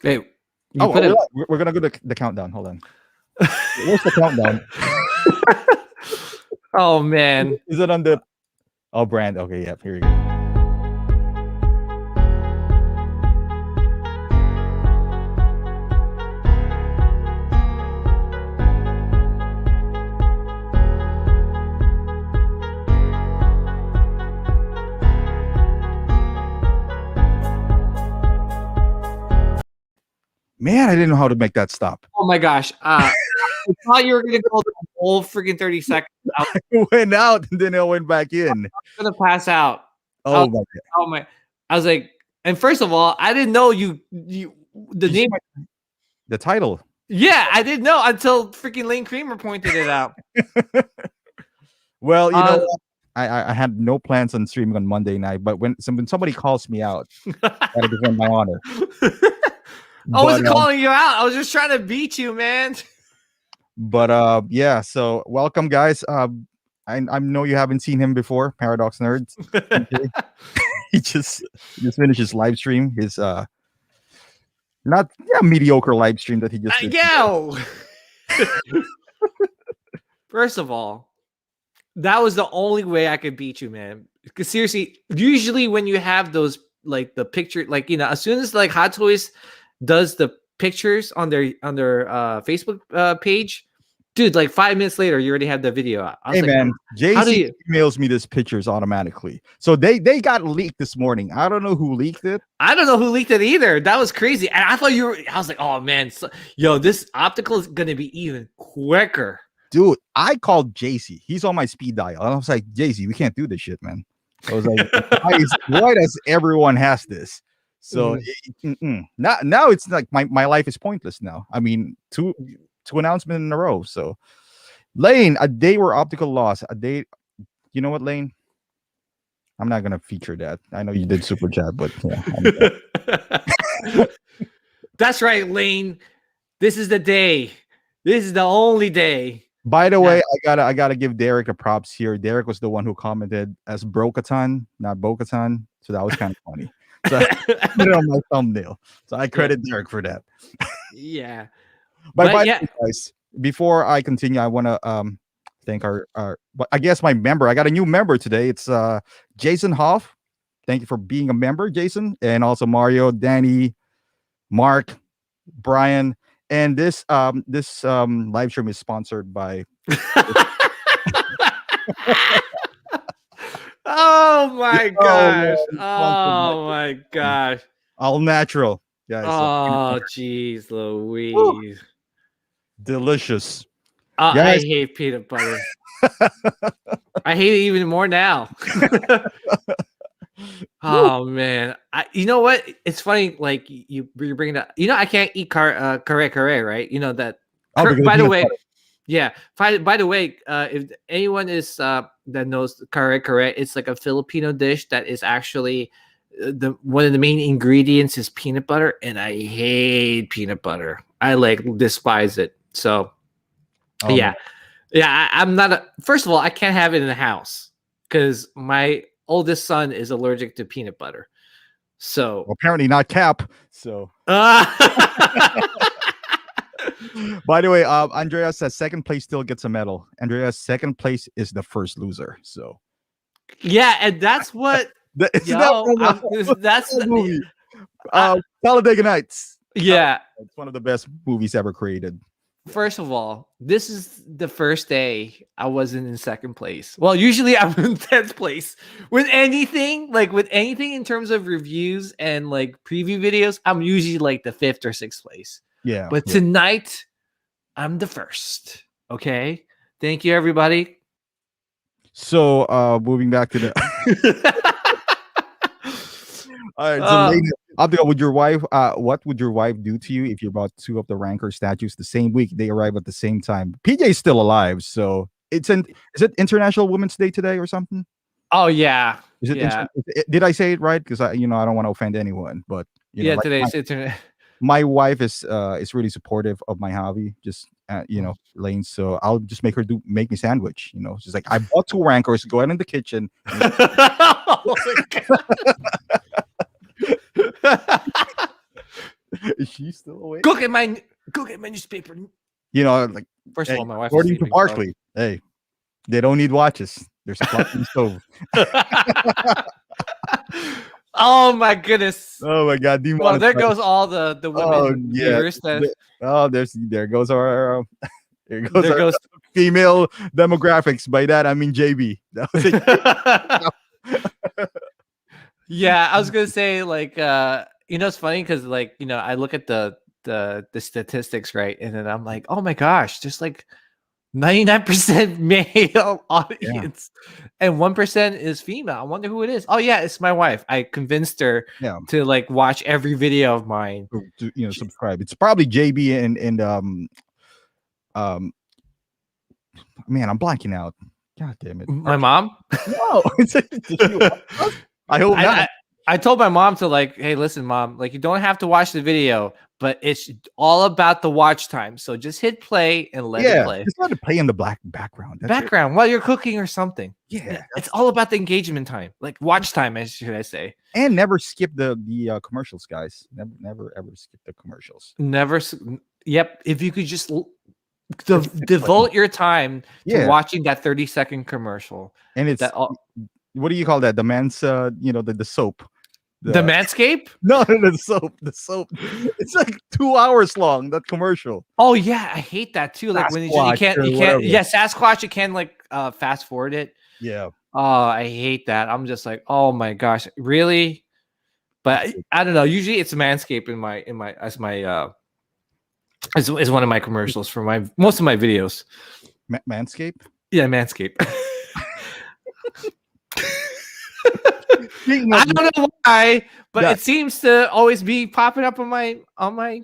Wait, Oh, we're gonna go to the countdown. Hold on. Where's the countdown? Oh man, is it on the? Oh, brand. Okay, yeah. Here you go. Man, I didn't know how to make that stop. Oh my gosh. I thought you were going to go the whole freaking 30 seconds. I went out and then I went back in. I was going to pass out. Oh my God. Oh my. I was like, and first of all, I didn't know the name. The title. Yeah, I didn't know until freaking Lane Kramer pointed it out. Well, you know, I had no plans on streaming on Monday night, but when somebody calls me out, that'll defend my honor. I wasn't calling you out. I was just trying to beat you, man. But yeah, so welcome, guys. I know you haven't seen him before, Paradox Nerds. he just finished his live stream. His mediocre live stream that he just did. First of all, that was the only way I could beat you, man. Because seriously, usually when you have those like the picture, like as soon as like Hot Toys does the pictures on their Facebook page, dude, like 5 minutes later you already have the video out. Hey, like, man, JC emails me these pictures automatically, so they got leaked this morning. I don't know who leaked it. I don't know who leaked it either. That was crazy. And I thought I was like, oh man, this optical is gonna be even quicker. Dude, I called JC. He's on my speed dial. I was like, JC, we can't do this shit, man. I was like, why does everyone has this? So now it's like my life is pointless now. I mean, two announcements in a row. So Lane, a day where optical loss. A day, you know what, Lane? I'm not gonna feature that. I know you did super chat, but yeah. That's right, Lane. This is the day. This is the only day. By the way, I gotta give Derek a props here. Derek was the one who commented as Brokatan, not Bo-Katan. So that was kind of funny. So I put it on my thumbnail. So I credit Derek for that. Yeah. But by the way, guys, before I continue, I want to thank our I guess my member. I got a new member today. It's Jason Hoff. Thank you for being a member, Jason. And also Mario, Danny, Mark, Brian. And this live stream is sponsored by Oh my gosh. Oh my gosh. All natural, guys. Oh jeez Louise. Woo. Delicious. I hate peanut butter. I hate it even more now. Oh man. You know what? It's funny, like you're bringing up, I can't eat carré, right? You know that. By the way, yeah. By the way, if anyone is that knows carré, it's like a Filipino dish that is actually one of the main ingredients is peanut butter, and I hate peanut butter. I despise it. So, yeah. I'm not first of all, I can't have it in the house because my oldest son is allergic to peanut butter. So apparently not Cap. So. By the way, Andreas says second place still gets a medal. Andreas, second place is the first loser. So yeah, and that's what that's the movie. Talladega Nights. Yeah, it's one of the best movies ever created. First of all, this is the first day I wasn't in second place. Well, usually I'm in 10th place. With anything in terms of reviews and like preview videos, I'm usually like the 5th or 6th place. Yeah. But tonight, I'm the first. Okay. Thank you, everybody. So moving back to the all right. So Optical, would your wife what would your wife do to you if you bought 2 of the Rancor statues the same week they arrive at the same time? PJ's still alive, so is it International Women's Day today or something? Oh yeah. Is it did I say it right? Because I don't want to offend anyone, but today's internet. My wife is really supportive of my hobby, just Lane. So I'll just make her make me sandwich. She's like, I bought 2 Rancors. Go ahead in the kitchen. she's still awake. Go get my newspaper. You know, like First of all, my wife. According to Barkley, hey, they don't need watches. There's a clock in the stove. Oh my goodness! Oh my God! Well, there goes all the women viewers. There goes our there goes female demographics. By that I mean JB. Yeah, I was gonna say like it's funny because like I look at the statistics, right, and then I'm like, oh my gosh, just like 99% male audience and 1% is female. I wonder who it is. Oh yeah, it's my wife. I convinced her to like watch every video of mine. To, subscribe. It's probably JB and man, I'm blanking out. God damn it. My mom? No. I hope not. I told my mom to like, hey, listen, mom, like you don't have to watch the video, but it's all about the watch time. So just hit play and let it play. Just let it play in the background. While you're cooking or something. Yeah. It's all about the engagement time, like watch time, should I say. And never skip the commercials, guys. Never ever skip the commercials. Never. Yep. If you could just devote your time to watching that 30-second commercial. And it's what do you call that? The man's the soap. The Manscape? No, the soap. The soap. It's like 2 hours long, that commercial. Oh yeah, I hate that too. Like when you can't Sasquatch, you can like fast forward it. Yeah. Oh, I hate that. I'm just like, oh my gosh, really? But I don't know. Usually it's Manscaped as one of my commercials for most of my videos. Manscaped? Yeah, Manscaped. I don't know why, but it seems to always be popping up on my.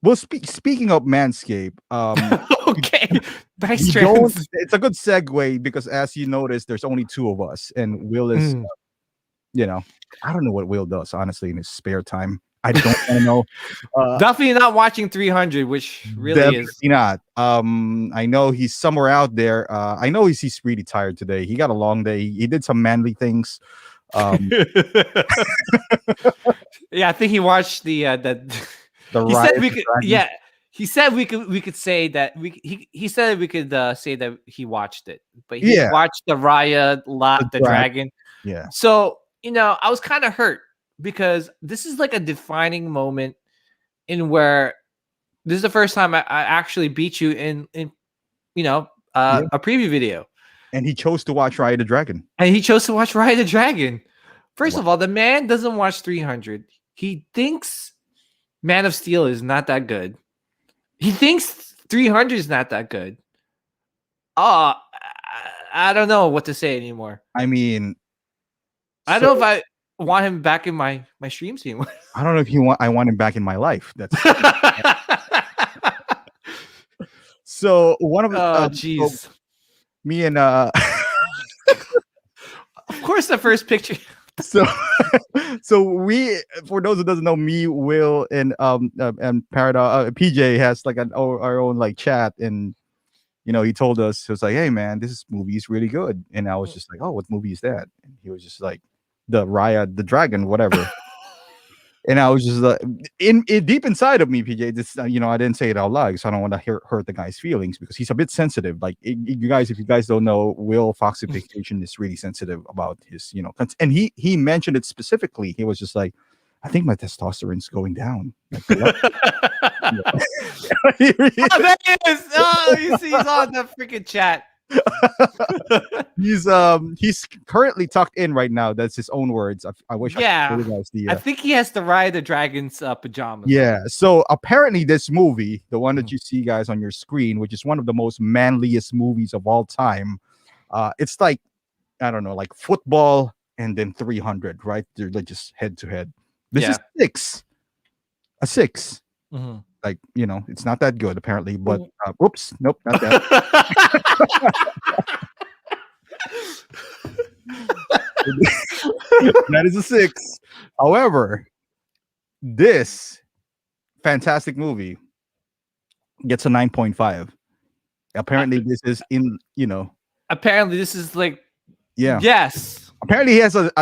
Well, speaking of Manscaped, okay, nice. It's a good segue because, as you notice, there's only two of us, and Will is, I don't know what Will does honestly in his spare time. I don't want to know. Definitely not watching 300, which really is not. I know he's somewhere out there. I know he's really tired today. He got a long day. He did some manly things. Yeah, I think he watched the he said we could. Yeah, he said we could say that he said we could say that he watched it, but he watched the Raya the dragon. Yeah. So I was kind of hurt because this is like a defining moment in where this is the first time I actually beat you in a preview video. And he chose to watch Raya the Dragon. First of all, the man doesn't watch 300. He thinks Man of Steel is not that good. He thinks 300 is not that good. I don't know what to say anymore. I mean, I don't know if I want him back in my streams anymore. I don't know if I want him back in my life. That's so one of the jeez. Me and of course the first picture. So we, for those who doesn't know, me, Will, and Paradox, PJ has like our own like chat, and he told us, he was like, hey man, this movie is really good, and I was just like, oh, what movie is that? And he was just like, the Raya the Dragon, whatever. And I was just like, in deep inside of me, PJ, this, I didn't say it out loud because I don't want to hurt the guy's feelings because he's a bit sensitive. Like if you guys don't know, Will Foxification is really sensitive about his, and he mentioned it specifically. He was just like, I think my testosterone's going down. Like, oh, there he is. Oh, he's on the freaking chat. He's currently tucked in right now. That's his own words. I wish I could show you guys I think he has the Raya the Dragon's pajamas. Yeah. So apparently this movie, the one that you see guys on your screen, which is one of the most manliest movies of all time, it's like, I don't know, like football and then 300, right? They're like just head to head. This is a 6. Mm-hmm. Like, it's not that good apparently, but whoops, nope, not that. That is a 6. However, this fantastic movie gets a 9.5. Apparently, this is Apparently, this is like. Yeah. Yes. Apparently, he has an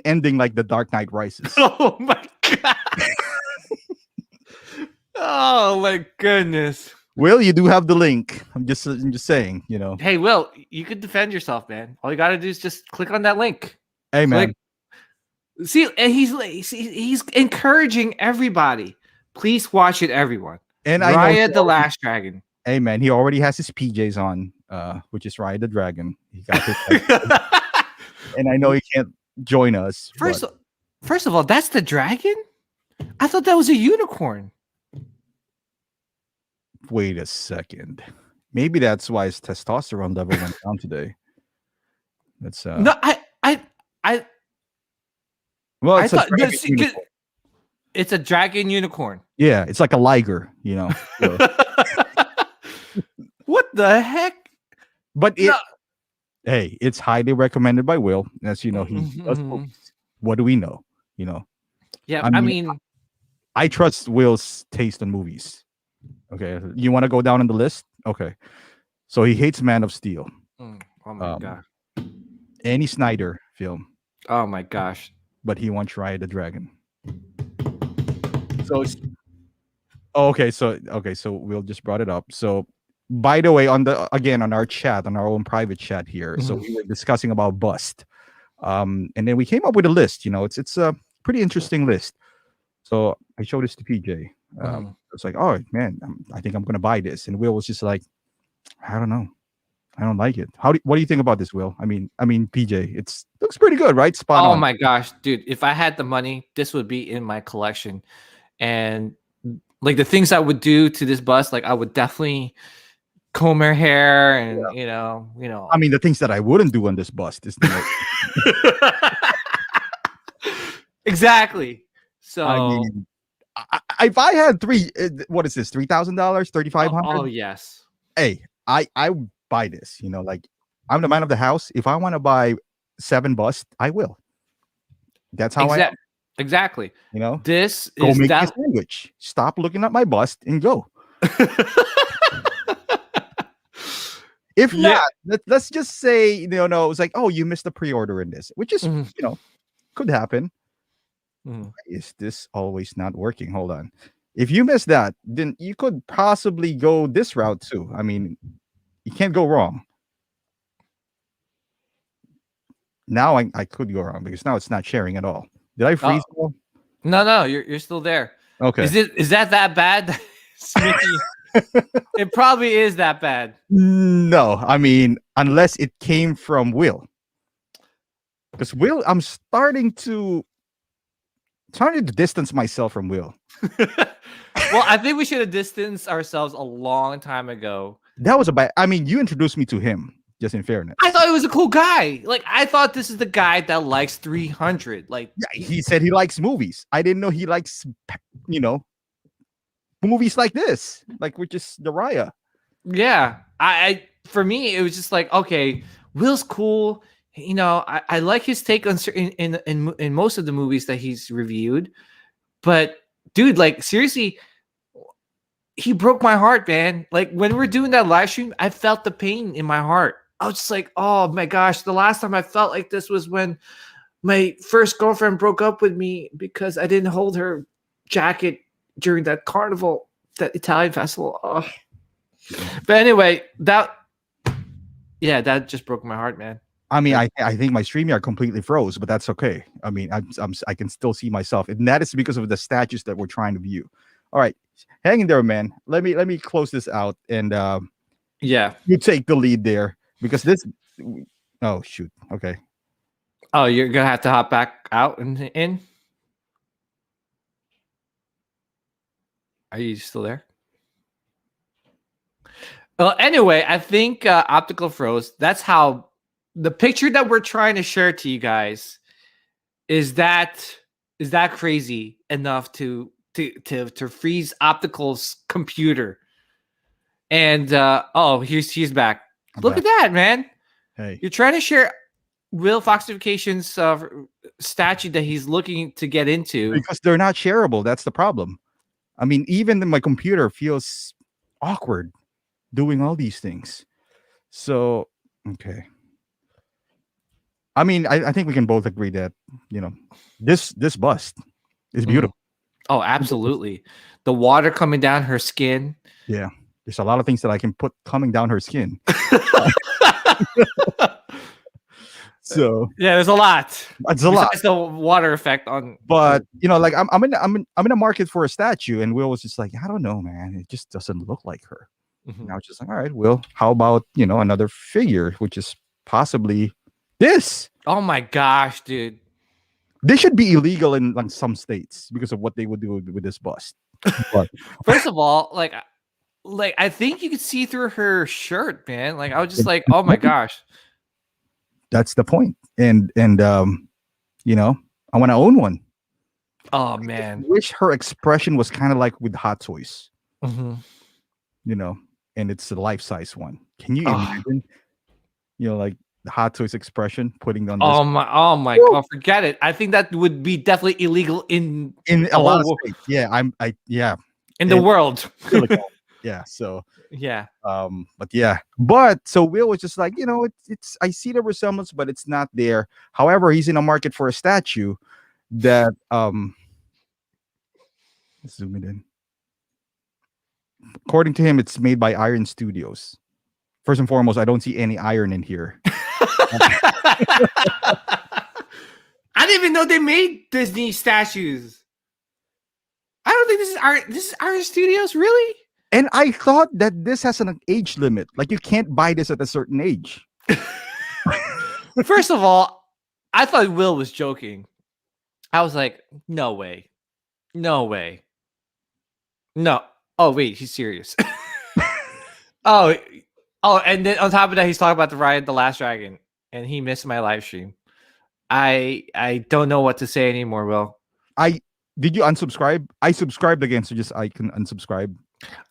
ending like The Dark Knight Rises. Oh my god. Oh my goodness. Will, you do have the link. I'm just saying, Hey, Will, you could defend yourself, man. All you gotta do is just click on that link. Hey, man. See, and he's encouraging everybody. Please watch it, everyone. And Raya the Last Dragon. Hey, man, he already has his PJs on, which is Raya the Dragon. He got his and I know he can't join us. First of all, that's the dragon? I thought that was a unicorn. Wait a second. Maybe that's why his testosterone level went down today. That's no, well, it's a dragon unicorn. Yeah, it's like a liger, So. What the heck? But hey, it's highly recommended by Will. As you know, he does movies. What do we know? Yeah, I mean, I trust Will's taste in movies. Okay, you want to go down on the list? Okay, so he hates Man of Steel. Oh my god! Any Snyder film. Oh my gosh! But he wants Raya the Dragon. So, so Will just brought it up. So, by the way, on our chat, on our own private chat here, so we were discussing about bust, and then we came up with a list. It's a pretty interesting list. So I showed this to PJ. It's like, oh man, I think I'm gonna buy this, and Will was just like, I don't know, I don't like it. What do you think about this, Will? I mean, PJ, looks pretty good, right? Spot on. Oh my gosh, dude! If I had the money, this would be in my collection, and like the things I would do to this bust, like I would definitely comb her hair, and I mean, the things that I wouldn't do on this bust is exactly. So I mean, if I had what is this? $3,000, $3,500? Oh yes. Hey, I buy this. Like I'm the man of the house. If I want to buy 7 busts, I will. That's how I am. Exactly. This go is make a sandwich. Stop looking at my bust and go. If not, let's just say it was like, oh, you missed the pre-order in this, which is could happen. Is this always not working? Hold on. If you miss that, then you could possibly go this route too. I mean, you can't go wrong. Now I could go wrong because now it's not sharing at all. Did I freeze? No, you're still there. Okay. Is that bad? It probably is that bad. No, I mean, unless it came from Will. Because Will, I'm starting to distance myself from Will. Well, I think we should have distanced ourselves a long time ago. That was you introduced me to him, just in fairness. I thought he was a cool guy. Like, I thought this is the guy that likes 300. Like, yeah, he said he likes movies. I didn't know he likes, movies like this, like which is the Raya. Yeah, I for me it was just like, okay, Will's cool. I like his take on in most of the movies that he's reviewed, but dude, like seriously, he broke my heart, man. Like when we're doing that live stream, I felt the pain in my heart. I was just like, oh my gosh, the last time I felt like this was when my first girlfriend broke up with me because I didn't hold her jacket during that carnival, that Italian festival. Oh. But anyway, that just broke my heart, man. I mean, I think my StreamYard completely froze, but that's okay. I mean, I can still see myself, and that is because of the statues that we're trying to view. All right, hang in there, man. Let me close this out, and you take the lead there because this. Oh shoot. Okay. Oh, you're gonna have to hop back out and in. Are you still there? Well, anyway, I think optical froze. That's how the picture that we're trying to share to you guys is that crazy enough to freeze Optical's computer. And he's back. Look at that, man. Hey, you're trying to share Will Foxification's statue that he's looking to get into because they're not shareable. That's the problem. I mean, even my computer feels awkward doing all these things. So, okay. I mean, I think we can both agree that, this bust is beautiful. Oh, absolutely. The water coming down her skin. Yeah. There's a lot of things that I can put coming down her skin. So yeah, there's a lot. It's a lot. Besides the water effect on. But like I'm in a market for a statue, and Will was just like, I don't know, man. It just doesn't look like her. Mhm. And I was just like, all right, Will, how about another figure, which is possibly this? Oh my gosh, dude. They should be illegal in like some states because of what they would do with this bust. But First of all, like I think you could see through her shirt, man. Like I was just like, oh my gosh. That's the point. And I want to own one. Oh man. I wish her expression was kind of like with Hot Toys. Mm-hmm. And it's a life-size one. Can you imagine? Like the Hot Toys expression putting on this. Oh my god, forget it. I think that would be definitely illegal in a lot of states. Yeah, in the world. Yeah, so yeah. But so Will was just like, it's I see the resemblance, but it's not there. However, he's in a market for a statue that let's zoom it in. According to him, it's made by Iron Studios. First and foremost, I don't see any iron in here. I didn't even know they made Disney statues. I don't think this is Iron Studios, really? And I thought that this has an age limit. Like you can't buy this at a certain age. First of all, I thought Will was joking. I was like, no way. No way. No. Oh, wait, he's serious. Oh, and then on top of that, he's talking about the Ride the Last Dragon, and he missed my live stream. I don't know what to say anymore, Will. Did you unsubscribe? I subscribed again, so just I can unsubscribe.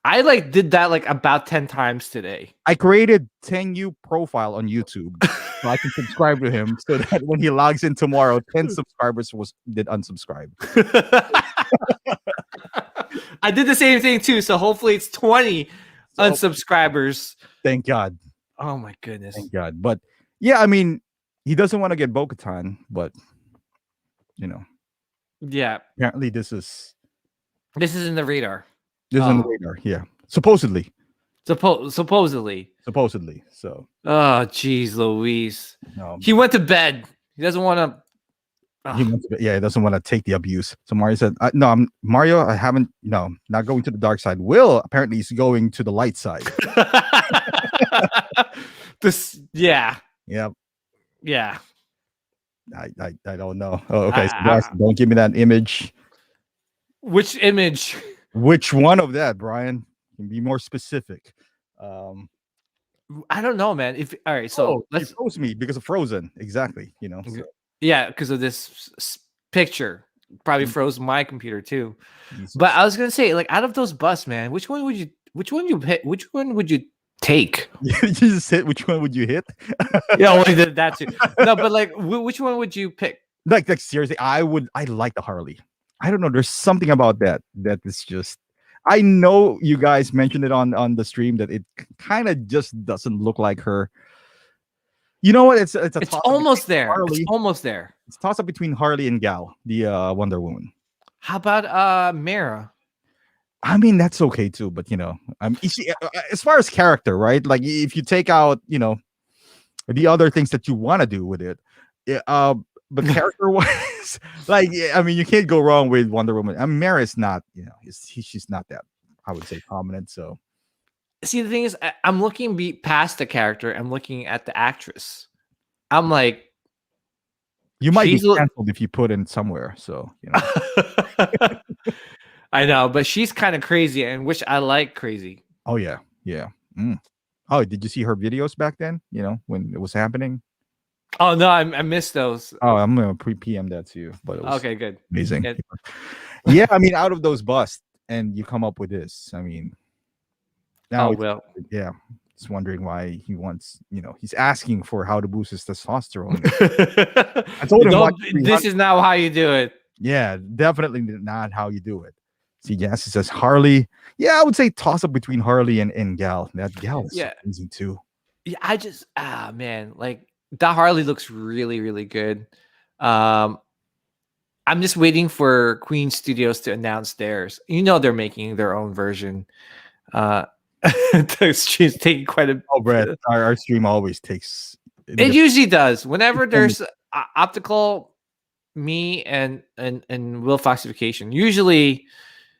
I did that about 10 times today. I created 10 new profile on YouTube so I can subscribe to him so that when he logs in tomorrow, 10 subscribers did unsubscribe. I did the same thing too, so hopefully it's 20 unsubscribers. Thank God. Oh my goodness. Thank God. But yeah, I mean, he doesn't want to get Bo-Katan, but yeah. Apparently this is in the radar. This is on the radar, yeah. Supposedly. Supposedly. So. Oh, geez, Louise. He went to bed. He doesn't want to. He doesn't want to take the abuse. So Mario said, "No, Mario. I haven't. No, not going to the dark side. Will apparently is going to the light side." Yeah. Yep. Yeah. I don't know. Oh, okay. So guys, don't give me that image. Which image? Which one of that, Brian? Can be more specific. I don't know, man. All right, so let's froze me because of Frozen. Exactly. So. Yeah, because of this picture. Probably froze my computer too. Jesus. But I was gonna say, out of those busts, man, which one would you hit? Which one would you take? You just hit. Which one would you hit? Yeah, well, I did that too. No, but which one would you pick? Like seriously, I like the Harley. I don't know. There's something about that is just. I know you guys mentioned it on the stream that it kind of just doesn't look like her. You know what? It's almost there. Harley. It's almost there. It's a toss up between Harley and Gal, the Wonder Woman. How about Mara? I mean, that's okay too, but as far as character, right? Like if you take out, the other things that you want to do with it, but character wise, you can't go wrong with Wonder Woman. I mean, Mara is not, she's not that, I would say, prominent. So. See, the thing is, I'm looking past the character. I'm looking at the actress. I'm like, you might be canceled if you put in somewhere. So, I know, but she's kind of crazy, and which I like crazy. Oh yeah. Oh, did you see her videos back then? When it was happening. Oh no, I missed those. Oh, I'm gonna PM that to you. But it was okay, good, amazing. Good. Yeah, I mean, out of those busts, and you come up with this. I mean. Now, just wondering why he wants, he's asking for how to boost his testosterone. I told him this is not how you do it. Yeah, definitely not how you do it. See, yes, it says Harley. Yeah, I would say toss up between Harley and Gal. That Gal is so easy too. Yeah, I just man, that Harley looks really, really good. I I'm just waiting for Queen Studios to announce theirs. They're making their own version. The stream's taking quite a. Oh, Brett, our stream always takes. It usually does. Whenever there's optical, me and Will Foxification. Usually,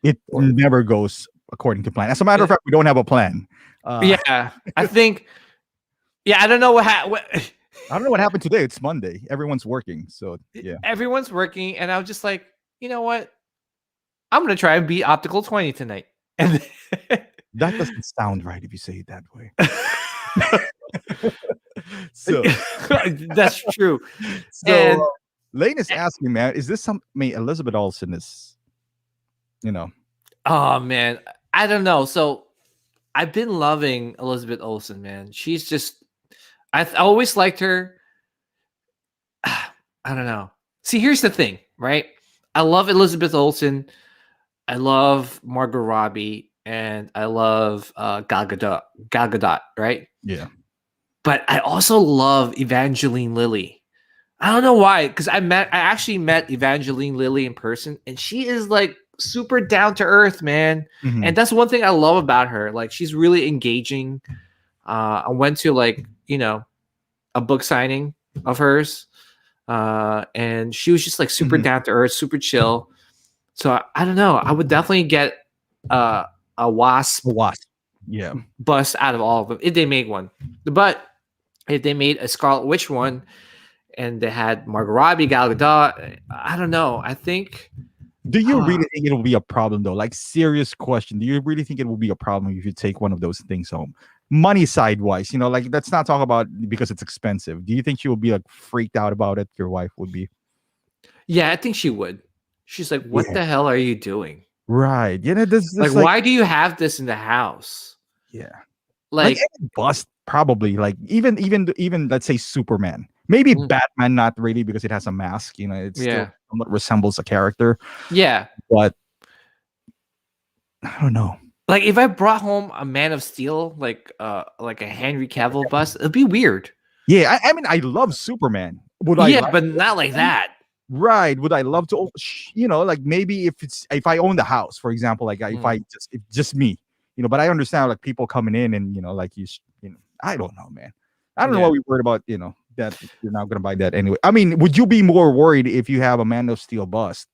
it never goes according to plan. As a matter of fact, we don't have a plan. Yeah, I think. Yeah, I don't know I don't know what happened today. It's Monday. Everyone's working, so yeah. Everyone's working, and I was just like, you know what? I'm gonna try and beat Optical 20 tonight. And that doesn't sound right if you say it that way. So that's true. So and, Lane is asking, man, is this something Elizabeth Olsen is, Oh man, I don't know. So I've been loving Elizabeth Olsen, man. She's just, I always liked her. I don't know. See, here's the thing, right? I love Elizabeth Olsen. I love Margot Robbie, and I love Gal Gadot, right? Yeah. But I also love Evangeline Lilly. I don't know why, because I actually met Evangeline Lilly in person, and she is like super down to earth, man. Mm-hmm. And that's one thing I love about her. Like, she's really engaging. I went to a book signing of hers, and she was just like super down to earth, super chill. So I don't know. I would definitely get a wasp. Yeah. Bust out of all of them if they made one. But if they made a Scarlet Witch one and they had Margot Robbie, Gal Gadot, I don't know. I think. Do you really think it will be a problem though? Like, serious question. Do you really think it will be a problem if you take one of those things home? Money side wise, like, let's not talk about because it's expensive. Do you think she will be like freaked out about it? Your wife would be. Yeah, I think she would. She's like, what the hell are you doing? Right. Yeah. This like, why do you have this in the house? Yeah. Like bust probably, like even let's say Superman. Maybe Batman, not really, because it has a mask, it still somewhat resembles a character. Yeah. But I don't know. Like, if I brought home a Man of Steel, like a Henry Cavill bust, it'd be weird. Yeah, I mean, I love Superman. But not like that. Right. Would I love to, like, maybe if I own the house, for example, like if just me, but I understand like people coming in and, like I don't know, man. I don't know what we worried about, that you're not going to buy that anyway. I mean, would you be more worried if you have a Man of Steel bust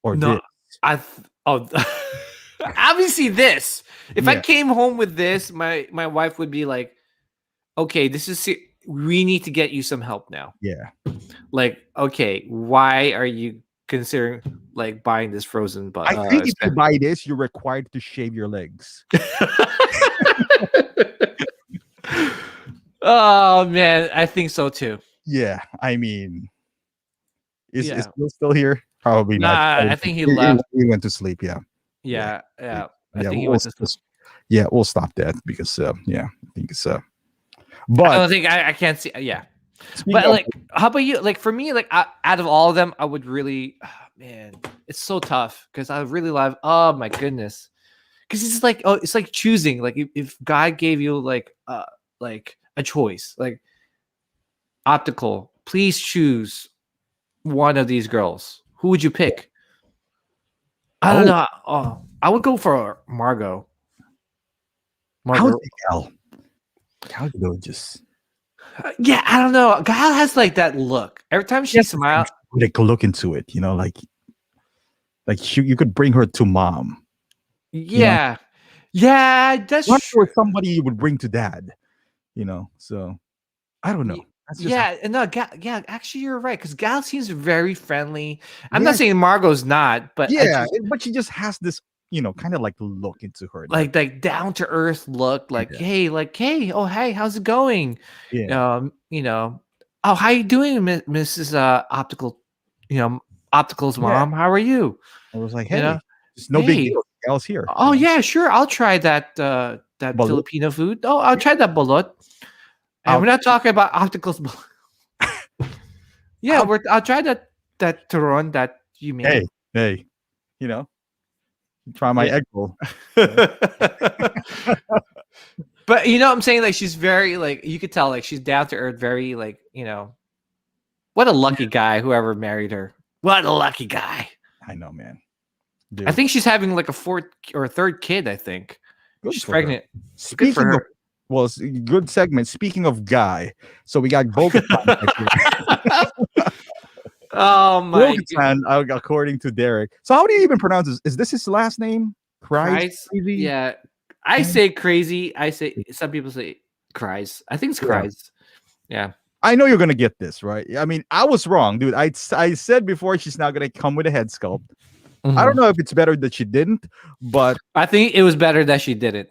or no? This? Obviously this. If I came home with this, my wife would be like, okay, we need to get you some help now. Yeah. Like, okay, why are you considering like buying this frozen bust? I think if you buy this, you're required to shave your legs. Oh man, I think so too. Yeah, I mean, is Will still here? Probably not. I think he left. He went to sleep. Yeah. I think he went to sleep. Yeah, we'll stop that because I think it's but I don't think I can't see. Yeah, but like, how about you? Like, for me, like out of all of them, I would really, man, it's so tough because I really love. Oh my goodness, because it's like, it's like choosing. Like, if God gave you like a choice, like optical, please choose one of these girls. Who would you pick? I don't know. Oh, I would go for Margot. Gal just. Yeah, I don't know. Gal has like that look. Every time she smiles, like look into it, like you could bring her to mom. Yeah, that's true. Or somebody you would bring to dad. So I don't know. Actually, you're right, because Gal seems very friendly. I'm not saying Margot's not, but but she just has this, kind of like look into her, like down to earth look, like hey, oh hey, how's it going? Yeah. Oh, how you doing, Mrs. Optical? Optical's mom. How are you? I was like, hey, there's no big deal. Gal's here. Oh yeah, sure. I'll try that balut. Filipino food. Oh, I'll try that balut. And we're not talking about Optical's. I'll try that turon that you made. Hey, try my egg roll. But I'm saying, like, she's very, like, you could tell, like, she's down to earth, very, like, what a lucky guy whoever married her. What a lucky guy. I know, man. Dude. I think she's having like a fourth or a third kid. I think she's pregnant. Speaking of, well, good segment. Speaking of guy, so we got Bo-Katan. Oh my! Bo-Katan, according to Derek. So how do you even pronounce this? Is this his last name? Cries? Yeah, I say crazy. I say some people say cries. I think it's cries. Yeah. I know you're gonna get this right. I mean, I was wrong, dude. I said before she's not gonna come with a head sculpt. Mm-hmm. I don't know if it's better that she didn't, but I think it was better that she didn't.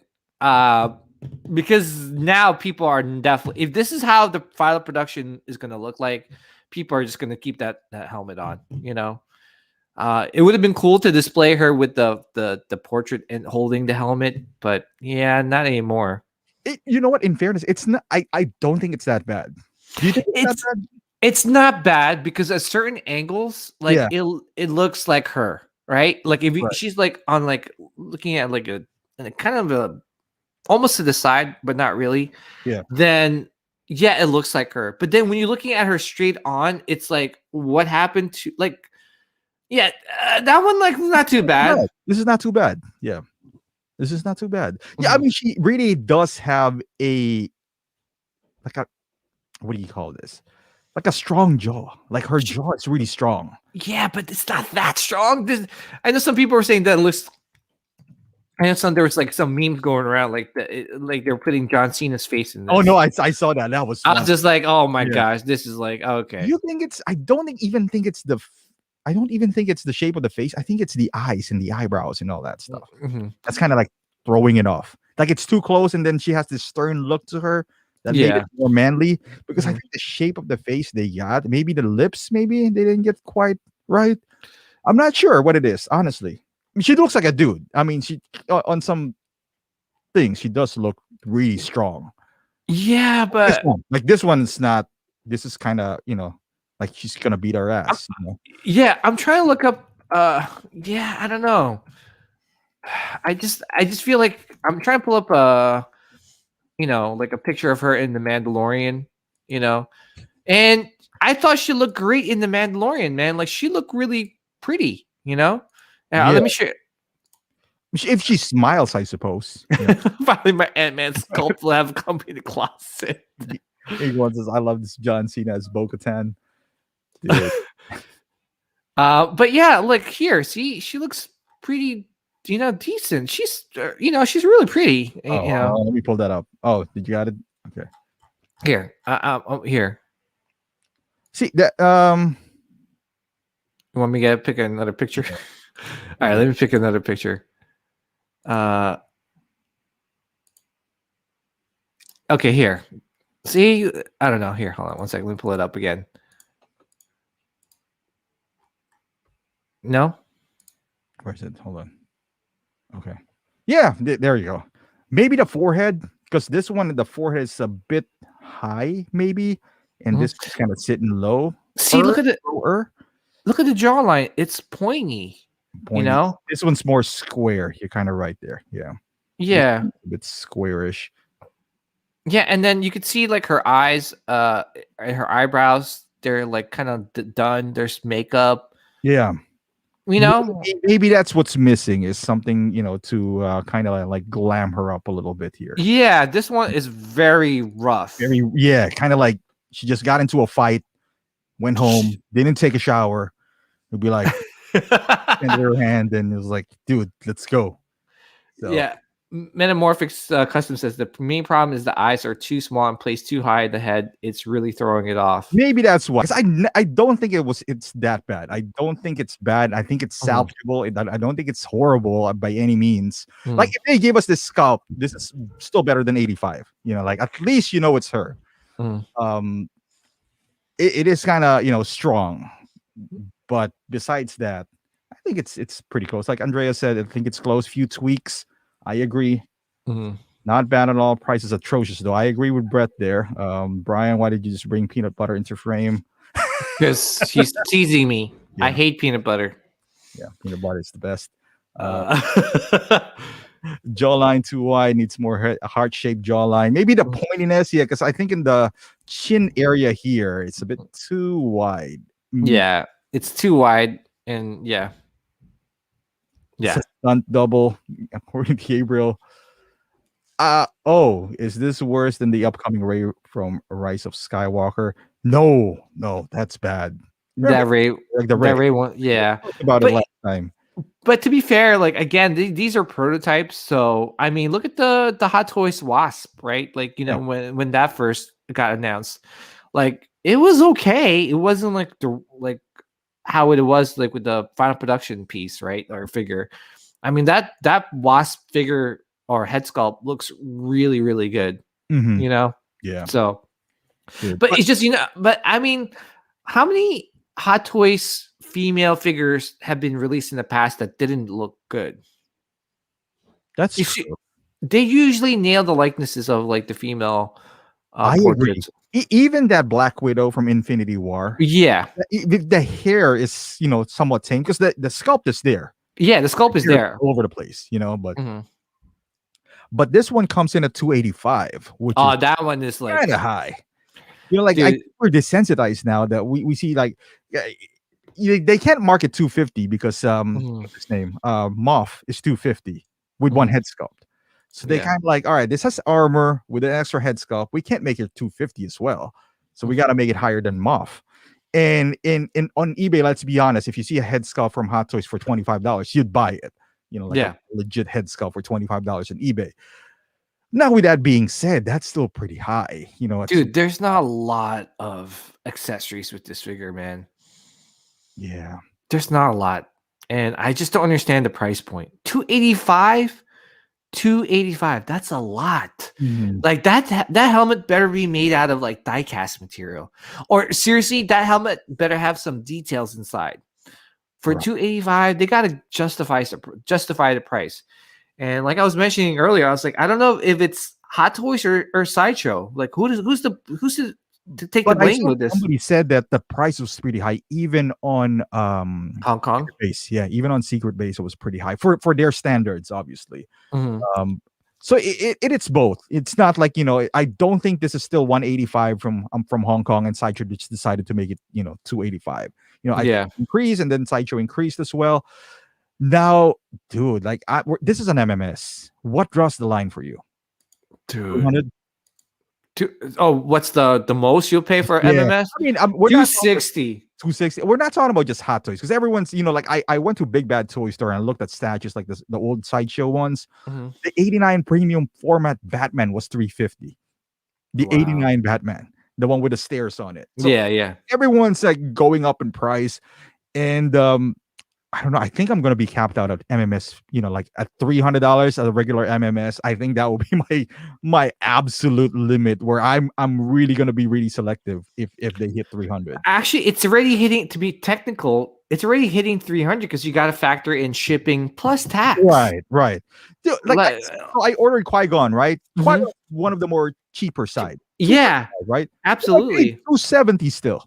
Because now people are definitely, if this is how the final production is gonna look like, people are just gonna keep that helmet on. You know, it would have been cool to display her with the portrait and holding the helmet, but yeah, not anymore. You know what? In fairness, it's not. I don't think it's that bad. Do you think it's that bad? It's not bad because at certain angles, like it looks like her, right? Like if she's like on like looking at like a kind of a almost to the side, but not really. Yeah. Then it looks like her. But then when you're looking at her straight on, it's like what happened to like that one like not too bad. This is not too bad. Yeah. This is not too bad. Yeah, I mean, she really does have what do you call this? Like a strong jaw. Like her jaw is really strong. Yeah, but it's not that strong. I know some people were saying that it looks. I know there was like some memes going around like like they're putting John Cena's face in this. Oh no, I saw that. That was. I was just like, oh my gosh, this is like okay. You think it's? I don't even think it's the shape of the face. I think it's the eyes and the eyebrows and all that stuff. Mm-hmm. That's kind of like throwing it off. Like it's too close, and then she has this stern look to her that made it more manly. Because I think the shape of the face they got, maybe the lips, maybe they didn't get quite right. I'm not sure what it is, honestly. I mean, she looks like a dude. I mean, she on some things she does look really strong. Yeah, but this one's not. This is kind of like she's gonna beat our ass. Yeah, I'm trying to look up. I don't know. I just feel like I'm trying to pull up like a picture of her in the Mandalorian, and I thought she looked great in the Mandalorian, man. Like she looked really pretty, Let me share. If she smiles, I suppose. Finally, my Ant-Man sculpt will have come in the closet. Everyone says, "I love this John Cena as Bo-Katan." But yeah, like here, see, she looks pretty, decent. She's, she's really pretty. Let me pull that up. Oh, did you got it? Okay. Here, here. See that? You want me to pick another picture? All right, let me pick another picture. Okay, here. See, I don't know. Here, hold on one second. Let me pull it up again. No? Where is it? Hold on. Okay. Yeah, there you go. Maybe the forehead, because this one, the forehead is a bit high, maybe, and this is kind of sitting low. See, look at it. Look at the jawline. It's pointy. This one's more square. You're kind of right there. Yeah. Yeah. A bit squarish. Yeah, and then you could see like her eyes, her eyebrows. They're like kind of done. There's makeup. Yeah. Maybe that's what's missing is something to kind of like glam her up a little bit here. Yeah, this one is very rough. Kind of like she just got into a fight, went home, didn't take a shower. It'd be like in her hand, and it was like, dude, let's go. So. Yeah. Metamorphics Custom says the main problem is the eyes are too small and placed too high at the head. It's really throwing it off. Maybe that's why. I don't think it's that bad. I don't think it's bad. I think it's salvageable. I don't think it's horrible by any means. Like if they gave us this sculpt, this is still better than 85. Like at least it's her. It is kind of strong, but besides that, I think it's pretty close. Like Andrea said, I think it's close. Few tweaks. I agree. Not bad at all. Price is atrocious, though. I agree with Brett there. Brian, why did you just bring peanut butter into frame? Because she's teasing me. Yeah. I hate peanut butter. Yeah, peanut butter is the best. Jawline too wide. Needs more heart-shaped jawline. Maybe the pointiness. Yeah, because I think in the chin area here, it's a bit too wide. Yeah. It's too wide, and yeah. It's a Yeah. stunt double, according to Gabriel. Is this worse than the upcoming Ray from Rise of Skywalker? No, that's bad. Remember, like the That Ray. Ray one, We yeah. talked about it But last time. but to be fair, like again, these are prototypes. So I mean, look at the Hot Toys Wasp, right? Like Yeah. when that first got announced, like it was okay. It wasn't like the like how it was like with the final production piece, right? Or figure. I mean that Wasp figure or head sculpt looks really really good. Mm-hmm. You know, Yeah. so Dude. but it's just but I mean, how many Hot Toys female figures have been released in the past that didn't look good? That's You true. see, they usually nail the likenesses of like the female I agree. portraits. Even that Black Widow from Infinity War, Yeah, the hair is somewhat tame because the sculpt is there. yeah, the sculpt is Hair there. all over the place, but Mhm. but this one comes in at 285, which is Oh, that one is like, kind of high. Like I dude. think we're desensitized now that we see like they can't market 250 because what's his name Moff is 250 with one head sculpt. So they kind of like, all right, this has armor with an extra head sculpt. We can't make it 250 as well, so we got to make it higher than Moff. And in on eBay, let's be honest, if you see a head sculpt from Hot Toys for $25, you'd buy it. Like a legit head sculpt for $25 on eBay. Now, with that being said, that's still pretty high. Dude, there's not a lot of accessories with this figure, man. Yeah, there's not a lot, and I just don't understand the price point. 285, 285. That's a lot. Like that helmet better be made out of like die-cast material, or seriously, that helmet better have some details inside. For 285, they gotta justify the price. And like I was mentioning earlier, I was like, I don't know if it's Hot Toys or Sideshow. Like who's to take the blame with this? Somebody said that the price was pretty high, even on Hong Kong Secret Base. Yeah, even on Secret Base, it was pretty high for their standards, obviously. So it's both. It's not like I don't think this is still 185 from Hong Kong, and Sideshow just decided to make it 285. I think increased, and then Sideshow increased as well. Now, dude, like this is an MMS. What draws the line for you, dude? What's the most you'll pay for MMS? I mean, we're 260. 260. We're not talking about just Hot Toys because everyone's, like I went to Big Bad Toy Store and looked at statues like the old Sideshow ones. The 89 premium format Batman was 350. The 89 Batman, the one with the stairs on it. So yeah. Everyone's like going up in price, and I don't know. I think I'm gonna be capped out at MMS. Like at $300 at a regular MMS. I think that will be my absolute limit. Where I'm really gonna be really selective if they hit 300. Actually, it's already hitting. To be technical, it's already hitting 300 because you got to factor in shipping plus tax. Right. Dude, I ordered Qui-Gon. Right, Qui-Gon, one of the more cheaper side. Yeah, right. Absolutely. 270 still.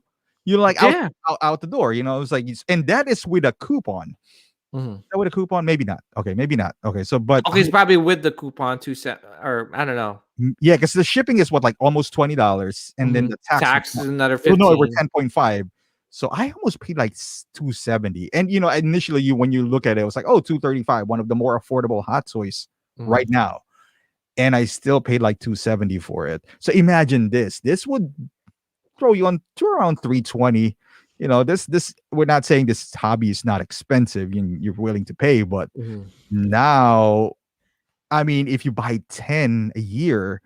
Out the door. It was like, and that is with a coupon. Is that with a coupon? Maybe not. Okay, maybe not. Okay, so it's probably with the coupon or I don't know. Yeah, because the shipping is what, like almost $20, and then the tax is another 15. No, over 10.5. So I almost paid like 270. And initially when you look at it, it was like, 235, one of the more affordable Hot Toys right now. And I still paid like 270 for it. So imagine this. This would throw you on to around 320. This we're not saying this hobby is not expensive and you're willing to pay, but now, I mean, if you buy 10 a year,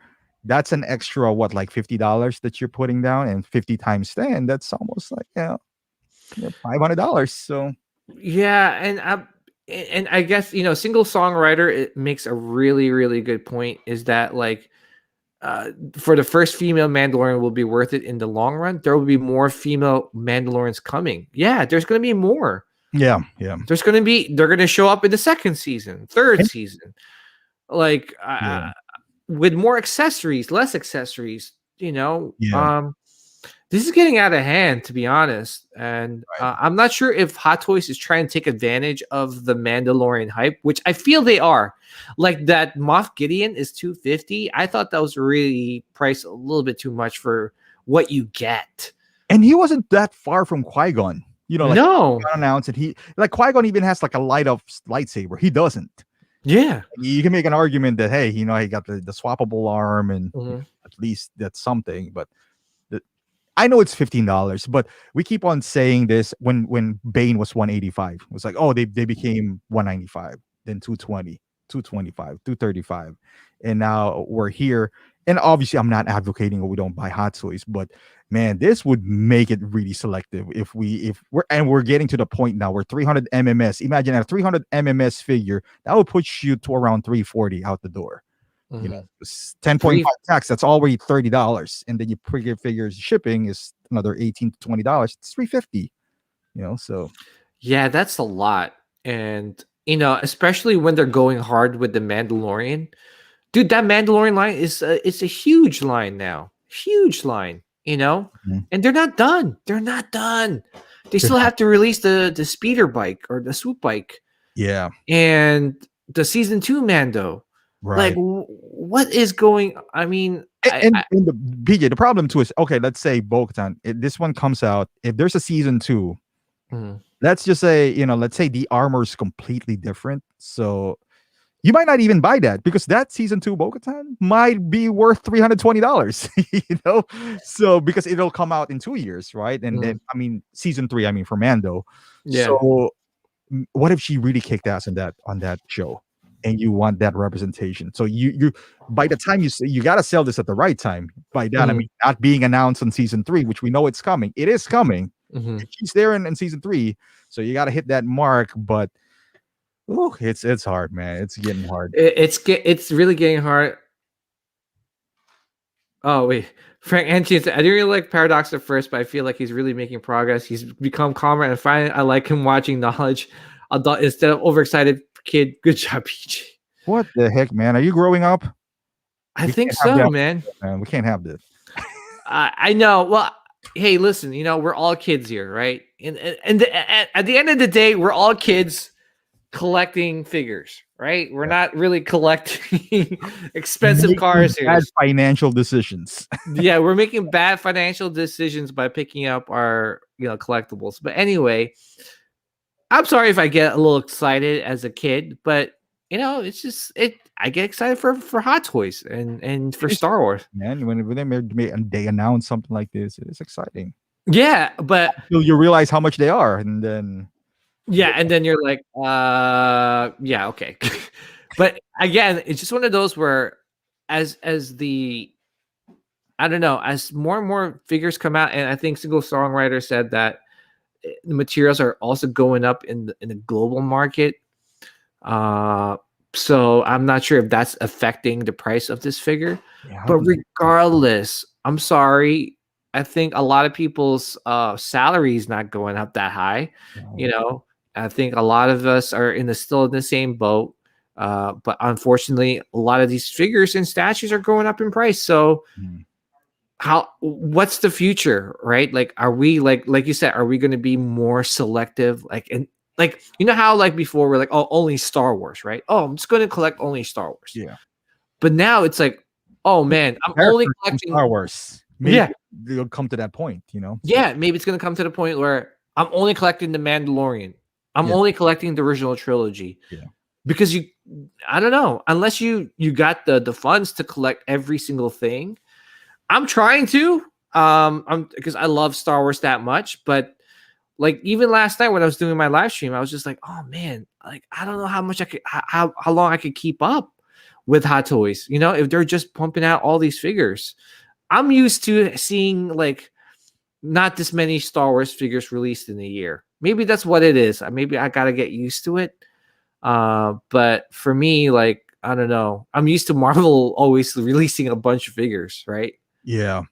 that's an extra like $50 that you're putting down, and 50 times 10, that's almost like $500. So and I guess single songwriter, it makes a really really good point, is that like for the first female Mandalorian will be worth it in the long run. There will be more female Mandalorians coming. Yeah, there's going to be more. Yeah. They're going to show up in the second season, third season, like with more accessories, less accessories. This is getting out of hand, to be honest. And I'm not sure if Hot Toys is trying to take advantage of the Mandalorian hype, which I feel they are. Like that Moff Gideon is $250. I thought that was really priced a little bit too much for what you get. And he wasn't that far from Qui-Gon. Like No. announced it. He like Qui-Gon even has like a light up lightsaber. He doesn't. Yeah. You can make an argument that hey, he got the swappable arm, and Mhm. at least that's something. But I know it's $15, but we keep on saying this when Bane was 185. It was like, oh, they became 195, then 220, 225, 235, and now we're here. And obviously, I'm not advocating or we don't buy hot toys, but man, this would make it really selective if we're getting to the point now where 300 MMS. Imagine a 300 MMS figure that would push you to around 340 out the door. Mhm. 10.5 tax, that's already $30, and then you figures shipping is another $18 to $20. It's $350. So Yeah, that's a lot. And especially when they're going hard with the Mandalorian. Dude, that Mandalorian line is it's a huge line now. Huge line, Mhm. And they're not done. They're not done. They still have to release the speeder bike or the swoop bike. Yeah, And the season 2 Mando. Like, right. what is going? I mean, And the BJ, the problem too is, okay, let's say Bo-Katan, this one comes out. If there's a season 2, Mhm. let's just say, let's say the armor is completely different. So you might not even buy that because that season 2 Bo-Katan might be worth $320, So because it'll come out in 2 years, right? And then season 3, for Mando. Yeah. So what if she really kicked ass on that show, and you want that representation? So you by the time you got to sell this at the right time. By that I mean not being announced on season 3, which we know it's coming. It is coming. She's there in season 3, so you got to hit that mark. But it's hard, man. It's getting hard. It's really getting hard. Oh wait, Frank Anchin said, I didn't really like Paradox at first, but I feel like he's really making progress. He's become calmer, and finally, I like him watching knowledge adult instead of overexcited kid. Good job, PJ. What the heck, man? Are you growing up? I We think can't have so, that, man. man. We can't have this. I know. Well, hey, listen, we're all kids here, right? And at the end of the day, we're all kids collecting figures, right? We're not really collecting expensive cars here. Bad financial decisions. Yeah, we're making bad financial decisions by picking up our collectibles. But anyway, I'm sorry if I get a little excited as a kid, but it's just I get excited for Hot Toys and for Star Wars. Man, when they announce something like this, it is exciting. Yeah, but Until you realize how much they are, and then and then you're like, yeah, okay. But again, it's just one of those where as the I don't know, as more and more figures come out, and I think Single Songwriter said that the materials are also going up in the global market. So I'm not sure if that's affecting the price of this figure. yeah, But regardless, I'm sorry. I think a lot of people's salary is not going up that high. I think a lot of us are still in the same boat. But unfortunately, a lot of these figures and statues are going up in price. So what's the future, right? Like, are we like you said, are we going to be more selective? Like how like before we're like, oh, only Star Wars, right? Oh, I'm just going to collect only Star Wars. Yeah. But now it's like, oh man, I'm only collecting Star Wars. Maybe they'll come to that point, Yeah, maybe it's going to come to the point where I'm only collecting the Mandalorian. I'm only collecting the original trilogy. Yeah. Because I don't know, unless you got the funds to collect every single thing. I'm trying to, because I love Star Wars that much. But like even last night when I was doing my live stream, I was just like, oh man, like I don't know how much I could, how long I could keep up with Hot Toys. If they're just pumping out all these figures. I'm used to seeing like not this many Star Wars figures released in a year. Maybe that's what it is. Maybe I gotta get used to it. But for me, like I don't know, I'm used to Marvel always releasing a bunch of figures, right? Yeah.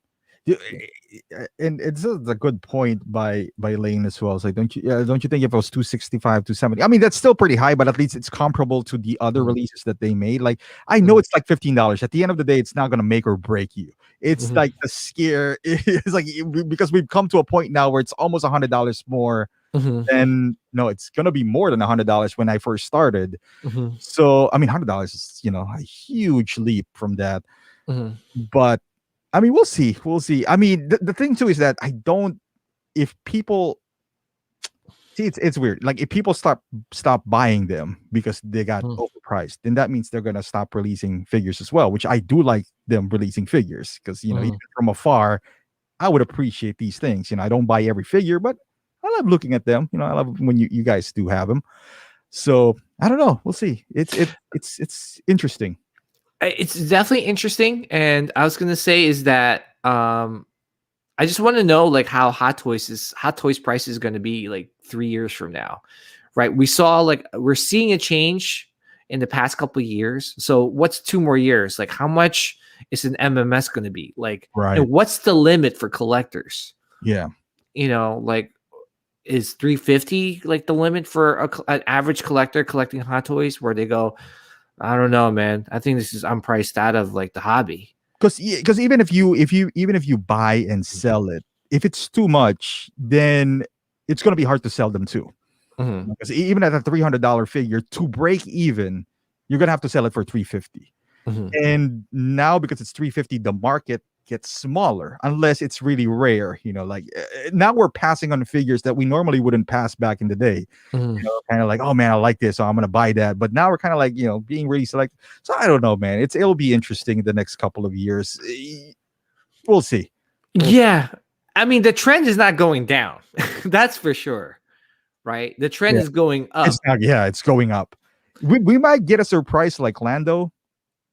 And it's a good point by Lane as well. It's like, don't you think if it was 265, 270? I mean, that's still pretty high, but at least it's comparable to the other releases that they made. Like, I know it's like $15. At the end of the day, it's not gonna make or break you. It's like the scare. It's like because we've come to a point now where it's almost $100 more. Then no, it's gonna be more than $100 when I first started. So I mean, $100 is a huge leap from that. But I mean, we'll see. I mean, the thing too is that if people, See, it's weird. Like if people stop buying them because they got overpriced, then that means they're gonna stop releasing figures as well. Which I do like them releasing figures because even from afar, I would appreciate these things. I don't buy every figure, but I love looking at them. I love when you guys do have them. So I don't know. We'll see. It's interesting. It's definitely interesting, and I was gonna say is that I just want to know like how Hot Toys price is going to be like 3 years from now, right? We're seeing a change in the past couple of years. So what's 2 more years? Like how much is an MMS going to be like? Right. And what's the limit for collectors? Yeah. Like is 350 like the limit for an average collector collecting Hot Toys where they go, I don't know, man. I think I'm priced out of like the hobby. Because even if you buy and sell it, if it's too much, then it's going to be hard to sell them too. Because even at a $300 figure, to break even, you're going to have to sell it for $350. And now because it's $350, the market gets smaller unless it's really rare. Like now we're passing on figures that we normally wouldn't pass back in the day. Kind of like, oh man, I like this, so I'm gonna buy that. But now we're kind of like, being really selective. So I don't know, man. It'll be interesting in the next couple of years. We'll see. Yeah, I mean the trend is not going down. That's for sure, right? The trend is going up. It's going up. We might get a surprise like Lando.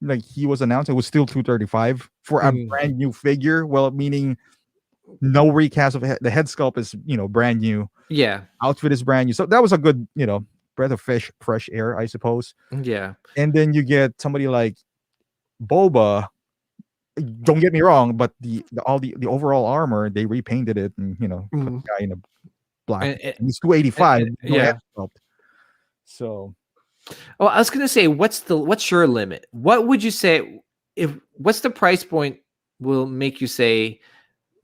Like he was announced, it was still $235 for a brand new figure. Well, meaning no recast of the head sculpt is brand new. Yeah, outfit is brand new. So that was a good breath of fresh air, I suppose. Yeah, and then you get somebody like Boba. Don't get me wrong, but the overall armor, they repainted it and put the guy in a black. And he's $285. Yeah. So. Oh, I was gonna say, what's your limit? What would you say what's the price point will make you say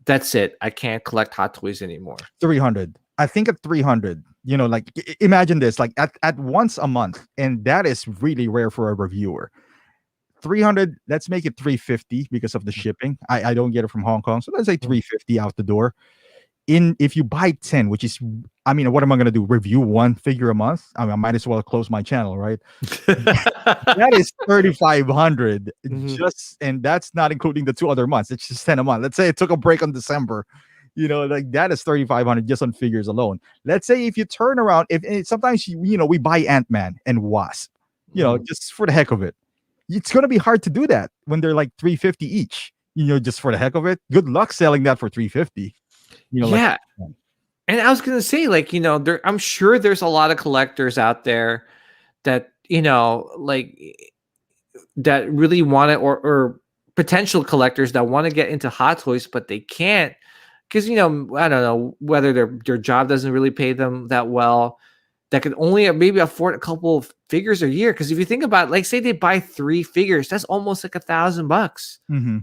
that's it? I can't collect Hot Toys anymore. 300. I think at 300. Like imagine this, like at once a month, and that is really rare for a reviewer. 300. Let's make it 350 because of the shipping. I don't get it from Hong Kong, so let's say 350 out the door. If you buy 10, which is, I mean, what am I going to do? Review one figure a month? I mean, I might as well close my channel, right? That is 3,500 and that's not including the 2 other months. It's just 10 a month. Let's say it took a break on December, like that is 3,500 just on figures alone. Let's say if you turn around, if sometimes we buy Ant-Man and Wasp, just for the heck of it. It's going to be hard to do that when they're like 350 each, just for the heck of it. Good luck selling that for 350. Yeah. And I was gonna say, like, I'm sure there's a lot of collectors out there that like that really want it, or potential collectors that want to get into Hot Toys, but they can't because I don't know whether their job doesn't really pay them that well. That could only maybe afford a couple of figures a year. Because if you think about, like, say they buy 3 figures, that's almost like $1,000.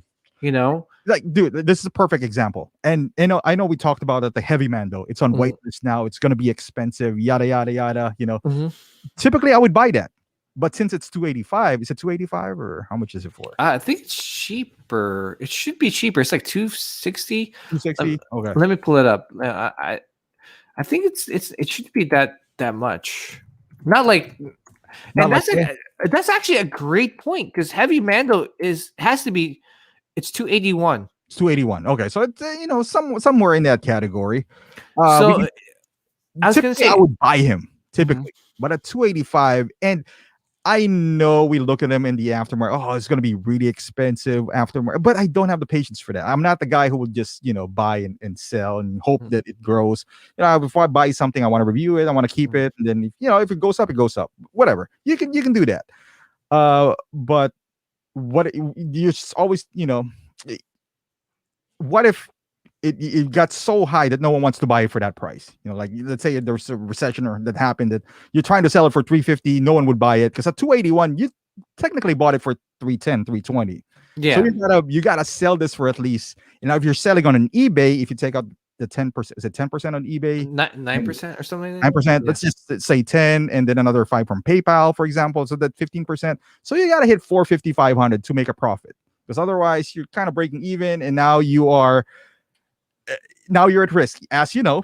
Like, dude, this is a perfect example. And I know we talked about it, the Heavy Mando. It's on waitlist now. It's going to be expensive, yada yada yada. Typically I would buy that, but since it's $285, is it $285 or how much is it for? I think it's cheaper. It should be cheaper. It's like $260. $260. Okay, let me pull it up. I think it should be that much. Not like. And that's actually a great point because Heavy Mando has to be. It's $281. It's $281. Okay, so it's somewhere in that category. I was gonna say I would buy him typically, but at $285, and I know we look at them in the aftermarket. Oh, it's going to be really expensive aftermarket, but I don't have the patience for that. I'm not the guy who would just buy and sell and hope that it grows. Before I buy something, I want to review it. I want to keep it, and then if it goes up, it goes up. Whatever. You can do that. But what you always what if it got so high that no one wants to buy it for that price? Like let's say there's a recession or that happened that you're trying to sell it for $350, no one would buy it because at $281 you technically bought it for $310, $320. Yeah, so you gotta sell this for at least. If you're selling on an eBay, if you take out the 10%, is it 10% on eBay? 9% or something like that? 9%. Let's just say 10, and then another 5 from PayPal, for example. So that 15%. So you got to hit 450, 500 to make a profit, because otherwise you're kind of breaking even, and now you're at risk. As you know,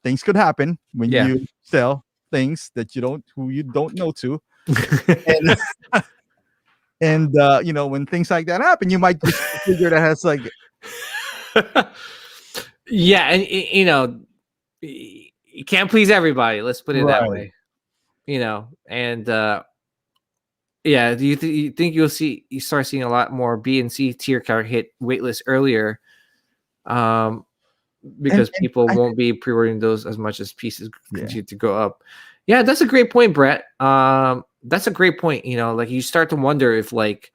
things could happen when Yeah. you sell things that you don't know to, and when things like that happen, you might just figure that has like Yeah, and you can't please everybody. Let's put it that right. way. And yeah, do you think you start seeing a lot more B and C tier card hit waitlist earlier, um, because And people I won't be pre-ordering those as much as pieces yeah, continue to go up. Yeah, that's a great point, Brett. That's a great point. Like you start to wonder if like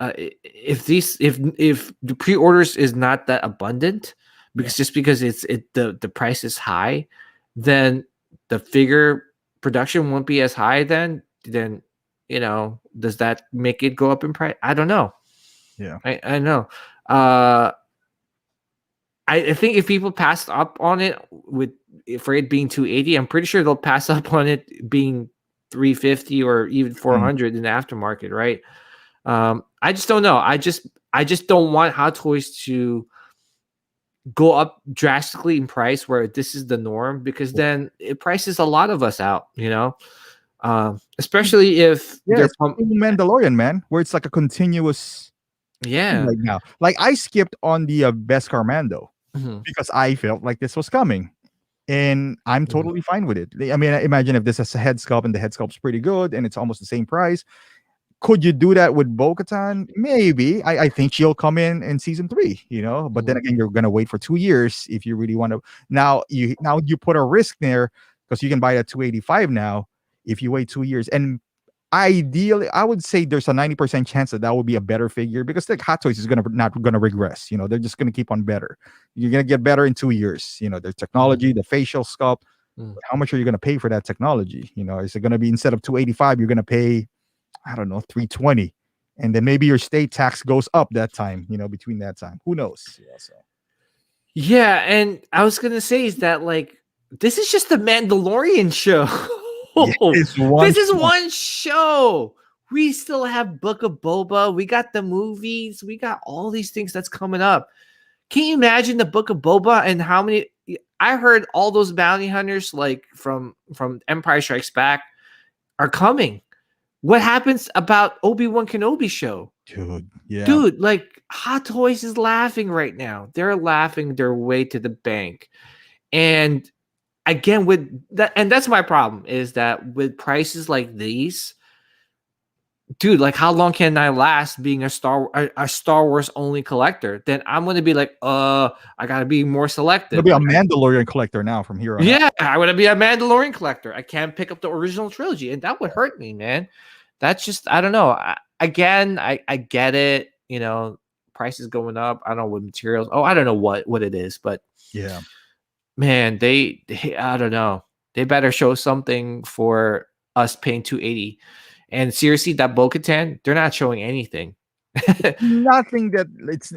if the pre-orders is not that abundant because just because the price is high, then the figure production won't be as high. Then does that make it go up in price? I don't know. yeah. I know. uh I think if people pass up on it for it being 280, I'm pretty sure they'll pass up on it being 350 or even 400 in the aftermarket, right? I just don't know. I just don't want Hot Toys to go up drastically in price where this is the norm, because then it prices a lot of us out, especially if Yeah, they're it's Mandalorian, man, where it's like a continuous thing yeah. right now. Like I skipped on the best Carmando Mhm. because I felt like this was coming. And I'm Mhm. totally fine with it. I mean, imagine if this has a head sculpt and the head sculpt's pretty good and it's almost the same price. Could you do that with Bo-Katan? Maybe. I think she'll come in season 3, But then Mhm. again, you're gonna wait for 2 years if you really want to. Now you put a risk there because you can buy it at 285 now if you wait 2 years. And ideally, I would say there's a 90% chance that would be a better figure because like Hot Toys is not gonna regress. They're just gonna keep on better. You're gonna get better in 2 years. The technology, the facial sculpt. Mhm. How much are you gonna pay for that technology? Is it gonna be instead of 285, you're gonna pay, I don't know, 320, and then maybe your state tax goes up that time, between that time. Who knows? Yeah, so Yeah, and I was gonna say is that like this is just the Mandalorian show. yeah, it's one This is shot. one show. We still have Book of Boba. We got the movies. We got all these things that's coming up. Can you imagine the Book of Boba and how many? I heard all those bounty hunters like from Empire Strikes Back are coming. What happens about Obi-Wan Kenobi show? Dude. Yeah. Dude, like Hot Toys is laughing right now. They're laughing their way to the bank. And again, with that, and that's my problem is that with prices like these, dude, like how long can I last being a Star Wars only collector? Then I'm gonna be like, I gotta be more You'll selective. be a Mandalorian collector now from here on out. Yeah, I want to be a Mandalorian collector. I can't pick up the original trilogy, and that would hurt me, man. That's just I don't know. I get it. Prices going up. I don't know what materials. Oh, I don't know what it is, but Yeah. man, they I don't know. They better show something for us paying 280. And seriously, that Bo-Katan, they're not showing anything. Nothing that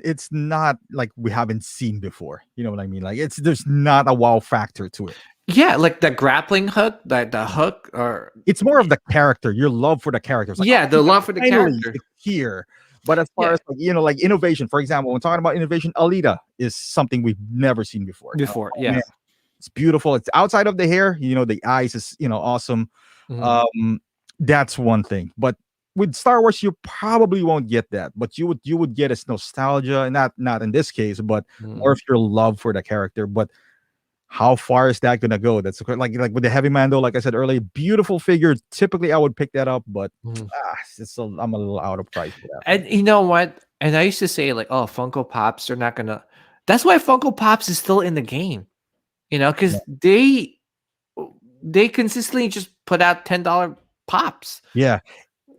it's not like we haven't seen before. You know what I mean? Like there's not a wow factor to it. Yeah, like the grappling hook, the hook, or It's more of the character, your love for the characters. Like, yeah, the love for the finally character. it's here. But as far Yeah, as like innovation, for example, when talking about innovation, Alita is something we've never seen before. before, Oh, yeah. man, it's beautiful. It's outside of the hair, the eyes is awesome. Mhm. That's one thing. But with Star Wars, you probably won't get that. But you would get its nostalgia, and not in this case, but more Mhm. of your love for the character. But how far is that gonna go? That's like with the Heavy Mando, like I said earlier, beautiful figure. Typically, I would pick that up, but Mhm. I'm a little out of price for that. And you know what? And I used to say like, oh, Funko Pops are not gonna. That's why Funko Pops is still in the game, Yeah. because they consistently just put out $10 pops. Yeah.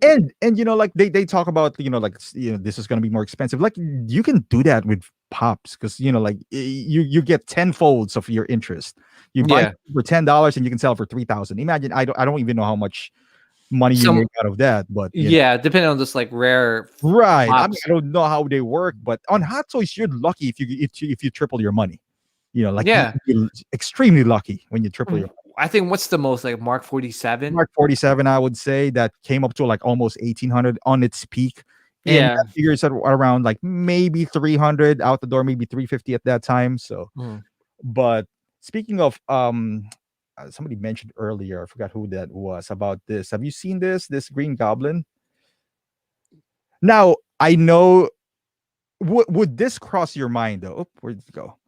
And like they talk about like this is going to be more expensive, like you can do that with pops because like you get 10 folds of your interest. You buy Yeah, for $10 and you can sell for 3,000. Imagine, I don't even know how much money you some make out of that, but yeah, depending on this like rare right. I mean, pops. I don't know how they work, but on Hot Toys you're lucky if you triple your money. Like Yeah, you're extremely lucky when you triple your I think what's the most like Mark 47? Mark 47, I would say, that came up to like almost 1,800 on its peak. And Yeah. that figures at around like maybe 300 out the door, maybe 350 at that time. So, Mm. but speaking of somebody mentioned earlier, I forgot who that was, about this. Have you seen this Green Goblin? Now I know, would this cross your mind though? Oh, where did it go?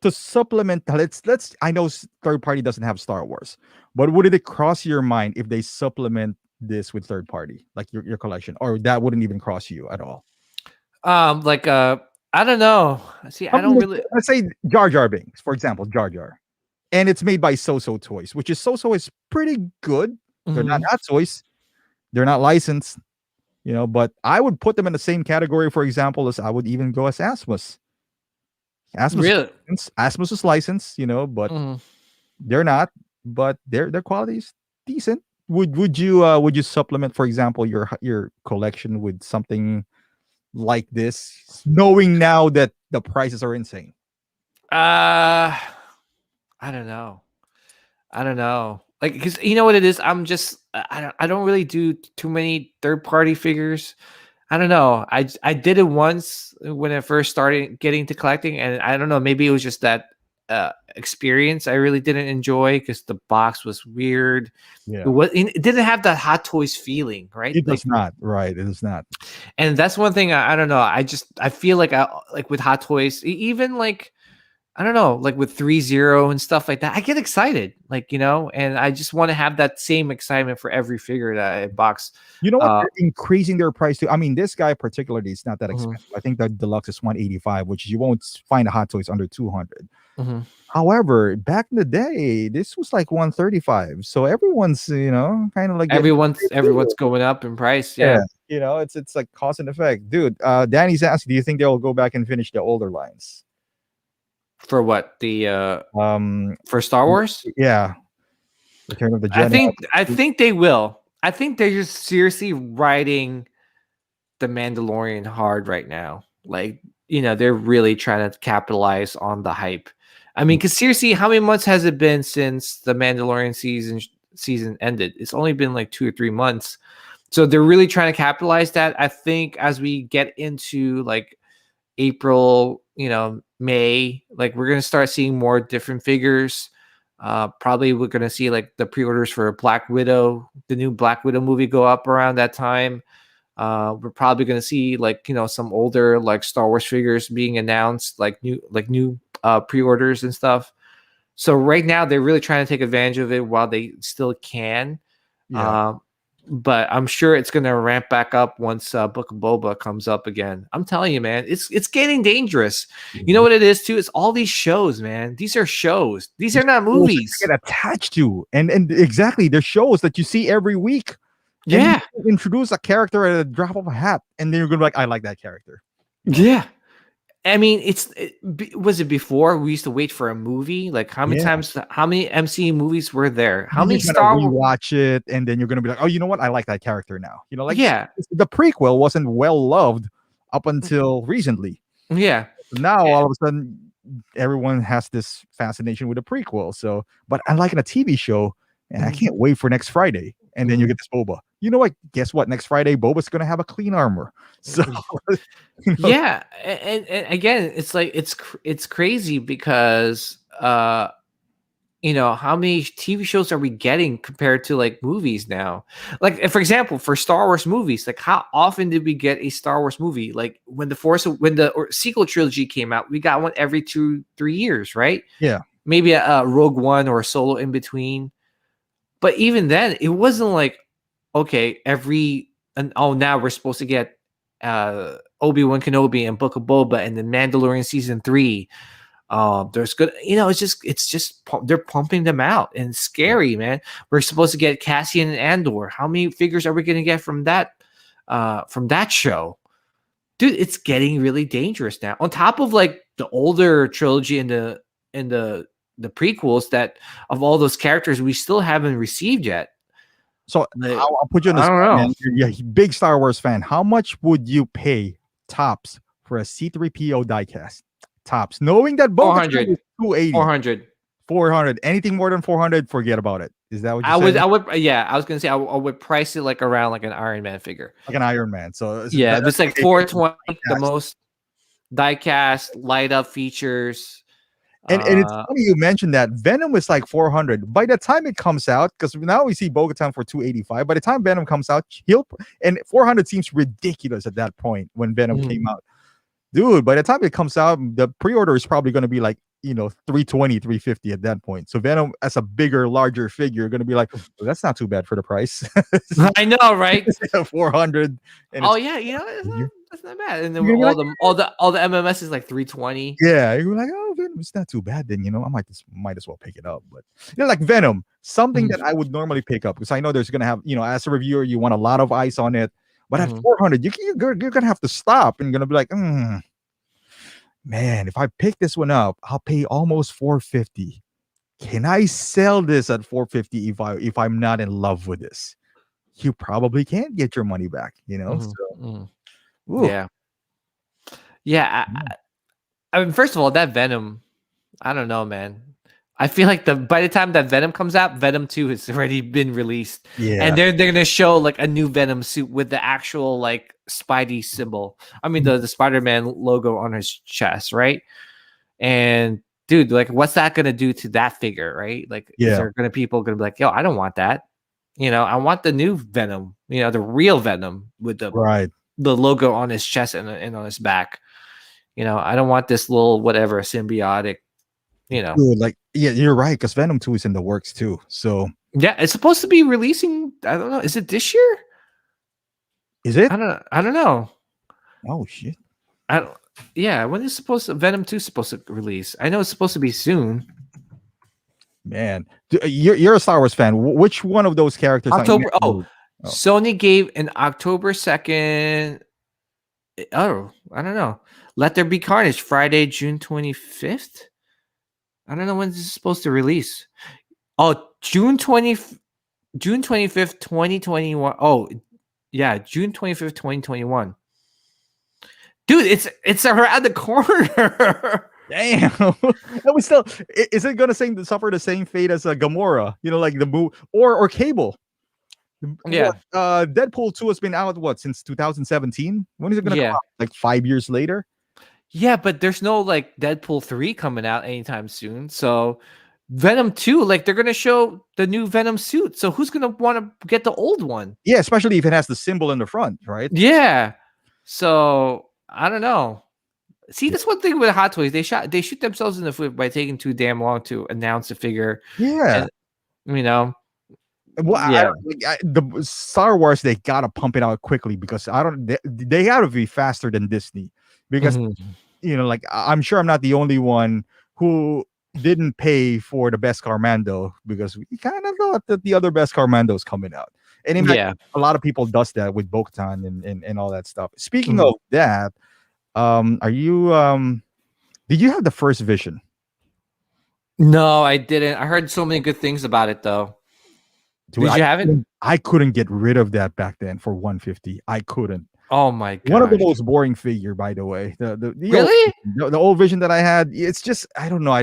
To supplement, let's I know third party doesn't have Star Wars, but would it cross your mind if they supplement this with third party, like your collection, or that wouldn't even cross you at all? Like I don't know. See, I don't really. Let's say Jar Jar Binks, for example, Jar Jar, and it's made by So Toys, which is So is pretty good. They're not Hot Toys, they're not licensed, but I would put them in the same category, for example, as I would even go as Asmus. Really? Asmus is licensed, but they're not. But their quality is decent. Would you supplement, for example, your collection with something like this, knowing now that the prices are insane? I don't know. Like, because you know what it is. I don't really do too many third party figures. I don't know. I did it once when I first started getting to collecting, and I don't know. Maybe it was just that experience I really didn't enjoy because the box was weird. Yeah, it didn't have that Hot Toys feeling, right? it does not. Right, it is not. And that's one thing I don't know. I feel like like with Hot Toys, even like I don't know, like with 3-0 and stuff like that, I get excited, like, and I just want to have that same excitement for every figure that I box. You know what? They're increasing their price too. I mean, this guy particularly is not that expensive. I think the deluxe is 185, which you won't find a Hot Toys under 200. However, back in the day, this was like 135. So everyone's, kind of like everyone's going up in price. Yeah. It's like cause and effect, dude. Danny's asking, do you think they'll go back and finish the older lines? For what, for Star Wars? Yeah, Return of the Jedi. I think they will. I think they're just seriously riding the Mandalorian hard right now. Like, they're really trying to capitalize on the hype. I mean, because seriously, how many months has it been since the Mandalorian season ended? It's only been like 2 or 3 months. So they're really trying to capitalize that. I think as we get into like April, May, like we're going to start seeing more different figures. Probably we're going to see like the pre-orders for Black Widow, the new Black Widow movie, go up around that time. We're probably going to see like, some older like Star Wars figures being announced, like new pre-orders and stuff. So right now they're really trying to take advantage of it while they still can. Yeah. But I'm sure it's going to ramp back up once Book of Boba comes up again. I'm telling you, man, it's getting dangerous. You know what it is too? It's all these shows, man. These are shows. These are not movies. Get attached to, and exactly, they're shows that you see every week. Yeah, introduce a character at a drop of a hat, and then you're gonna be like, I like that character. Yeah. I mean, was it before we used to wait for a movie? Like how many times, how many MCU movies were there? How many Star Wars? Watch it, and then you're gonna be like, oh, you know what? I like that character now. The prequel wasn't well loved up until recently. Yeah. Now all of a sudden, everyone has this fascination with the prequel. So, but I like a TV show, and I can't wait for next Friday. And then you get this Boba. You know what? Guess what? Next Friday, Boba's gonna have a clean armor. So, yeah, and again, it's like it's crazy because how many TV shows are we getting compared to like movies now? Like, for example, for Star Wars movies, like how often did we get a Star Wars movie? Like when the sequel trilogy came out, we got one every 2-3 years, right? Yeah, maybe a Rogue One or a Solo in between. But even then, it wasn't like, okay, now we're supposed to get Obi-Wan Kenobi and Book of Boba and then Mandalorian season 3. There's good, it's just they're pumping them out, and it's scary, man. We're supposed to get Cassian and Andor. How many figures are we going to get from that show? Dude, it's getting really dangerous now. On top of like the older trilogy and the prequels that of all those characters we still haven't received yet. So I'll put you on this. I don't know. You're a big Star Wars fan. How much would you pay tops for a C-3PO diecast? Tops, knowing that both 400, 280, 400. Anything more than 400, forget about it. Is that what you said? I would. Yeah, I was gonna say I would price it like around like an Iron Man figure, like an Iron Man. So it's like 420, the most diecast, light up features. And it's funny you mentioned that Venom was like 400. By the time it comes out, because now we see Bo-Katan for 285. By the time Venom comes out, and 400 seems ridiculous at that point when Venom came out. Dude, by the time it comes out, the pre-order is probably going to be like, 320, 350 at that point. So Venom as a bigger, larger figure, going to be like, well, that's not too bad for the price. I know, right? 400. Oh yeah, that's not bad. And then all the MMS is like 320. Yeah, you're like, oh, Venom, it's not too bad. Then I might as well pick it up. But like Venom, something that I would normally pick up because I know there's gonna have, as a reviewer, you want a lot of eyes on it. But at 400, you're gonna have to stop and you're gonna be like, man, if I pick this one up, I'll pay almost 450. Can I sell this at 450 if I'm not in love with this? You probably can't get your money back, So, yeah. I mean, first of all, that Venom, I don't know, man. I feel like by the time that Venom comes out, Venom 2 has already been released. Yeah. And they're gonna show like a new Venom suit with the actual like Spidey symbol. I mean the Spider-Man logo on his chest, right? And dude, like what's that gonna do to that figure, right? Like is there people gonna be like, yo, I don't want that. I want the new Venom, the real Venom with the logo on his chest and on his back. I don't want this little whatever symbiotic. Dude, you're right, because Venom 2 is in the works too. So yeah, it's supposed to be releasing. I don't know. Is it this year? Is it? I don't know. Oh shit. When is Venom 2 supposed to release? I know it's supposed to be soon. Man, you're a Star Wars fan. Which one of those characters? October. Sony gave an October 2nd. Oh, I don't know. Let There Be Carnage, Friday, June 25th. I don't know when this is supposed to release. Oh, June 25th, 2021. Oh, yeah, June 25th, 2021. Dude, it's around the corner. Damn. That was still. Is it gonna suffer the same fate as Gamora? Like the movie or Cable? Yeah. Deadpool 2 has been out since 2017. When is it gonna come out? Like 5 years later? Yeah, but there's no like Deadpool 3 coming out anytime soon. So Venom 2, like they're gonna show the new Venom suit. So who's gonna want to get the old one? Yeah, especially if it has the symbol in the front, right? Yeah. So I don't know. See, that's one thing with Hot Toys. They shoot themselves in the foot by taking too damn long to announce a figure. Yeah. And, well, the Star Wars, they gotta pump it out quickly because they gotta be faster than Disney because I'm sure I'm not the only one who didn't pay for the best Carmando because we kind of thought that the other best Carmando's coming out, and a lot of people does that with Bo-Katan and all that stuff. Speaking of that, are you did you have the first Vision? No, I didn't. I heard so many good things about it though. Did you have it? I couldn't get rid of that back then for 150. I couldn't. Oh my god! One of the most boring figure, by the way. The really the old Vision that I had. It's just I don't know.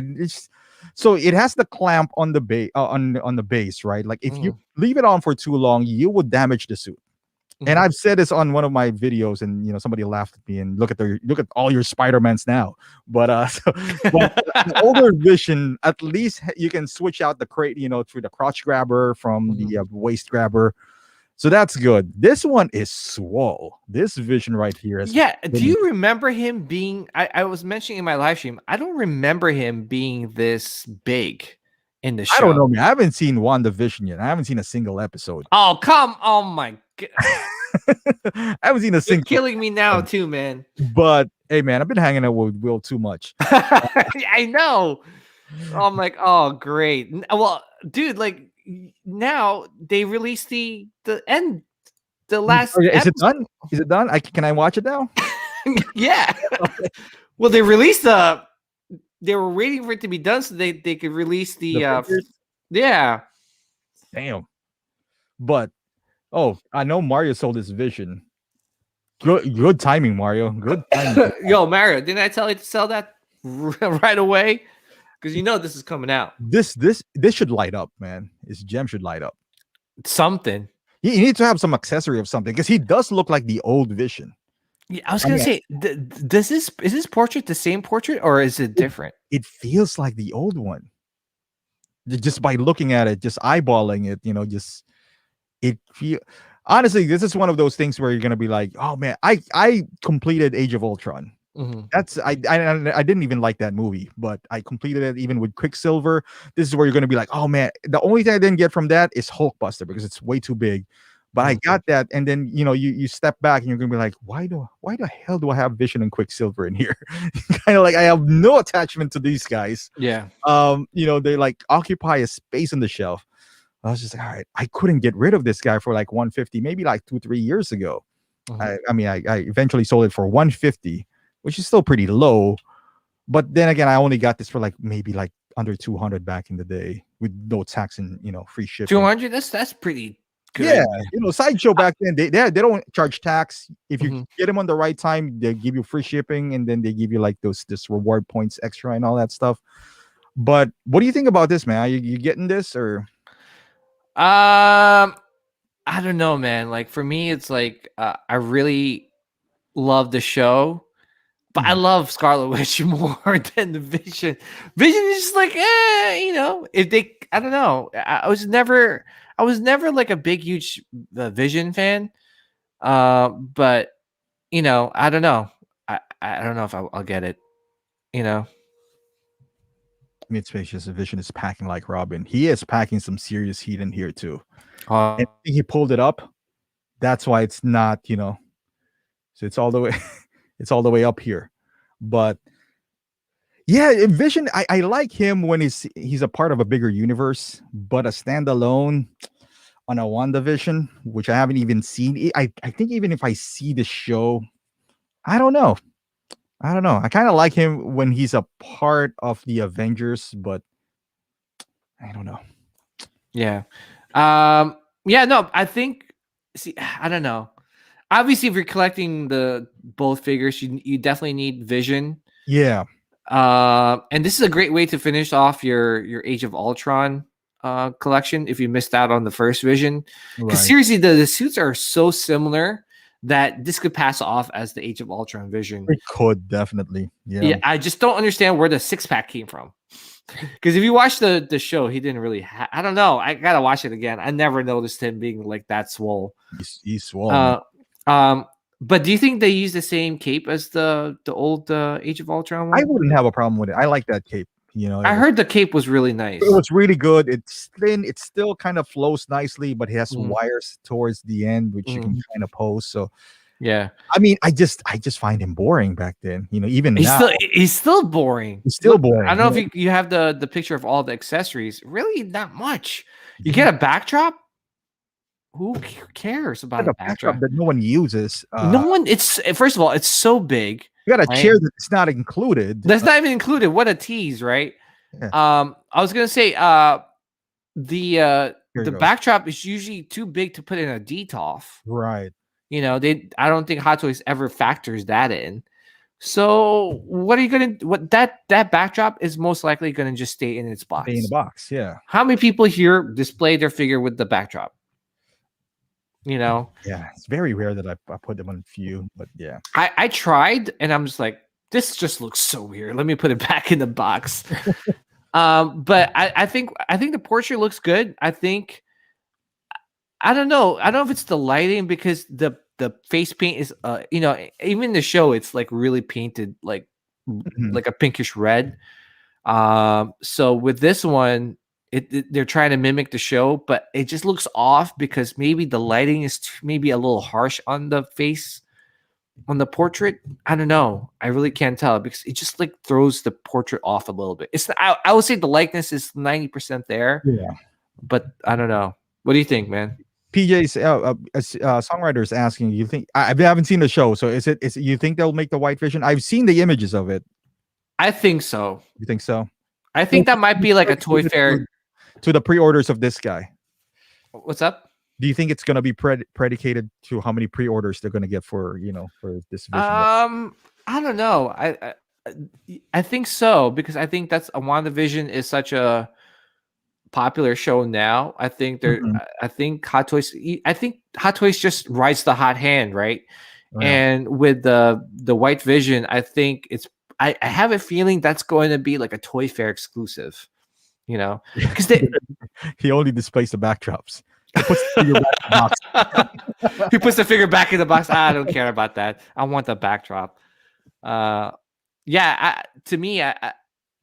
So it has the clamp on the base on the base, right? Like if you leave it on for too long, you would damage the suit. And I've said this on one of my videos, and somebody laughed at me and look at all your Spider-Mans now. But the older Vision, at least you can switch out the crate, through the crotch grabber from the waist grabber. So that's good. This one is swole. This Vision right here. Do you remember him being? I was mentioning in my live stream. I don't remember him being this big in the show. I don't know, man. I haven't seen WandaVision yet. I haven't seen a single episode. Oh come! Oh my god! I haven't seen a single. You're killing me now too, man. But hey, man, I've been hanging out with Will too much. I know. I'm like, oh great. Well, dude, like now they released the last. Is it done? Is it done? Can I watch it now? Yeah. Well, they released they were waiting for it to be done so they could release the yeah. Damn. But I know Mario sold his Vision. Good timing, Mario. Good timing. Yo, Mario, didn't I tell you to sell that right away? Because this is coming out. This should light up, man. His gem should light up. Something. You need to have some accessory of something because he does look like the old Vision. Yeah, I was I gonna mean, say, does this is this portrait the same portrait or is it different? it feels like the old one. Just by looking at it, just eyeballing it, just it feel honestly, this is one of those things where you're gonna be like, oh man, I completed Age of Ultron. Mm-hmm. That's I didn't even like that movie, but I completed it even with Quicksilver. This is where you're gonna be like, oh man, the only thing I didn't get from that is Hulkbuster because it's way too big. But I got that, and then you step back and you're gonna be like, why the hell do I have Vision and Quicksilver in here? Kind of like I have no attachment to these guys. Yeah. They like occupy a space on the shelf. I was just like, all right, I couldn't get rid of this guy for like 150, maybe like 2-3 years ago. Mm-hmm. I eventually sold it for 150, which is still pretty low. But then again, I only got this for like maybe like under 200 back in the day with no tax and free shipping. 200. That's pretty good. Yeah, Sideshow back then they don't charge tax. If you get them on the right time, they give you free shipping, and then they give you like this reward points extra and all that stuff. But what do you think about this, man? Are you getting this or? I don't know, man. Like for me, it's like I really love the show, but I love Scarlet Witch more than the Vision. Vision is just like, if they, I don't know. I was never like a big, huge Vision fan. But I don't know. I don't know if I'll get it. Mid-spacious Vision is packing like Robin. He is packing some serious heat in here too. And I think he pulled it up. That's why it's not, so it's all the way, it's all the way up here. But yeah, Vision, I like him when he's a part of a bigger universe, but a standalone on a WandaVision, which I haven't even seen. I think even if I see the show, I don't know. I kind of like him when he's a part of the Avengers, but I don't know. Yeah. Yeah, no, I think I don't know. Obviously, if you're collecting the both figures, you definitely need Vision. Yeah. And this is a great way to finish off your Age of Ultron collection if you missed out on the first Vision. Because seriously, the suits are so similar that this could pass off as the Age of Ultron Vision. It could definitely. Yeah, I just don't understand where the six-pack came from. Because if you watch the show, he didn't really I don't know. I gotta watch it again. I never noticed him being like that swole. He's swole. But do you think they use the same cape as the old Age of Ultron one? I wouldn't have a problem with it. I like that cape. I heard the cape was really nice. It was really good. It's thin. It still kind of flows nicely, but it has wires towards the end, which you can kind of pose. So yeah, I mean, I just find him boring back then. Even he's now, he's still boring. He's still boring. I don't know if you have the picture of all the accessories. Really, not much. You get a backdrop. Who cares about a backdrop that no one uses? No one. It's first of all, it's so big. You got a chair that's not included. That's not even included. What a tease, right? Yeah. I was gonna say the backdrop is usually too big to put in a DTOF. Right. I don't think Hot Toys ever factors that in. So what are you gonna? What that backdrop is most likely gonna just stay in its box. Stay in the box, yeah. How many people here display their figure with the backdrop? Yeah, it's very rare that I put them on a few, but yeah. I tried, and I'm just like, this just looks so weird. Let me put it back in the box. But I think the portrait looks good. I don't know. I don't know if it's the lighting because the face paint is even in the show it's like really painted like like a pinkish red. So with this one, they're trying to mimic the show, but it just looks off because maybe the lighting is maybe a little harsh on the face on the portrait. I don't know. I really can't tell because it just like throws the portrait off a little bit. It's I would say the likeness is 90% there. Yeah, but I don't know. What do you think, man? PJ's songwriter is asking. You think I haven't seen the show, so is it you think they'll make the White Vision? I've seen the images of it. I think so. You think so? I think that might be like a Toy Fair. To the pre-orders of this guy. What's up? Do you think it's going to be predicated to how many pre-orders they're going to get for for this Vision? I don't know. I think so because I think that's WandaVision is such a popular show now. I think I think Hot Toys just rides the hot hand, right? Yeah. And with the White Vision, I think I have a feeling that's going to be like a Toy Fair exclusive, because He only displays the backdrops. He puts the figure back in the box. he puts the figure back in the box. I don't care about that. I want the backdrop. Yeah, to me, yeah,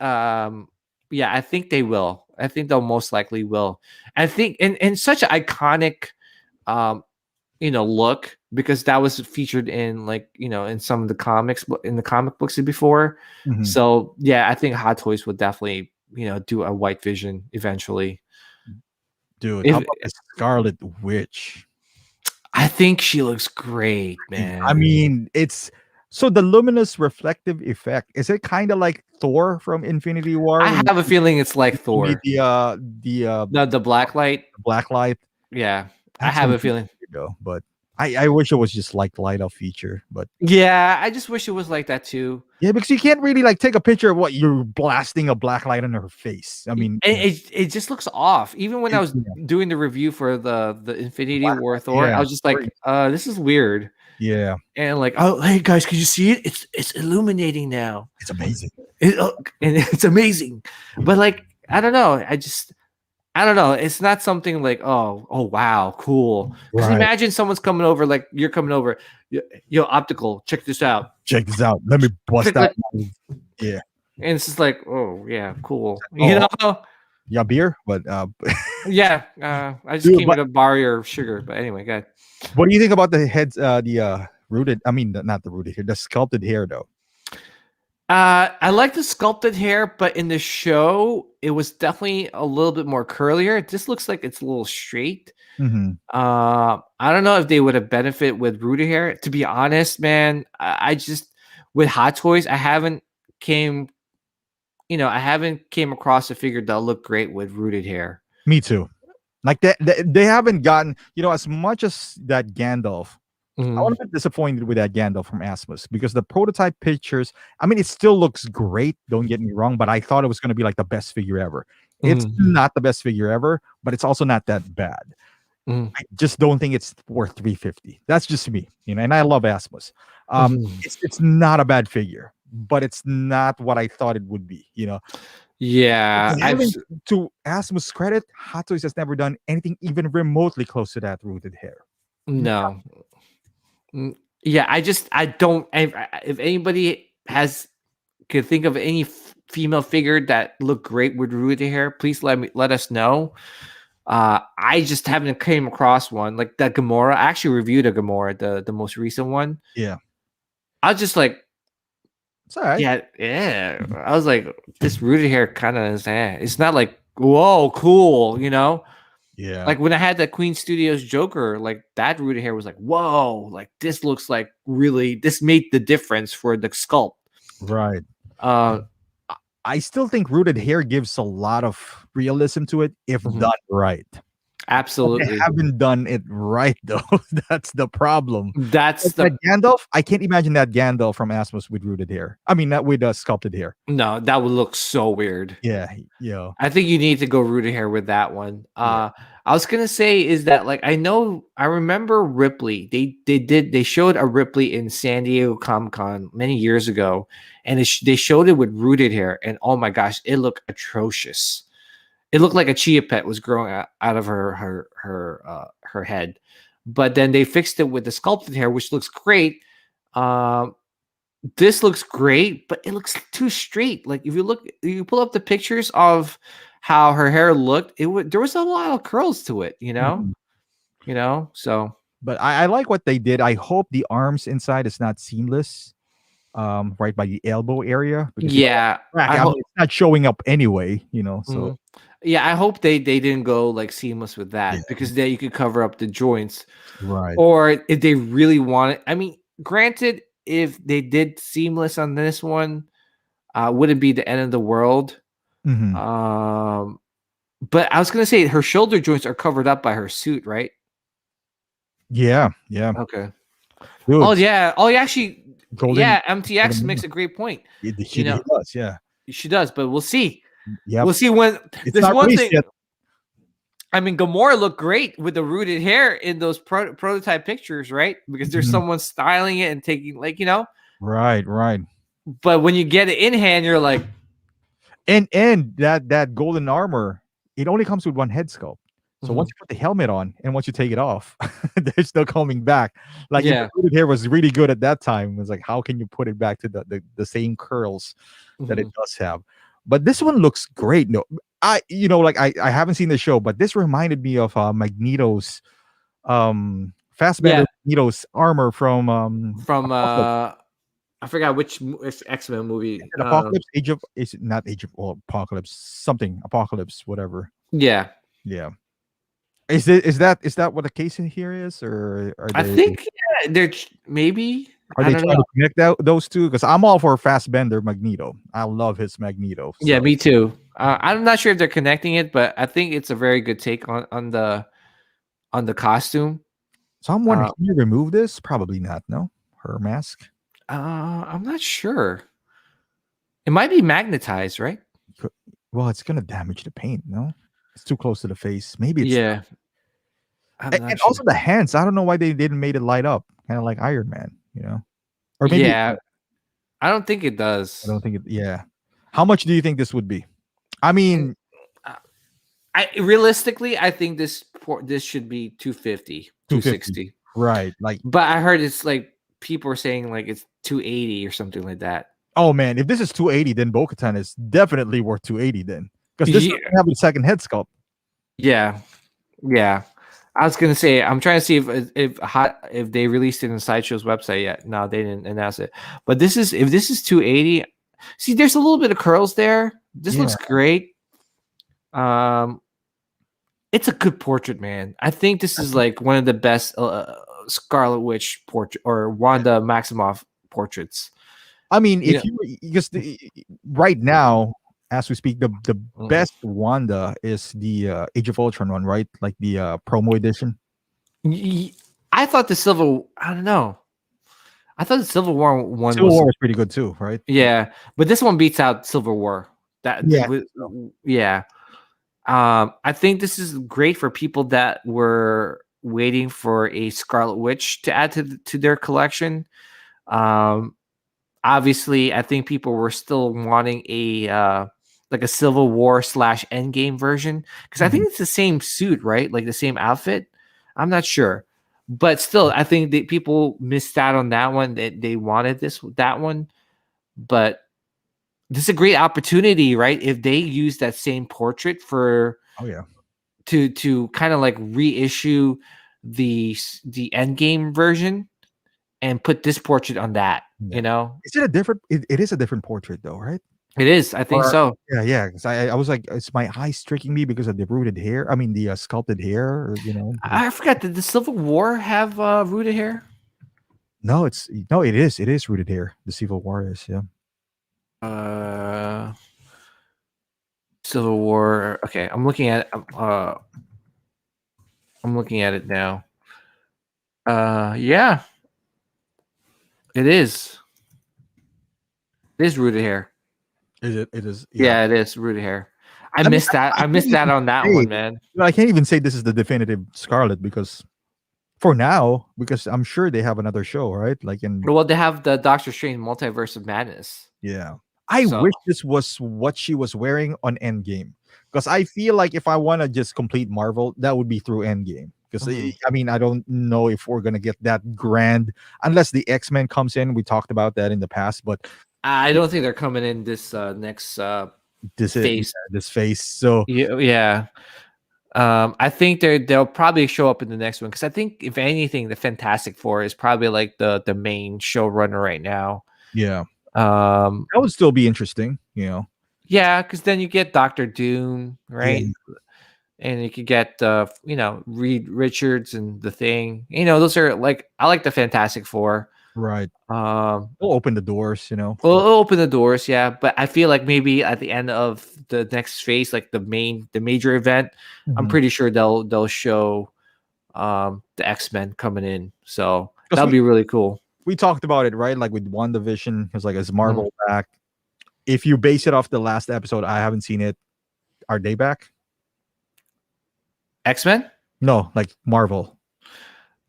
I think they will. I think they'll most likely will. I think in such an iconic, look, because that was featured in in some of the comics, in the comic books before. Mhm. So yeah, I think Hot Toys would definitely do a White Vision eventually. Dude, how about the Scarlet Witch? I think she looks great, man. I mean, it's so the luminous reflective effect. Is it kind of like Thor from Infinity War? I have a feeling it's like Thor. The black light. Black light. Yeah, That's I have a feeling. But I wish it was just like light up feature. But yeah, I just wish it was like that too. Yeah, because you can't really like take a picture of what you're blasting a black light on her face. I mean, it just looks off. Even when I was doing the review for the Infinity War Thor, I was just like, this is weird. Yeah. And like, oh, hey guys, can you see it? It's illuminating now. It's amazing. And it's amazing. But like, I don't know. I don't know. It's not something like, oh wow, cool. Because imagine someone's coming over, like you're coming over. Yo, optical, check this out. Check this out. Let me bust that. Yeah. And it's just like, oh yeah, cool. Yeah, beer, but yeah. I just came to borrow your sugar, but anyway, go ahead. What do you think about the heads? The rooted. I mean, not the rooted hair. The sculpted hair, though. I like the sculpted hair, but in the show, it was definitely a little bit more curlier. This looks like it's a little straight. Mm-hmm. I don't know if they would have benefit with rooted hair. To be honest, man, I just with Hot Toys, I haven't came across a figure that looked great with rooted hair. Me too. Like they haven't gotten as much as that Gandalf. Mm-hmm. I was a bit disappointed with that Gandalf from Asmus because the prototype pictures, I mean, it still looks great, don't get me wrong, but I thought it was going to be like the best figure ever. It's not the best figure ever, but it's also not that bad. I just don't think it's worth $350. That's just me, and I love Asmus. It's not a bad figure, but it's not what I thought it would be, Yeah. To Asmus' credit, Hot Toys has never done anything even remotely close to that rooted hair. No. Yeah, I don't. If anybody could think of any female figure that looked great with rooted hair, please let us know. I just haven't came across one like that Gamora. I actually reviewed a Gamora, the most recent one. Yeah, I was just like, it's all right. Yeah. I was like, this rooted hair kind of is. It's not like whoa, cool, Yeah. Like when I had that Queen Studios Joker, like that rooted hair was like, whoa, like this looks like really, this made the difference for the sculpt. Right. I still think rooted hair gives a lot of realism to it if done right. Absolutely. They haven't done it right though. That's the problem. That's that Gandalf. I can't imagine that Gandalf from Asmus with rooted hair. I mean, not with sculpted hair. No, that would look so weird. Yeah. I think you need to go rooted hair with that one. I was gonna say is that like I remember Ripley. They showed a Ripley in San Diego Comic-Con many years ago, and they showed it with rooted hair, and oh my gosh, it looked atrocious. It looked like a chia pet was growing out of her head, but then they fixed it with the sculpted hair, which looks great. This looks great, but it looks too straight. Like if you pull up the pictures of how her hair looked, there was a lot of curls to it, So. But I like what they did. I hope the arms inside is not seamless. Right by the elbow area. Yeah, it's not showing up anyway, so. Yeah, I hope they didn't go like seamless with that because then you could cover up the joints. Right. Or if they really want it, I mean, granted, if they did seamless on this one, wouldn't be the end of the world. Mm-hmm. But I was gonna say her shoulder joints are covered up by her suit, right? Yeah. Okay. Dude. Oh yeah. Actually, MTX makes a great point. She does, yeah. She does, but we'll see. Yeah, we'll see when it's there's one thing. Yet. I mean, Gamora looked great with the rooted hair in those prototype pictures, right? Because there's someone styling it and taking, like, Right. But when you get it in hand, you're like, and that golden armor, it only comes with one head sculpt. So once you put the helmet on and once you take it off, there's no coming back. Like yeah, the rooted hair was really good at that time. It was like, how can you put it back to the same curls that it does have? But this one looks great. No, I I haven't seen the show, but this reminded me of Magneto's Fassbender Magneto's armor from Apocalypse. I forgot which X-Men movie. Apocalypse, is it not Age of Apocalypse, something Apocalypse, whatever. Yeah. Is that what the case in here is, or are I think they're maybe. Are they trying to connect those two? Because I'm all for Fassbender Magneto. I love his Magneto. So. Yeah, me too. I'm not sure if they're connecting it, but I think it's a very good take on the costume. So I'm wondering, can you remove this? Probably not. No, her mask. I'm not sure. It might be magnetized, right? Well, it's gonna damage the paint. No, it's too close to the face. Maybe it's yeah. And sure. Also the hands. I don't know why they didn't made it light up, kind of like Iron Man. Or maybe I don't think it does. I don't think it. Yeah. How much do you think this would be? I mean, realistically, I think this should be 250, 260. Right. Like, but I heard it's like people are saying like it's 280 or something like that. Oh man, if this is 280, then Bo-Katan is definitely worth 280 then. Because this doesn't have a second head sculpt. Yeah. I was gonna say, I'm trying to see if they released it in Sideshow's website yet. No, they didn't announce it. But if this is 280, see, there's a little bit of curls there. This looks great. It's a good portrait, man. I think this is like one of the best Scarlet Witch portrait or Wanda Maximoff portraits. I mean, right now, as we speak, the best Wanda is the Age of Ultron one, right? Like the promo edition. I thought the I don't know. I thought the Civil War one was pretty good too, right? Yeah, but this one beats out Civil War. I think this is great for people that were waiting for a Scarlet Witch to add to their collection. Obviously, I think people were still wanting a like a Civil War / Endgame version because I think it's the same suit, right? Like the same outfit. I'm not sure, but still, I think that people missed out on that one. That they wanted that one, but this is a great opportunity, right? If they use that same portrait for to kind of like reissue the Endgame version and put this portrait on that, Is it a different? It is a different portrait, though, right? It is. I think so. Yeah. Because I was like, is my eyes tricking me because of the rooted hair? I mean, the sculpted hair, or, I forgot. Did the Civil War have rooted hair? No, it is. It is rooted hair. The Civil War is, yeah. Civil War. Okay, I'm looking at. I'm looking at it now. Yeah. It is. It is rooted hair. Is it? It is. Yeah, it is rooted hair. I missed that. I missed that on that one, man. I can't even say this is the definitive Scarlet because I'm sure they have another show, right? Like they have the Doctor Strange Multiverse of Madness. Yeah. I wish this was what she was wearing on Endgame because I feel like if I want to just complete Marvel, that would be through Endgame. Because I mean, I don't know if we're gonna get that grand unless the X-Men comes in. We talked about that in the past, but I don't think they're coming in this next phase. This phase. So yeah. I think they'll probably show up in the next one because I think if anything, the Fantastic Four is probably like the main showrunner right now. Yeah. That would still be interesting, Yeah, because then you get Doctor Doom, right? Yeah. And you could get Reed Richards and the Thing. Those are like I like the Fantastic Four. Right. We'll open the doors, We'll open the doors, yeah. But I feel like maybe at the end of the next phase, like the major event, I'm pretty sure they'll show the X-Men coming in. So that'll be really cool. We talked about it, right? Like with WandaVision, it's like is Marvel back? If you base it off the last episode, I haven't seen it. Are they back? X-Men? No, like Marvel.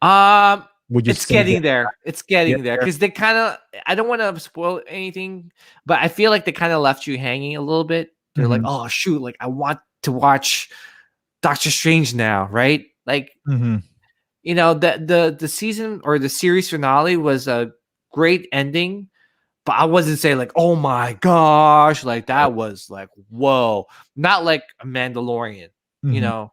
Would you? It's getting there. It's getting there because they kind of. I don't want to spoil anything, but I feel like they kind of left you hanging a little bit. They're like, oh shoot, like I want to watch Doctor Strange now, right? Like, you know, the season or the series finale was a great ending, but I wasn't saying like, oh my gosh, like that was like, whoa, not like a Mandalorian, you know.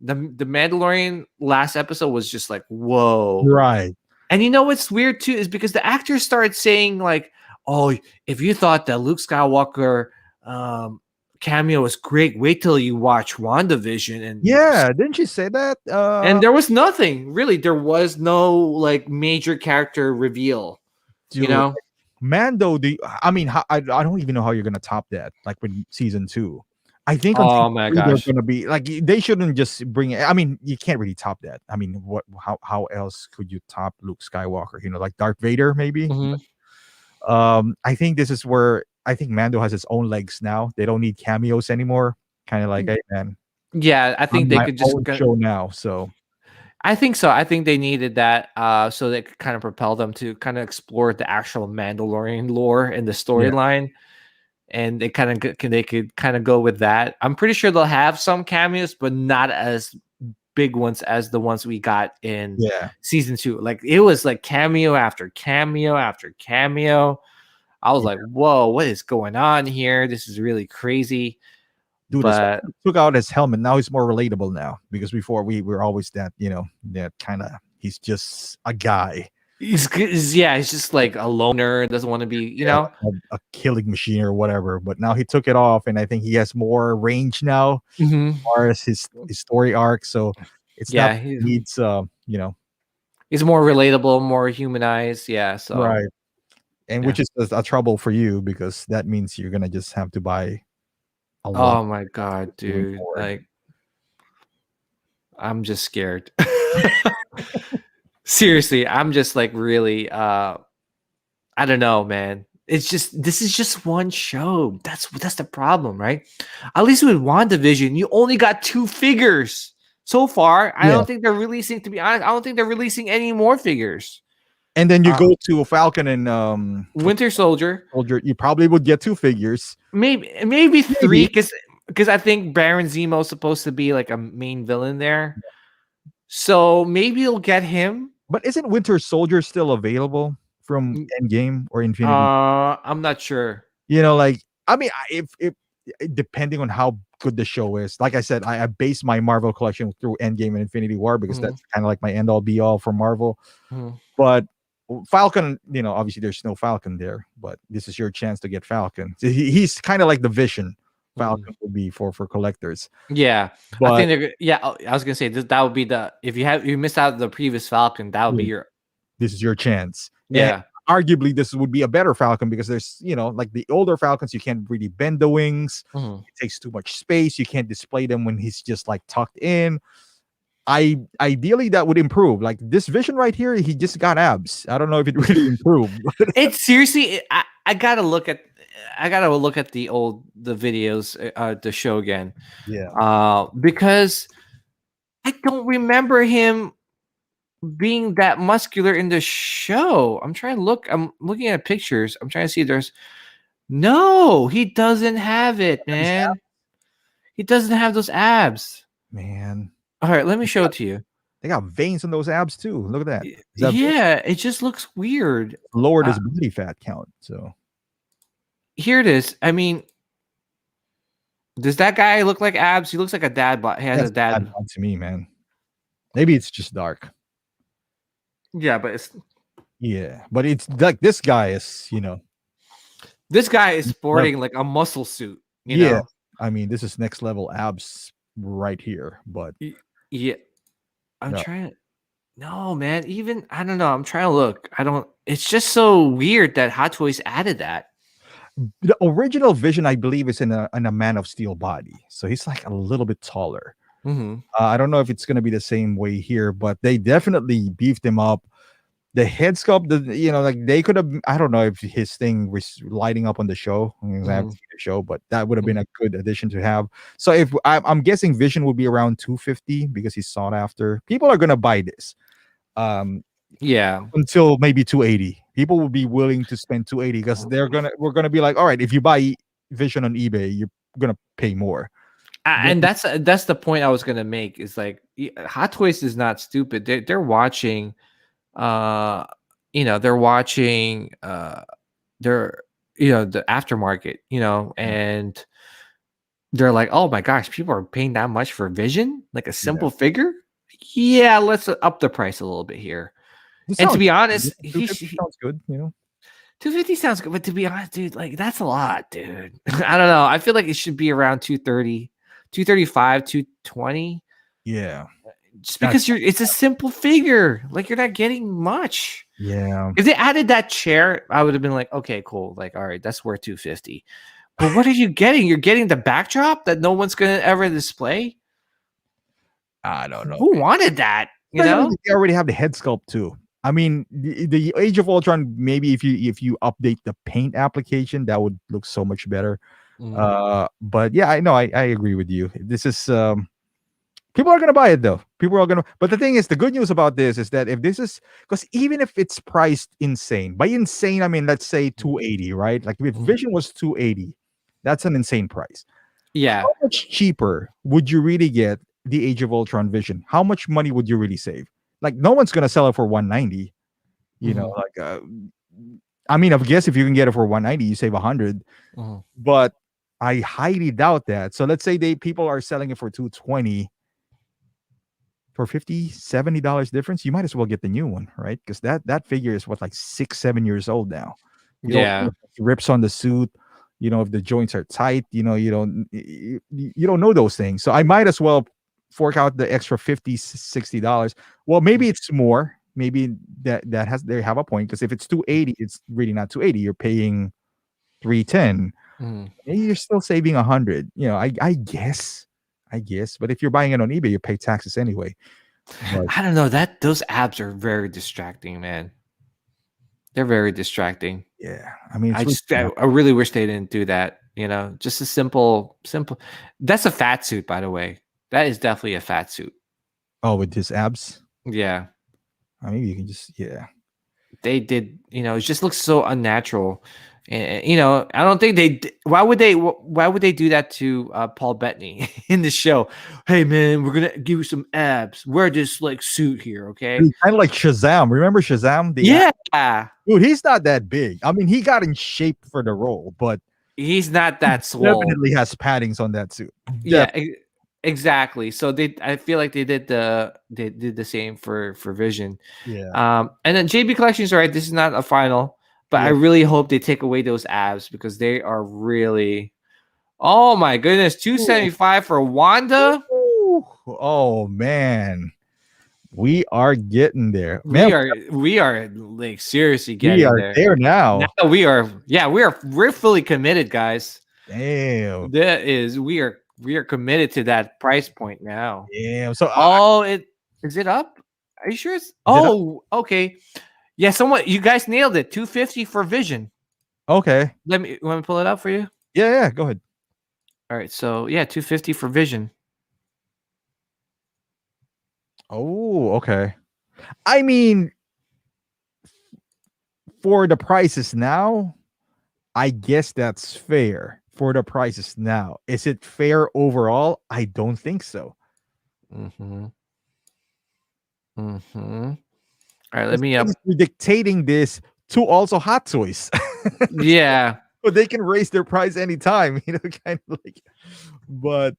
The Mandalorian last episode was just like, whoa. Right. And you know what's weird too is because the actors started saying like, oh, if you thought that Luke Skywalker cameo was great, wait till you watch WandaVision. And didn't you say that? And there was nothing really. There was no like major character reveal. Dude, you know, Mando. I don't even know how you're gonna top that. Like with season 2. I think oh my gosh, they're gonna be like they shouldn't just bring it. I mean, you can't really top that. I mean, how else could you top Luke Skywalker? You know, like Darth Vader, maybe. I think this is where I think Mando has its own legs now. They don't need cameos anymore. Kind of like, hey man. Yeah, I think they could just show now. So I think so. I think they needed that so they could kind of propel them to kind of explore the actual Mandalorian lore and the storyline. And they could kind of go with that. I'm pretty sure they'll have some cameos, but not as big ones as the ones we got in season 2. Like it was like cameo after cameo after cameo. I was like, whoa, what is going on here? This is really crazy. Dude, but took out his helmet. Now he's more relatable now because before we were always that, you know, that kind of he's just a guy. He's just like a loner, doesn't want to be, you know, a killing machine or whatever. But now he took it off, and I think he has more range now as far as his story arc. So it's not he needs you know, he's more relatable, more humanized. Yeah, so right, and which is a trouble for you because that means you're gonna just have to buy a lot. Oh my god, dude! Like, I'm just scared. Seriously, I'm just like really I don't know, man. It's just this is just one show. That's the problem, right? At least with WandaVision, you only got 2 figures so far. I don't think they're releasing, to be honest, I don't think they're releasing any more figures. And then you go to Falcon and Winter Soldier. You probably would get 2 figures. Maybe 3 because I think Baron Zemo's supposed to be like a main villain there. So maybe you'll get him. But isn't Winter Soldier still available from Endgame or Infinity? I'm not sure. You know, like I mean, if depending on how good the show is, like I said, I base my Marvel collection through Endgame and Infinity War because that's kind of like my end all be all for Marvel. But Falcon, you know, obviously there's no Falcon there, but this is your chance to get Falcon. He's kind of like the Vision. Falcon would be for collectors. Yeah, but I think I was gonna say that would be the if you missed out the previous Falcon, that would be your. This is your chance. Yeah, and arguably this would be a better Falcon because there's, you know, like the older Falcons, you can't really bend the wings. It takes too much space. You can't display them when he's just like tucked in. Ideally that would improve. Like this Vision right here, he just got abs. I don't know if it really improved. It's seriously, I gotta look at the videos, the show again. Yeah. Because I don't remember him being that muscular in the show. I'm looking at pictures. I'm trying to see no, he doesn't have it, man. He doesn't have those abs. Man. All right, let me show it to you. They got veins in those abs too. Look at that. It just looks weird. Lowered his body fat count. So here it is. I mean, does that guy look like abs? He looks like a dad, but he has a dad bod to me, man. Maybe it's just dark. Yeah, but it's like this guy is, you know. This guy is sporting like a muscle suit. You know? I mean, this is next level abs right here, but yeah, I'm trying. No, man. Even I don't know. I'm trying to look. It's just so weird that Hot Toys added that. The original Vision, I believe, is in a Man of Steel body, so he's like a little bit taller. I don't know if it's going to be the same way here, but they definitely beefed him up. the head sculpt, like they could have. I don't know if his thing was lighting up on the show. I haven't seen the show, but that would have been a good addition to have. So if I'm guessing Vision would be around 250 because he's sought after. People are gonna buy this. Yeah. Until maybe 280. People will be willing to spend 280 because we're gonna be like, all right, if you buy Vision on eBay, you're gonna pay more. And that's the point I was gonna make. Is like Hot Toys is not stupid. They're watching, they're watching the aftermarket, and they're like, oh my gosh, people are paying that much for Vision, like a simple figure. Yeah, let's up the price a little bit here. And to be honest, 250 sounds good, 250 sounds good, but to be honest, dude, like that's a lot, dude. I don't know. I feel like it should be around 230, 235, 220. Yeah. Just because it's a simple figure. Like you're not getting much. Yeah. If they added that chair, I would have been like, okay, cool. Like, all right, that's worth 250. But what are you getting? You're getting the backdrop that no one's gonna ever display. I don't know. Who wanted that? You know, they already have the head sculpt too. I mean, the Age of Ultron, maybe if you update the paint application, that would look so much better. But yeah, I know, I agree with you. This is people are gonna buy it though. People are gonna. But the thing is, the good news about this is that if this is, because even if it's priced insane, by insane I mean let's say 280, right? Like if Vision was 280, that's an insane price. Yeah. How much cheaper would you really get the Age of Ultron Vision? How much money would you really save? Like no one's gonna sell it for 190. I mean, I guess if you can get it for 190, you save 100. But I highly doubt that. So let's say people are selling it for 220. For $50-$70 difference, you might as well get the new one, right? Because that figure is like 6-7 years old now. You don't rips on the suit. If the joints are tight, you don't know those things. So I might as well fork out the extra $50-$60. Well, maybe it's more. Maybe they have a point, because if it's 280, it's really not 280. You're paying 310. You're still saving 100. I guess. But if you're buying it on eBay, you pay taxes anyway. I don't know, those abs are very distracting, man. They're very distracting. Yeah, I mean, I really wish they didn't do that. Just a simple. That's a fat suit, by the way. That is definitely a fat suit. Oh, with his abs. Yeah. Maybe you can just They did. It just looks so unnatural. And I don't think why would they do that to Paul Bettany in the show? Hey man, we're gonna give you some abs. Wear this like suit here, okay? Kind of like Shazam. Remember Shazam? Dude, he's not that big. I mean, he got in shape for the role, but he's not that swole. Definitely has paddings on that suit. Yeah, exactly. So I feel like they did the same for Vision. Yeah. And then JB Collections, right? This is not a final. But I really hope they take away those abs, because they are really, oh my goodness, $275 for Wanda. Ooh. Oh man, we are getting there. Man, we are like seriously getting there now. Now we're fully committed, guys. Damn, we are committed to that price point now. Damn. So is it up? Are you sure okay. Yeah, you guys nailed it. 250 for Vision. Okay. Let me pull it up for you. Yeah, go ahead. All right, so 250 for Vision. Oh, okay. I mean, for the prices now, I guess that's fair. For the prices now, is it fair overall? I don't think so. All right, let me We're dictating this to also Hot Toys. Yeah. But they can raise their price anytime, kind of like. But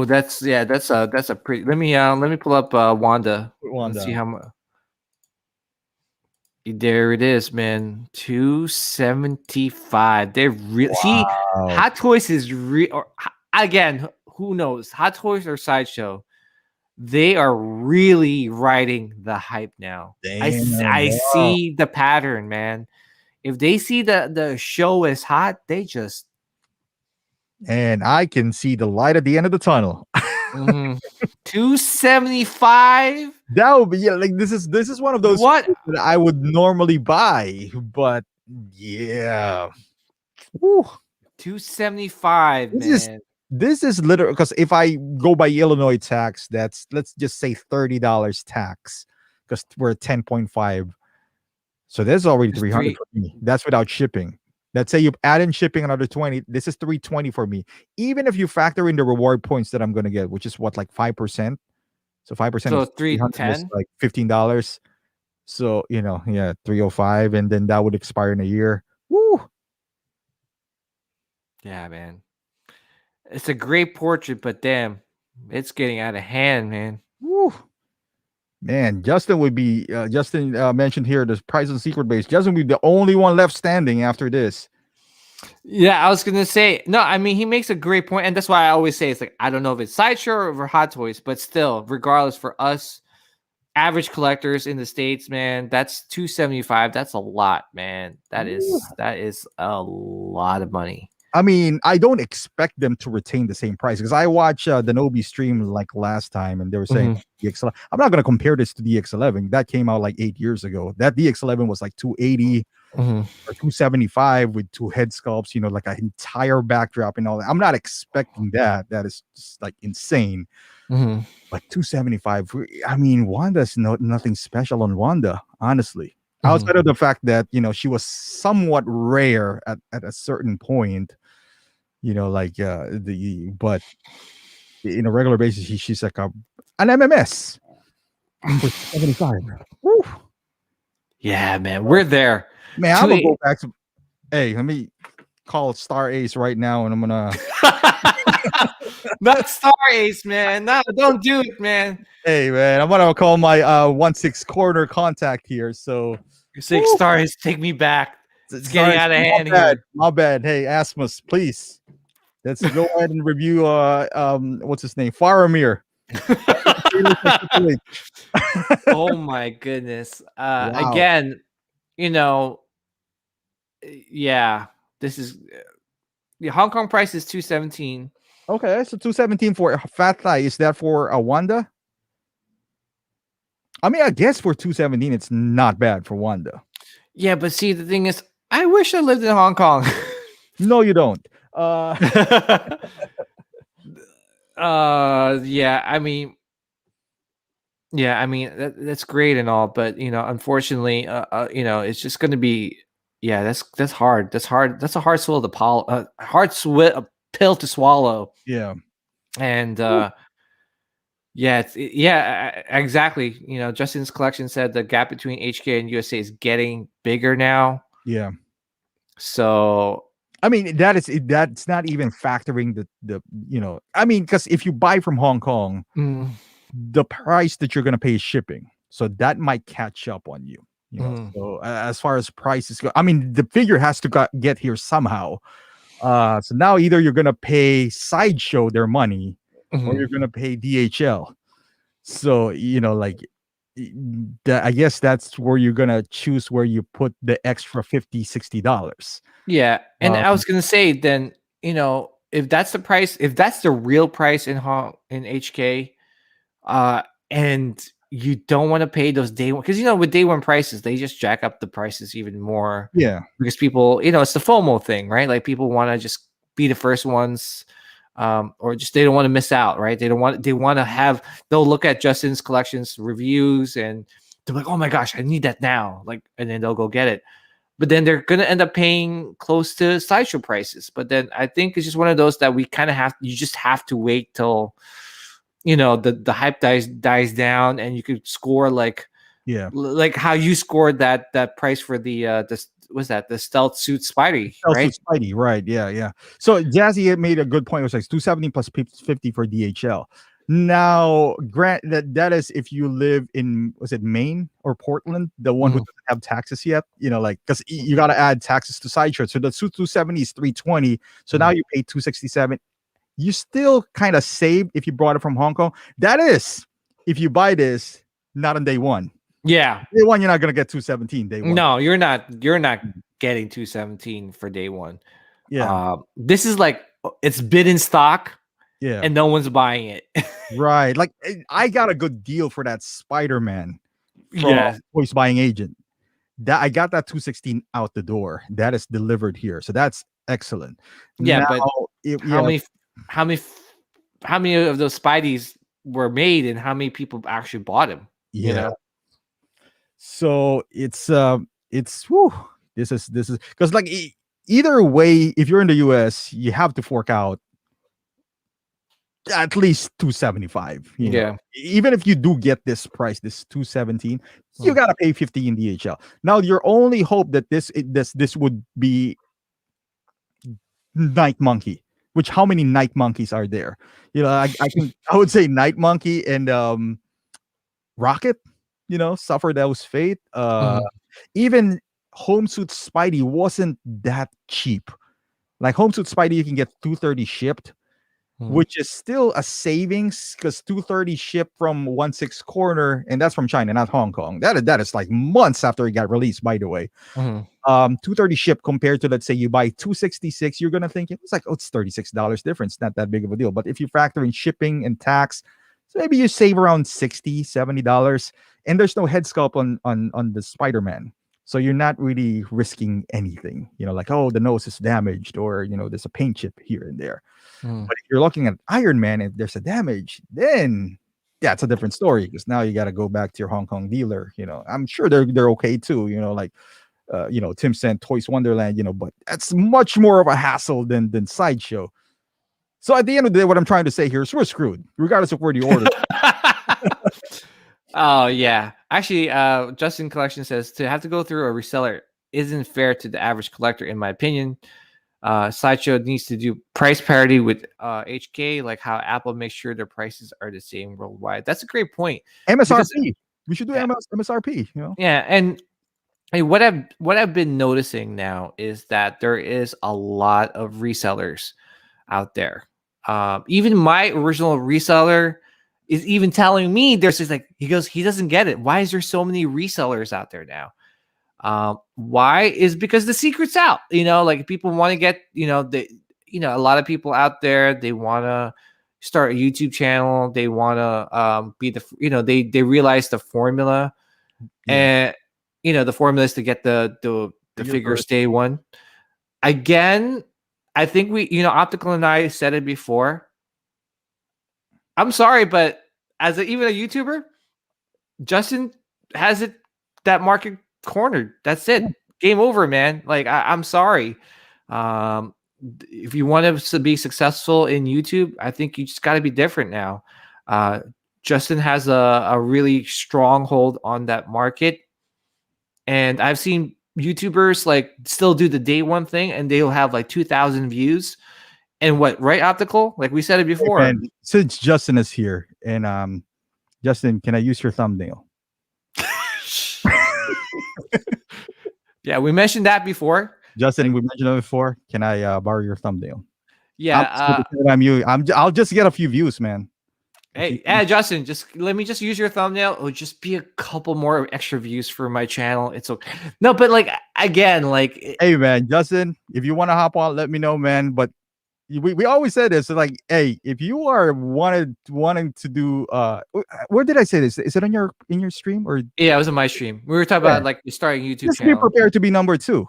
that's a pretty. Let me pull up Wanda. Let's see how much. There it is, man. 275. They're really Hot Toys is again. Who knows? Hot Toys or Sideshow? They are really riding the hype now. I see the pattern, man. If they see the show is hot, they just. And I can see the light at the end of the tunnel. $275. That would be, yeah, like this is one of those What? that I would normally buy, but yeah. Whew. $275, This is man. this is literally because if I go by Illinois tax, that's, let's just say $30 tax because we're at 10.5. So there's already There's 300 three. for me. That's without shipping. Let's say you add in shipping another 20. This is 320 for me. Even if you factor in the reward points that I'm gonna get, which is what, like 5%. So 5% So of 300 is 310. like $15. So, yeah, 305, and then that would expire in a year. Woo! Yeah, man. It's a great portrait, but damn, it's getting out of hand, man. Woo! Man, Justin would be Justin mentioned here the price on secret base. Justin would be the only one left standing after this. Yeah, I was gonna say no. I mean, he makes a great point, and that's why I always say it's like I don't know if it's Sideshow or Hot Toys, but still, regardless, for us average collectors in the States, man, that's $275. That's a lot, man. That is a lot of money. I mean, I don't expect them to retain the same price because I watched the Nobi stream like last time, and they were saying DX11. I'm not going to compare this to DX11. That came out like 8 years ago. That DX11 was like 280 or 275 with 2 head sculpts, like an entire backdrop and all that. I'm not expecting that. That is just like insane. Like 275. I mean, Wanda's nothing special on Wanda, honestly. Outside of the fact that she was somewhat rare at a certain point, but in a regular basis, she's like an MMS for 75. Woo. Yeah, man, we're there. Man, I'm gonna go back to. Hey, let me call Star Ace right now, and I'm gonna. Not Star Ace, man. No, don't do it, man. Hey, man, I'm gonna call my 1/6 corner contact here. So you're saying Star Ace, take me back. It's getting out of hand here. My bad. Hey, Asmus, please. Let's go ahead and review what's his name? Faramir. Oh my goodness. Wow. Again, yeah, this is the Hong Kong price is 217. Okay, so 217 for Fat Thigh. Is that for a Wanda? I mean, I guess for 217, it's not bad for Wanda. Yeah, but see, the thing is, I wish I lived in Hong Kong. No, you don't. Yeah, I mean, that's great and all, but unfortunately, it's just going to be, yeah, that's hard. That's hard. That's a hard pill to swallow. Yeah. And exactly. Justin's collection said the gap between HK and USA is getting bigger now. Yeah. So I mean, that's not even factoring the I mean, because if you buy from Hong Kong, the price that you're gonna pay is shipping, so that might catch up on you. So as far as prices go, I mean, the figure has to get here somehow. So now either you're gonna pay Sideshow their money, or you're gonna pay DHL. So I guess that's where you're gonna choose where you put the extra $50-$60. Yeah, and I was gonna say then, if that's the price, if that's the real price in HK, and you don't want to pay those day one, because with day one prices, they just jack up the prices even more. Yeah, because people, it's the FOMO thing, right? Like people want to just be the first ones, or just they don't want to miss out, right? They want to they'll look at Justin's collections reviews and they're like, oh my gosh, I need that now, and then they'll go get it. But then they're gonna end up paying close to Sideshow prices. But then I think it's just one of those that we kind of you just have to wait till the hype dies down, and you could score like how you scored that price for the stealth suit Spidey, right? Spidey, right? Yeah. So Jazzy made a good point. It was like 270 plus 50 for DHL. Now, grant that is if you live in, was it Maine or Portland, the one who doesn't have taxes yet, because you got to add taxes to Sideshow. So the suit 270 is 320. So now you pay 267. You still kind of save if you brought it from Hong Kong. That is, if you buy this not on day one. Yeah, day one you're not gonna get 217. Day one. No, you're not getting 217 for day one. Yeah, this is like it's bid in stock. Yeah. and no one's buying it. Right. Like I got a good deal for that Spider-Man from Yeah. Voice Buying Agent. That I got that 216 out the door. That is delivered here. So that's excellent. Yeah, Now, but how yeah, many how many how many of those Spideys were made and how many people actually bought them? You yeah. know? So it's whew, this is because like either way, if you're in the US, you have to fork out at least 275, Yeah. even if you do get this price, this 217, you Mm. got to pay 50 in DHL. Now your only hope that this would be Night Monkey, which how many Night Monkeys are there? I would say Night Monkey and Rocket, suffer those fate. Mhm. Even Homesuit Spidey wasn't that cheap. Like Homesuit Spidey, you can get 230 shipped, Mhm. which is still a savings because 230 shipped from 16 corner, and that's from China, not Hong Kong. That is like months after it got released, by the way. Mhm. 230 shipped compared to, let's say you buy 266, you're gonna think it's like, oh, it's $36 difference, not that big of a deal. But if you factor in shipping and tax, so maybe you save around $60-$70, and there's no head sculpt on the Spider-Man. So you're not really risking anything, like, oh, the nose is damaged, or there's a paint chip here and there. Mhm. But if you're looking at Iron Man and there's a damage, then that's a different story, because now you got to go back to your Hong Kong dealer. I'm sure they're okay too. Like Tim sent Toys Wonderland. But that's much more of a hassle than Sideshow. So at the end of the day, what I'm trying to say here is we're screwed, regardless of where the order. Oh yeah. Actually, Justin Collection says to have to go through a reseller isn't fair to the average collector, in my opinion. Sideshow needs to do price parity with HK, like how Apple makes sure their prices are the same worldwide. That's a great point. MSRP. We should do Yeah, MSRP. yeah, and what I've been noticing now is that there is a lot of resellers out there. Even my original reseller is even telling me there's just like he goes, he doesn't get it. Why is there so many resellers out there now? Why is because the secret's out. Like people want to get, a lot of people out there, they want to start a YouTube channel. They want to be they realize the formula, Yeah. and the formula is to get the Figure figures first. day one. Again, I think Optical and I said it before. I'm sorry, but even a YouTuber, Justin has it that market cornered. That's it. Game over, man. Like I'm sorry. Um, if you want to be successful in YouTube, I think you just got to be different now. Uh, Justin has a really strong hold on that market, and I've seen YouTubers like still do the day one thing, and they'll have like 2,000 views. And what, right, Optical? Like we said it Hey, before. man, since Justin is here, and Justin, can I use your thumbnail? Yeah, we mentioned that before. Justin, we mentioned it before. Can I borrow your thumbnail? I'm Yeah. just gonna pretend I'm you. I'll just get a few views, man. Hey, Justin, just let me just use your thumbnail. It'll just be a couple more extra views for my channel. It's okay. No, but like again, like Hey, man, Justin, if you want to hop on, let me know, man. But we always said this, like, hey, if you are wanting to do where did I say this? Is it on in your stream, or yeah, it was on my stream. We were talking about like starting a YouTube just be channel. prepared to be number two.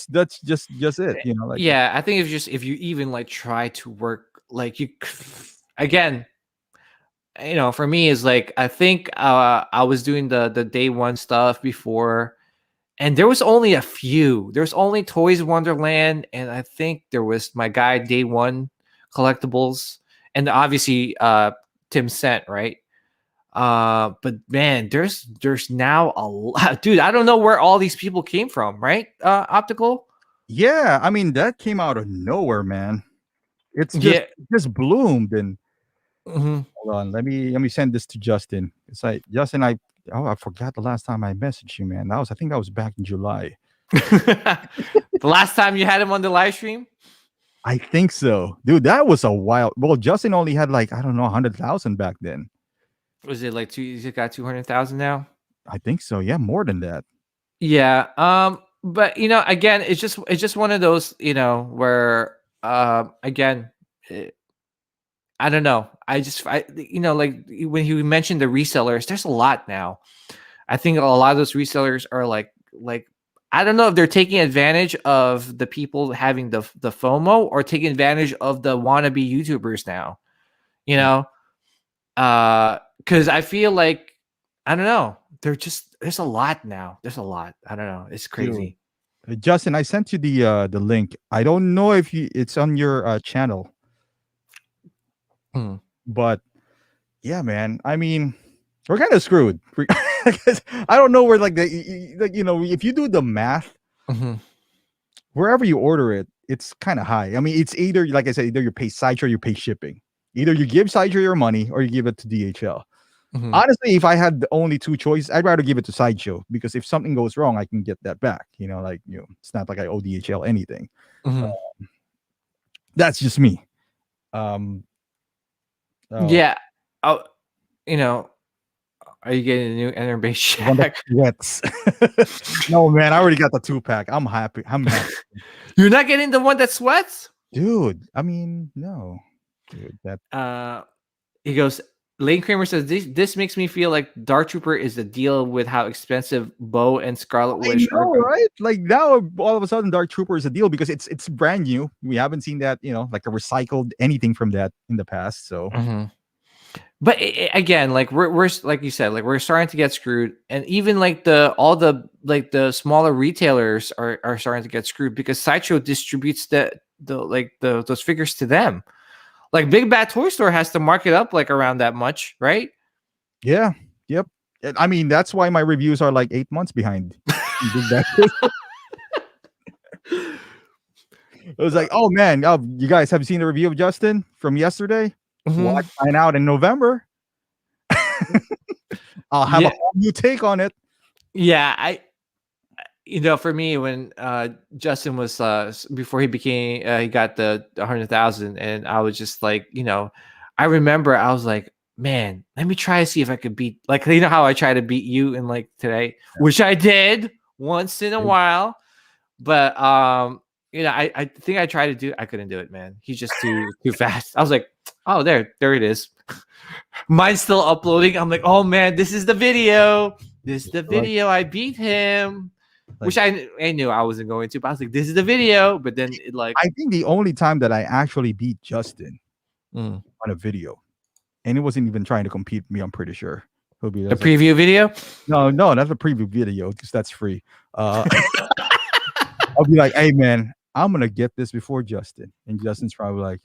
That's just it, like. Yeah, I think if you even like try to work like you again, for me is like I think I was doing the day one stuff before, and there was only a few. There's only Toys Wonderland, and I think there was my guy Day One Collectibles, and obviously Tim Sent, right? But man, there's now a lot, dude. I don't know where all these people came from, right? Optical. Yeah, I mean that came out of nowhere, man. It's just Yeah. bloomed. And Hmm. hold on, let me send this to Justin. It's like, Justin, I forgot the last time I messaged you, man. I think that was back in July. The last time you had him on the live stream. I think so, dude. That was a while. Well, Justin only had like, I don't know, 100,000 back then. Was it like you got 200,000 now? I think so. Yeah, more than that. Yeah. But again, it's just one of those, where again, I don't know. Like when you mentioned the resellers, there's a lot now. I think a lot of those resellers are like I don't know if they're taking advantage of the people having the FOMO or taking advantage of the wannabe YouTubers now. You know, because I feel like I don't know. There's a lot now. There's a lot. I don't know. It's crazy. Dude. Justin, I sent you the link. I don't know if it's on your channel, but yeah, man. I mean, we're kind of screwed. I don't know where like if you do the math, wherever you order it, it's kind of high. I mean, it's either like I said, either you pay Sideshow or you pay shipping. Either you give Sideshow your money or you give it to DHL. Honestly, if I had the only two choices, I'd rather give it to Sideshow because if something goes wrong, I can get that back. It's not like I owe DHL anything. That's just me. Yeah. Oh, are you getting a new Ender-based shack? No, man, I already got the 2-pack. I'm happy. You're not getting the one that sweats? Dude, I mean, no. Dude, he goes, Lane Kramer says, this makes me feel like Dark Trooper is the deal with how expensive Bo and Scarlet Witch are. Right? Like now, all of a sudden, Dark Trooper is a deal because it's brand new. We haven't seen that, like a recycled anything from that in the past. So, but again, like we're like you said, like we're starting to get screwed, and even like the smaller retailers are starting to get screwed because Sideshow distributes those figures to them. Like Big Bad Toy Store has to mark it up like around that much, right? Yeah. Yep. I mean, that's why my reviews are like 8 months behind. It was like, oh man, you guys have seen the review of Justin from yesterday? Watch mine out in November. I'll have a whole new take on it. Yeah, for me, when Justin was before he became he got the 100,000, and I was just like, I remember I was like, man, let me try to see if I could beat, like, how I try to beat you in like today, which I did once in a while, but I think I tried to do, I couldn't do it, man. He's just too fast. I was like, oh, there it is. Mine's still uploading. I'm like, oh man, this is the video. This is the video. I beat him. Which I knew I wasn't going to, but I was like, this is the video. But then I think the only time that I actually beat Justin on a video, and it wasn't even trying to compete with me, I'm pretty sure. The preview video? No, not the preview video, because that's free. I'll be like, hey man, I'm gonna get this before Justin. And Justin's probably like,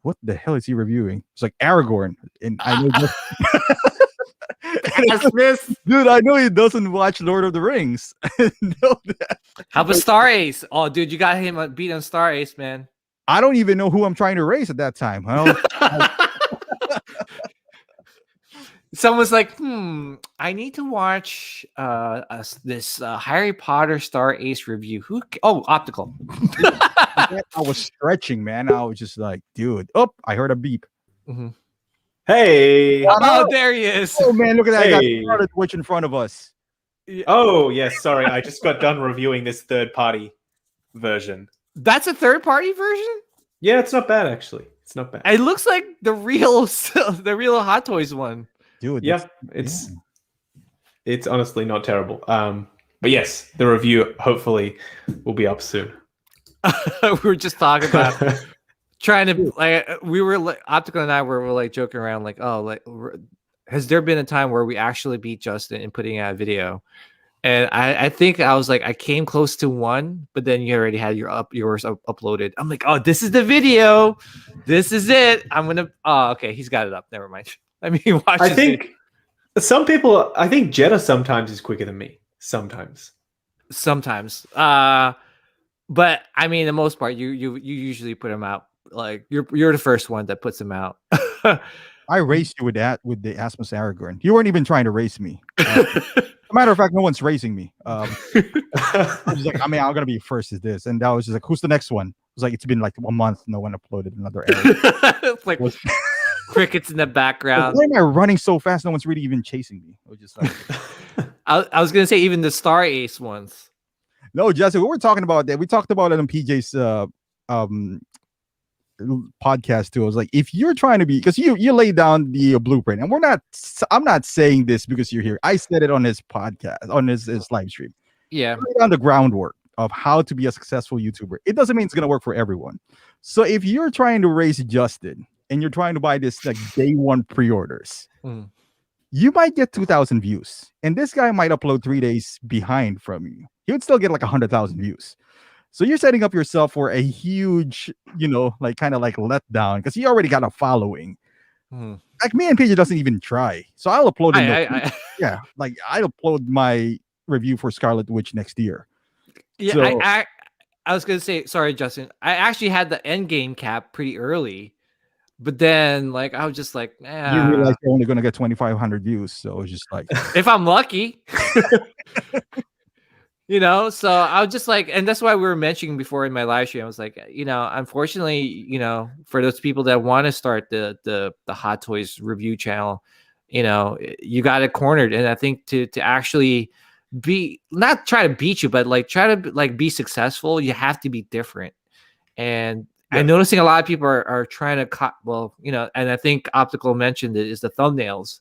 what the hell is he reviewing? It's like Aragorn. And I know dude, I know he doesn't watch Lord of the Rings. Know that. How about Star Ace? Oh, dude, you got him beat on Star Ace, man. I don't even know who I'm trying to race at that time. Someone's like, I need to watch this Harry Potter Star Ace review. Optical. I was stretching, man. I was just like, dude. Oh, I heard a beep. Hey. Oh, there he is. Oh, man, look at that. I got Scarlet Witch in front of us. Oh, yes. Sorry. I just got done reviewing this third-party version. That's a third-party version? Yeah, it's not bad, actually. It's not bad. It looks like the real Hot Toys one. Dude, yeah, it's honestly not terrible. But yes, the review hopefully will be up soon. We were just talking about trying to we were like Optical and I were like joking around like, oh, like has there been a time where we actually beat Justin in putting out a video? And I think I was like, I came close to one, but then you already had yours uploaded. I'm like, oh, this is the video. This is it. Okay, he's got it up. Never mind. I mean, I think Jetta sometimes is quicker than me. Sometimes. But I mean, the most part, you usually put them out. Like you're the first one that puts them out. I raced you with the Asmus Aragorn. You weren't even trying to race me. As a matter of fact, no one's racing me. I was like, I'm gonna be first. Is this? And that was just like, who's the next one? It was like, it's been like a month. No one uploaded another area. It's like crickets in the background. Why am I running so fast? No one's really even chasing me. It was just like, I was gonna say even the Star Ace ones. No, Jesse, we were talking about that. We talked about it on PJ's podcast too. I was like, if you're trying to be, because you laid down the blueprint, and I'm not saying this because you're here. I said it on his podcast, on his live stream. Yeah. You laid down the groundwork of how to be a successful YouTuber. It doesn't mean it's gonna work for everyone. So if you're trying to raise Justin and you're trying to buy this like day one pre-orders, you might get 2,000 views, and this guy might upload 3 days behind from you. He would still get like 100,000 views. So you're setting up yourself for a huge, like kind of like letdown, because he already got a following. Like me and PJ doesn't even try. So I'll upload I'll upload my review for Scarlet Witch next year. Yeah, so, I was gonna say, sorry, Justin. I actually had the end game cap pretty early, but then like I was just like, you realize you're only gonna get 2,500 views, so it's just like if I'm lucky. So I was just like, and that's why we were mentioning before in my live stream, I was like, unfortunately, for those people that want to start the Hot Toys review channel, you got it cornered. And I think to actually be, not try to beat you, but like try to like be successful, you have to be different. And I'm noticing a lot of people are trying to and I think Optical mentioned it, is the thumbnails.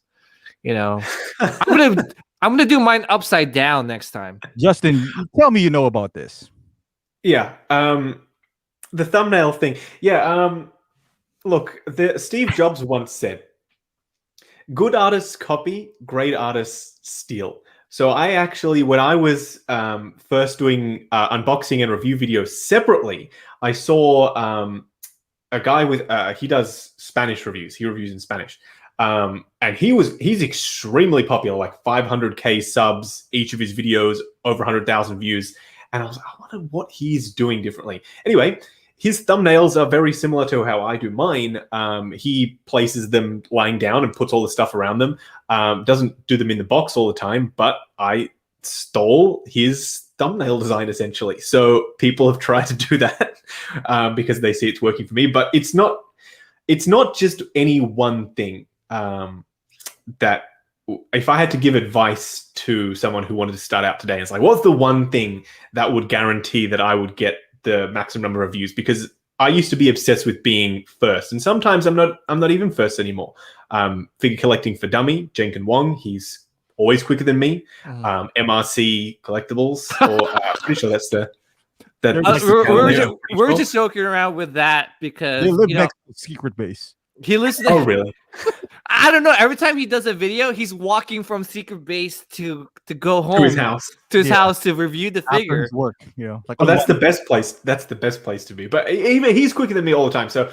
I'm gonna do mine upside down next time. Justin, tell me about this. Yeah. The thumbnail thing. Yeah. Look, Steve Jobs once said, "Good artists copy, great artists steal." So I actually, when I was first doing unboxing and review videos separately, I saw a guy with he does Spanish reviews. He reviews in Spanish. And he's extremely popular, like 500K subs, each of his videos, over 100,000 views. And I was like, I wonder what he's doing differently. Anyway, his thumbnails are very similar to how I do mine. He places them lying down and puts all the stuff around them. Doesn't do them in the box all the time, but I stole his thumbnail design essentially. So people have tried to do that because they see it's working for me, but it's not just any one thing. That if I had to give advice to someone who wanted to start out today, it's like, what's the one thing that would guarantee that I would get the maximum number of views? Because I used to be obsessed with being first, and sometimes I'm not even first anymore. Figure collecting for dummy, Jenkin Wong, he's always quicker than me. MRC Collectibles, or pretty sure that's the. We're just joking around with that because they live next to Secret Base. He listens. Oh, really? I don't know. Every time he does a video, he's walking from Secret Base to go home to his house. To review the figure. After his work, like that's the best place. That's the best place to be. But even he's quicker than me all the time. So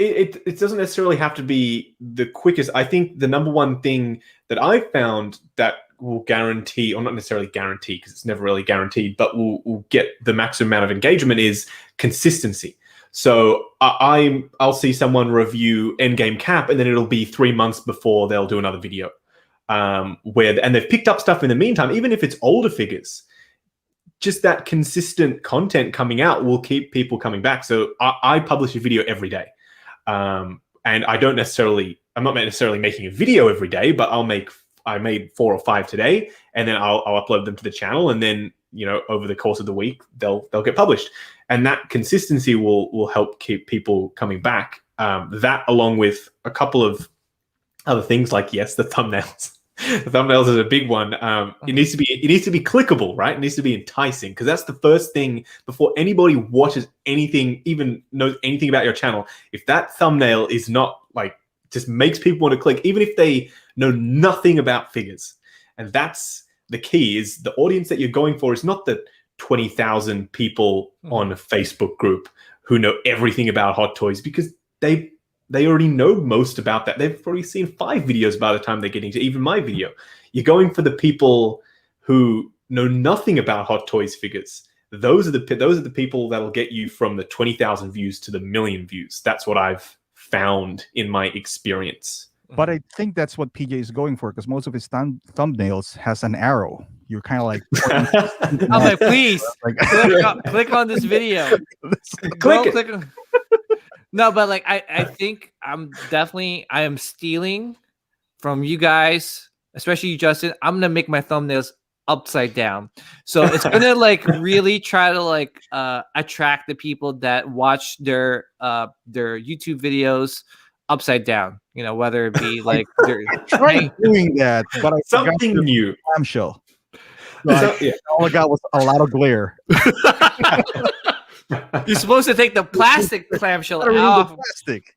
it doesn't necessarily have to be the quickest. I think the number one thing that I found that will guarantee, or not necessarily guarantee, because it's never really guaranteed, but will get the maximum amount of engagement is consistency. So I'll see someone review Endgame Cap, and then it'll be 3 months before they'll do another video, and they've picked up stuff in the meantime, even if it's older figures. Just that consistent content coming out will keep people coming back. So I publish a video every day, and I'm not necessarily making a video every day, but I made 4 or 5 today, and then I'll upload them to the channel, and then over the course of the week they'll get published. And that consistency will help keep people coming back. That, along with a couple of other things like, yes, the thumbnails. The thumbnails is a big one. It needs to be clickable, right? It needs to be enticing, because that's the first thing before anybody watches anything, even knows anything about your channel. If that thumbnail is not like just makes people want to click, even if they know nothing about figures, and that's the key. Is the audience that you're going for is not the 20,000 people on a Facebook group who know everything about Hot Toys, because they already know most about that. They've probably seen 5 videos by the time they're getting to even my video. You're going for the people who know nothing about Hot Toys figures. Those are the people that'll get you from the 20,000 views to the 1 million views. That's what I've found in my experience. But I think that's what PJ is going for, because most of his thumbnails has an arrow. You're kind of like, I'm like, please click on this video. Click it. No, but like I think I am stealing from you guys, especially you, Justin. I'm gonna make my thumbnails upside down. So it's gonna like really try to like attract the people that watch their YouTube videos upside down. You know, whether it be like they're tried doing that, but I forgot Something the new. clamshell. So all I got was a lot of glare. You're supposed to take the plastic clamshell off. The plastic.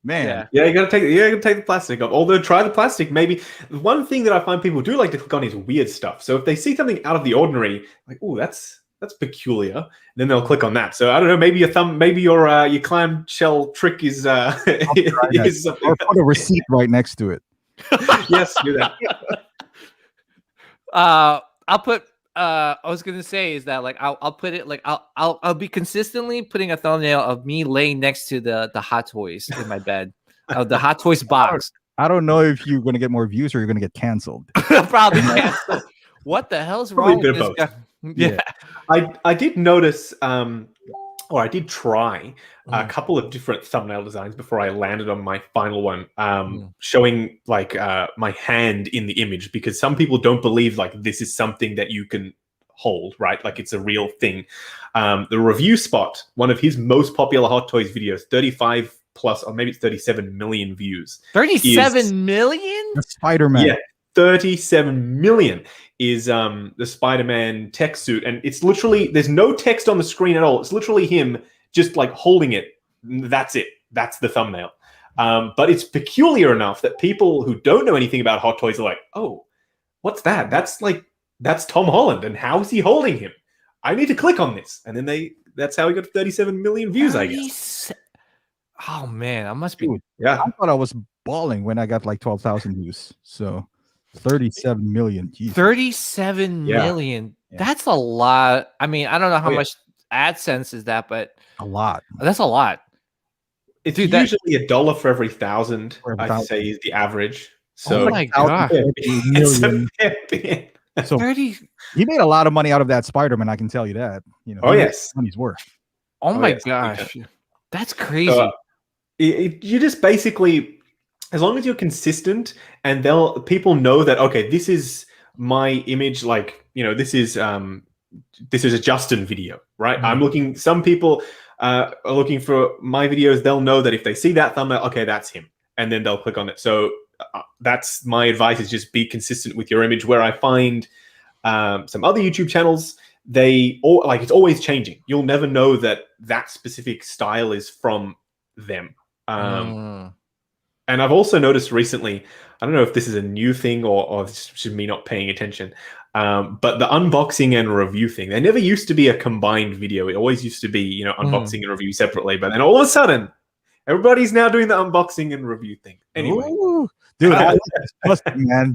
Man. Yeah, you gotta take the plastic off. Although try the plastic, maybe. One thing that I find people do like to click on is weird stuff. So if they see something out of the ordinary, like, oh, that's peculiar, then they'll click on that. So I don't know, maybe your clamshell trick is is something. Or put a receipt right next to it. Yes, do that. I'll put I was gonna say is that like I'll put it like I'll be consistently putting a thumbnail of me laying next to the Hot Toys in my bed, the Hot Toys box. I don't know if you're gonna get more views or you're gonna get canceled. Probably canceled. What the hell's wrong with this guy? Yeah. I did notice, or I did try a couple of different thumbnail designs before I landed on my final one, showing like my hand in the image, because some people don't believe like this is something that you can hold, right? Like it's a real thing. The review spot, one of his most popular Hot Toys videos, 35 plus, or maybe it's 37 million views. 37 million? The Spider-Man. Yeah. 37 million is the Spider-Man tech suit, and it's literally, there's no text on the screen at all. It's literally him just like holding it. That's it. That's the thumbnail. But it's peculiar enough that people who don't know anything about Hot Toys are like, oh, what's that? That's Tom Holland, and how is he holding him? I need to click on this. And then that's how he got 37 million views, I guess. Oh man, I must be. Dude, yeah. I thought I was balling when I got like 12,000 views. So 37 million. Jeez. 37 million. Yeah. That's a lot. I mean, I don't know how much AdSense is that, but a lot. That's a lot. It's usually $1 for every 1,000. I'd say is the average. So oh my god, so 30. He made a lot of money out of that Spider-Man. I can tell you that. You know. Oh yes, money's worth. Oh my gosh, that's crazy. So, you just basically, as long as you're consistent, and people know that, okay, this is my image, like, you know, this is a Justin video, right? Mm-hmm. Some people are looking for my videos. They'll know that if they see that thumbnail, okay, that's him, and then they'll click on it. So that's my advice, is just be consistent with your image. Where I find some other YouTube channels, it's always changing. You'll never know that specific style is from them. And I've also noticed recently, I don't know if this is a new thing or it's just me not paying attention, but the unboxing and review thing, they never used to be a combined video. It always used to be, you know, unboxing and review separately. But then all of a sudden, everybody's now doing the unboxing and review thing. Anyway. Ooh, dude,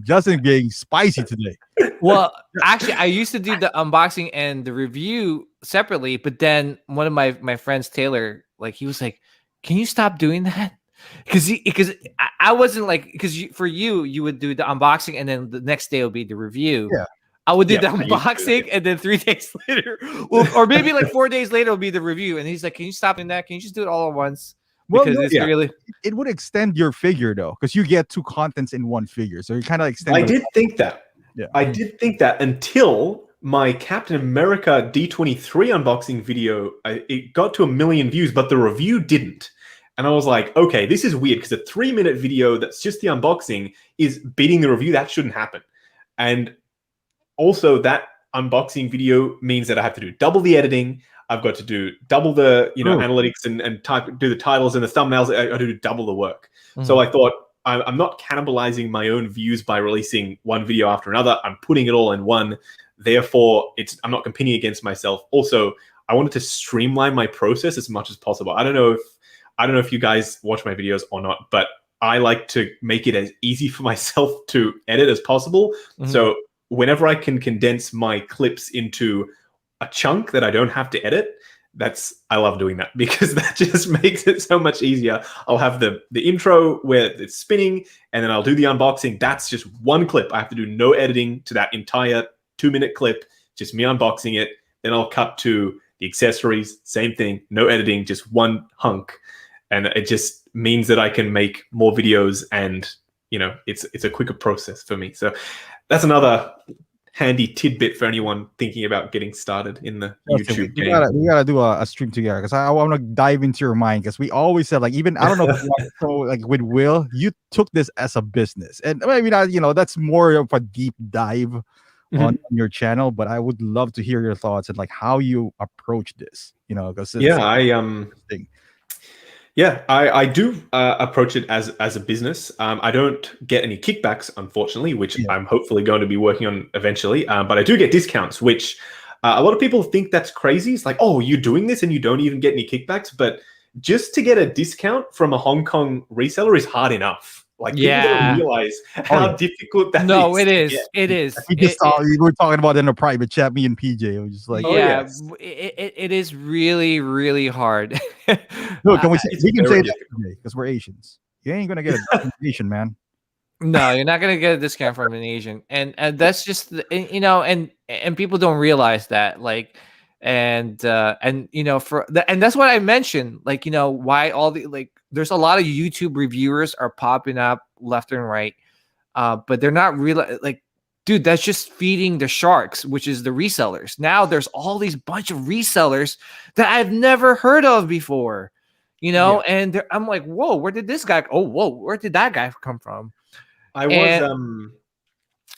Justin being spicy today. Well, actually, I used to do the unboxing and the review separately, but then one of my friends, Taylor, like, he was like, can you stop doing that? Because I wasn't like, because for you would do the unboxing and then the next day will be the review. Yeah. I would do the unboxing and then 3 days later, or maybe like 4 days later will be the review. And he's like, can you stop doing that? Can you just do it all at once? Because it would extend your figure though, because you get 2 contents in one figure. So you kind of extend. I did think that. Yeah. I did think that until my Captain America D23 unboxing video. It got to 1 million views, but the review didn't. And I was like, okay, this is weird, because a 3-minute video that's just the unboxing is beating the review. That shouldn't happen. And also that unboxing video means that I have to do double the editing. I've got to do double the analytics and do the titles and the thumbnails. I got to do double the work. So I thought, I'm not cannibalizing my own views by releasing one video after another. I'm putting it all in one. Therefore, I'm not competing against myself. Also, I wanted to streamline my process as much as possible. I don't know if you guys watch my videos or not, but I like to make it as easy for myself to edit as possible. Mm-hmm. So whenever I can condense my clips into a chunk that I don't have to edit, I love doing that, because that just makes it so much easier. I'll have the intro where it's spinning, and then I'll do the unboxing. That's just one clip. I have to do no editing to that entire 2-minute clip, just me unboxing it. Then I'll cut to the accessories, same thing, no editing, just one hunk. And it just means that I can make more videos, and, you know, it's a quicker process for me. So that's another handy tidbit for anyone thinking about getting started in the YouTube game. We gotta do a stream together because I want to dive into your mind because we always said like even I don't know if you want to so like with Will you took this as a business and maybe not that's more of a deep dive on your channel, but I would love to hear your thoughts and like how you approach this because I do approach it as a business. I don't get any kickbacks, unfortunately, which I'm hopefully going to be working on eventually. But I do get discounts, which a lot of people think that's crazy. It's like, oh, you're doing this and you don't even get any kickbacks. But just to get a discount from a Hong Kong reseller is hard enough. Like, people don't realize how difficult that is. No, it is. It is. We were talking about it in a private chat, me and PJ. It was just like, it is really, really hard. Look, we can say that because we're Asians. You ain't gonna get a Asian, man. No, you're not gonna get a discount from an Asian, and that's just and people don't realize that, like, and that's what I mentioned, like, why all the like. There's a lot of YouTube reviewers are popping up left and right, but they're not really like, dude, that's just feeding the sharks, which is the resellers. Now there's all these bunch of resellers that I've never heard of before, and I'm like, whoa, where did this guy? Oh, whoa, where did that guy come from?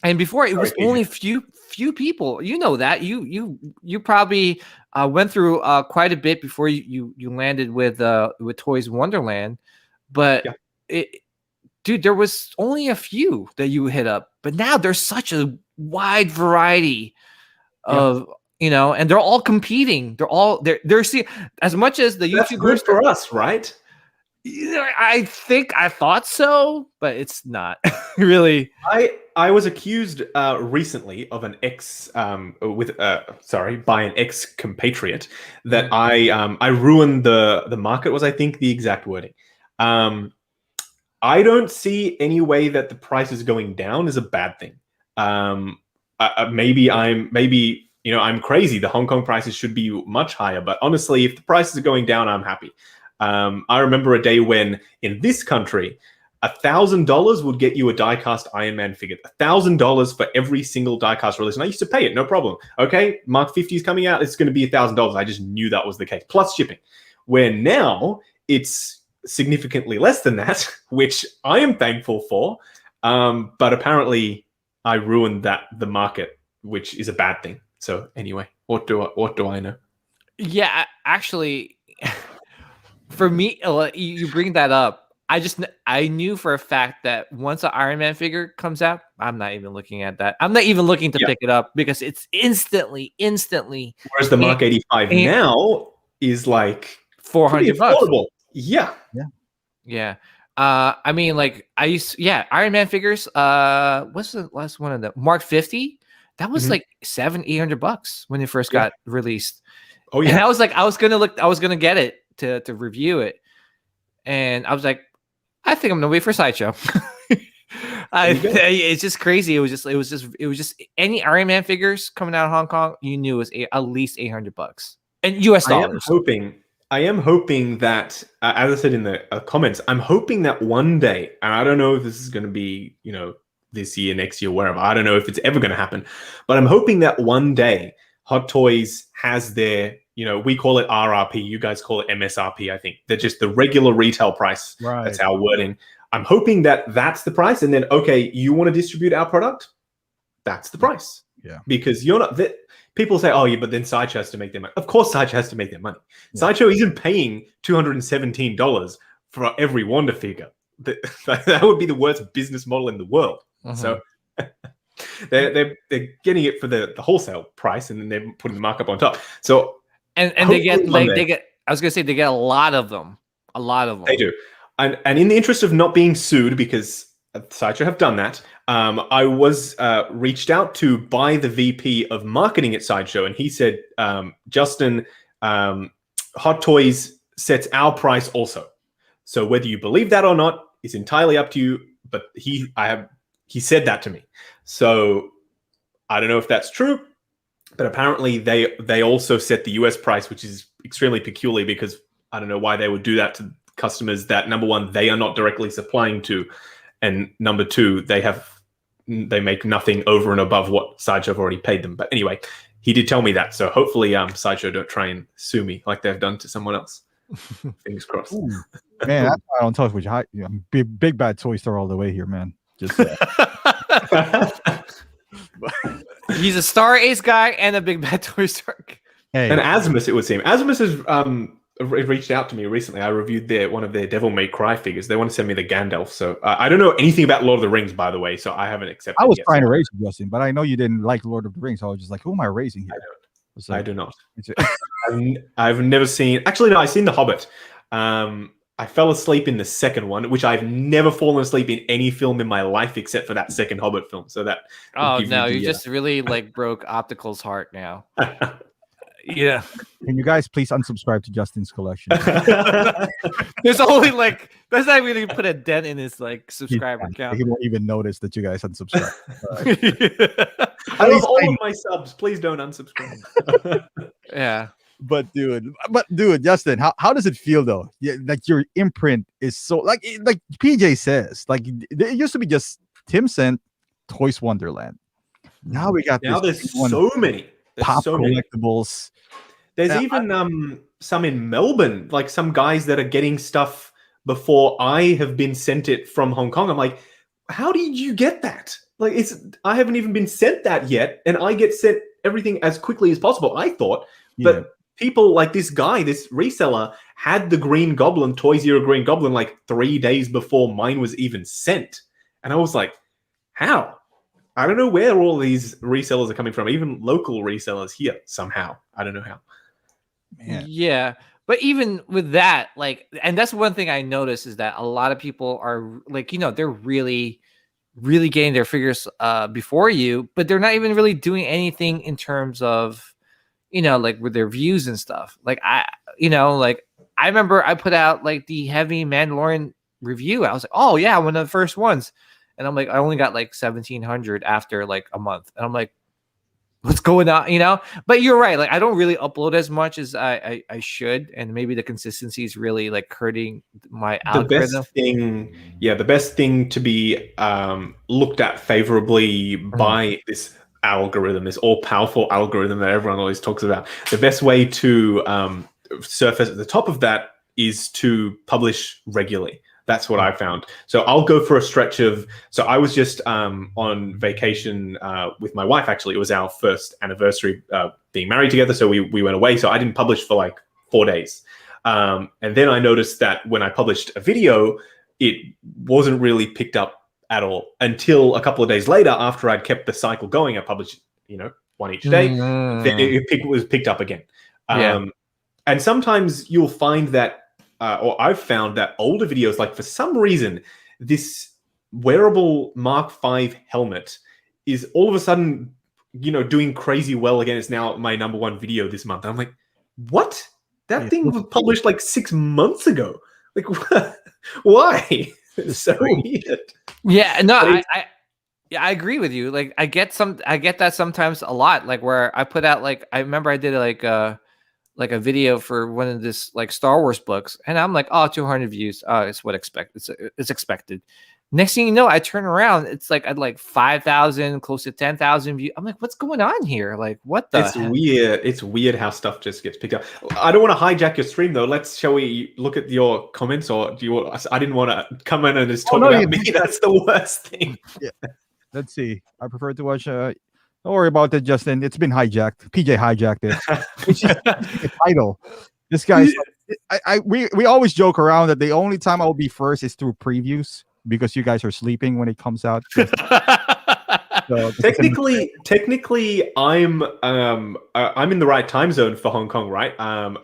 And before it was only few people. You know that you probably went through quite a bit before you landed with Toys Wonderland, but dude, there was only a few that you hit up. But now there's such a wide variety of and they're all competing. They're seeing as much as the YouTubers. Good for us, right? I thought so, but it's not really. I was accused recently of an by an ex compatriot that I ruined the market, was I think the exact wording. I don't see any way that the price is going down is a bad thing. Maybe I'm crazy. The Hong Kong prices should be much higher, but honestly, if the prices are going down, I'm happy. I remember a day when in this country, $1,000 would get you a die-cast Iron Man figure. $1,000 for every single die-cast release. And I used to pay it, no problem. Okay, Mark 50 is coming out. It's going to be $1,000. I just knew that was the case, plus shipping. Where now it's significantly less than that, which I am thankful for. But apparently I ruined the market, which is a bad thing. So anyway, what do I know? Yeah, actually... For me, you bring that up. I knew for a fact that once an Iron Man figure comes out, I'm not even looking at that. I'm not even looking to pick it up because it's instantly. Whereas the Mark 85 now is like $400. Yeah. I mean, like Iron Man figures. What's the last one of them? Mark 50. That was like $700-800 when it first got released. Oh yeah. And I was like, I was gonna get it to review it, and I was like, I think I'm gonna wait for Sideshow. It's just crazy. It was just any Iron Man figures coming out of Hong Kong, you knew it was at least $800 and US dollars. I am hoping that, as I said in the comments, I'm hoping that one day, and I don't know if this is going to be, this year, next year, wherever. I don't know if it's ever going to happen, but I'm hoping that one day Hot Toys has their, we call it RRP. You guys call it MSRP, I think. They're just the regular retail price. Right. That's our wording. I'm hoping that that's the price. And then, okay, you want to distribute our product? That's the price. Yeah. Because you're not... People say, oh, yeah, but then Sideshow has to make their money. Of course, Sideshow has to make their money. Yeah. Sideshow isn't paying $217 for every Wonder figure. That would be the worst business model in the world. So... they're getting it for the wholesale price, and then they're putting the markup on top. So and they get I was gonna say they get a lot of them. They do. And in the interest of not being sued, because Sideshow have done that, I was reached out to by the VP of marketing at Sideshow, and he said, Justin, Hot Toys sets our price also. So whether you believe that or not is entirely up to you. But he said that to me. So I don't know if that's true, but apparently they also set the US price, which is extremely peculiar, because I don't know why they would do that to customers that, number one, they are not directly supplying to, and number two, they have they make nothing over and above what Sideshow have already paid them. But anyway, he did tell me that. So hopefully Sideshow don't try and sue me like they've done to someone else. Fingers crossed. Ooh, man, that's why I don't talk with you. Big bad toy store all the way here, man. Just he's a Star Ace guy and a big bad toy store. Hey, and Asmus, it would seem. Asmus has reached out to me recently. I reviewed one of their Devil May Cry figures. They want to send me the Gandalf. So I don't know anything about Lord of the Rings, by the way. So I haven't accepted. I was yet, trying to so. raise you, Justin, but I know you didn't like Lord of the Rings. So I was just like, who am I raising here? I do not. I've never seen. Actually, no. I've seen The Hobbit. I fell asleep in the second one, which I've never fallen asleep in any film in my life except for that second Hobbit film. So that. Oh no! You just really like broke Optical's heart now. Yeah. Can you guys please unsubscribe to Justin's collection? There's only like that's not really put a dent in his like subscriber count. He won't even notice that you guys unsubscribe. I love all of my subs. Please don't unsubscribe. Yeah. But dude, Justin, how does it feel though? Yeah, like your imprint is so like PJ says, like it used to be just Tim sent Toys Wonderland. Now we got there's so many. Pop collectibles. There's even some in Melbourne, like some guys that are getting stuff before I have been sent it from Hong Kong. I'm like, how did you get that? Like, I haven't even been sent that yet, and I get sent everything as quickly as possible. I thought, but people like this guy, this reseller, had the Green Goblin, Toy Zero Green Goblin, like 3 days before mine was even sent, and I was like, how? I don't know where all these resellers are coming from, even local resellers here somehow. I don't know how. Man. Yeah. But even with that, like, and that's one thing I noticed is that a lot of people are like, they're really, really getting their figures before you, but they're not even really doing anything in terms of, like with their views and stuff. Like I remember I put out like the heavy Mandalorian review. I was like, oh yeah, one of the first ones. And I'm like, I only got like 1,700 after like a month. And I'm like, what's going on? But you're right. Like, I don't really upload as much as I should. And maybe the consistency is really like hurting my algorithm. The best thing to be looked at favorably by this algorithm, this all-powerful algorithm that everyone always talks about. The best way to surface at the top of that is to publish regularly. That's what I found. So I'll go for a stretch of. So I was just on vacation with my wife. Actually, it was our first anniversary being married together. So we went away. So I didn't publish for like 4 days. And then I noticed that when I published a video, it wasn't really picked up at all until a couple of days later. After I'd kept the cycle going, I published one each day. Then it was picked up again. And sometimes you'll find that. Or I've found that older videos, like for some reason, this wearable Mark V helmet is all of a sudden, doing crazy well again. It's now my #1 video this month. And I'm like, what? That thing was published like 6 months ago. Like, why? It's so weird. Yeah, no, I agree with you. Like, I get that sometimes a lot. Like, where I put out I remember I did like a video for one of this like Star Wars books, and I'm like, 200 views. It's it's expected. Next thing you know, I turn around, it's like I'd like 5,000, close to 10,000 views. I'm like, what's going on here? Like, what the? It's weird. It's weird how stuff just gets picked up. I don't want to hijack your stream though. Shall we look at your comments, or do you want? I didn't want to come in and just talk about me. That's the worst thing. Yeah. Let's see. I prefer to watch. Don't worry about it, Justin. It's been hijacked. PJ hijacked it. It's just a title. This guy's. We always joke around that the only time I'll be first is through previews because you guys are sleeping when it comes out. So technically, I'm in the right time zone for Hong Kong, right?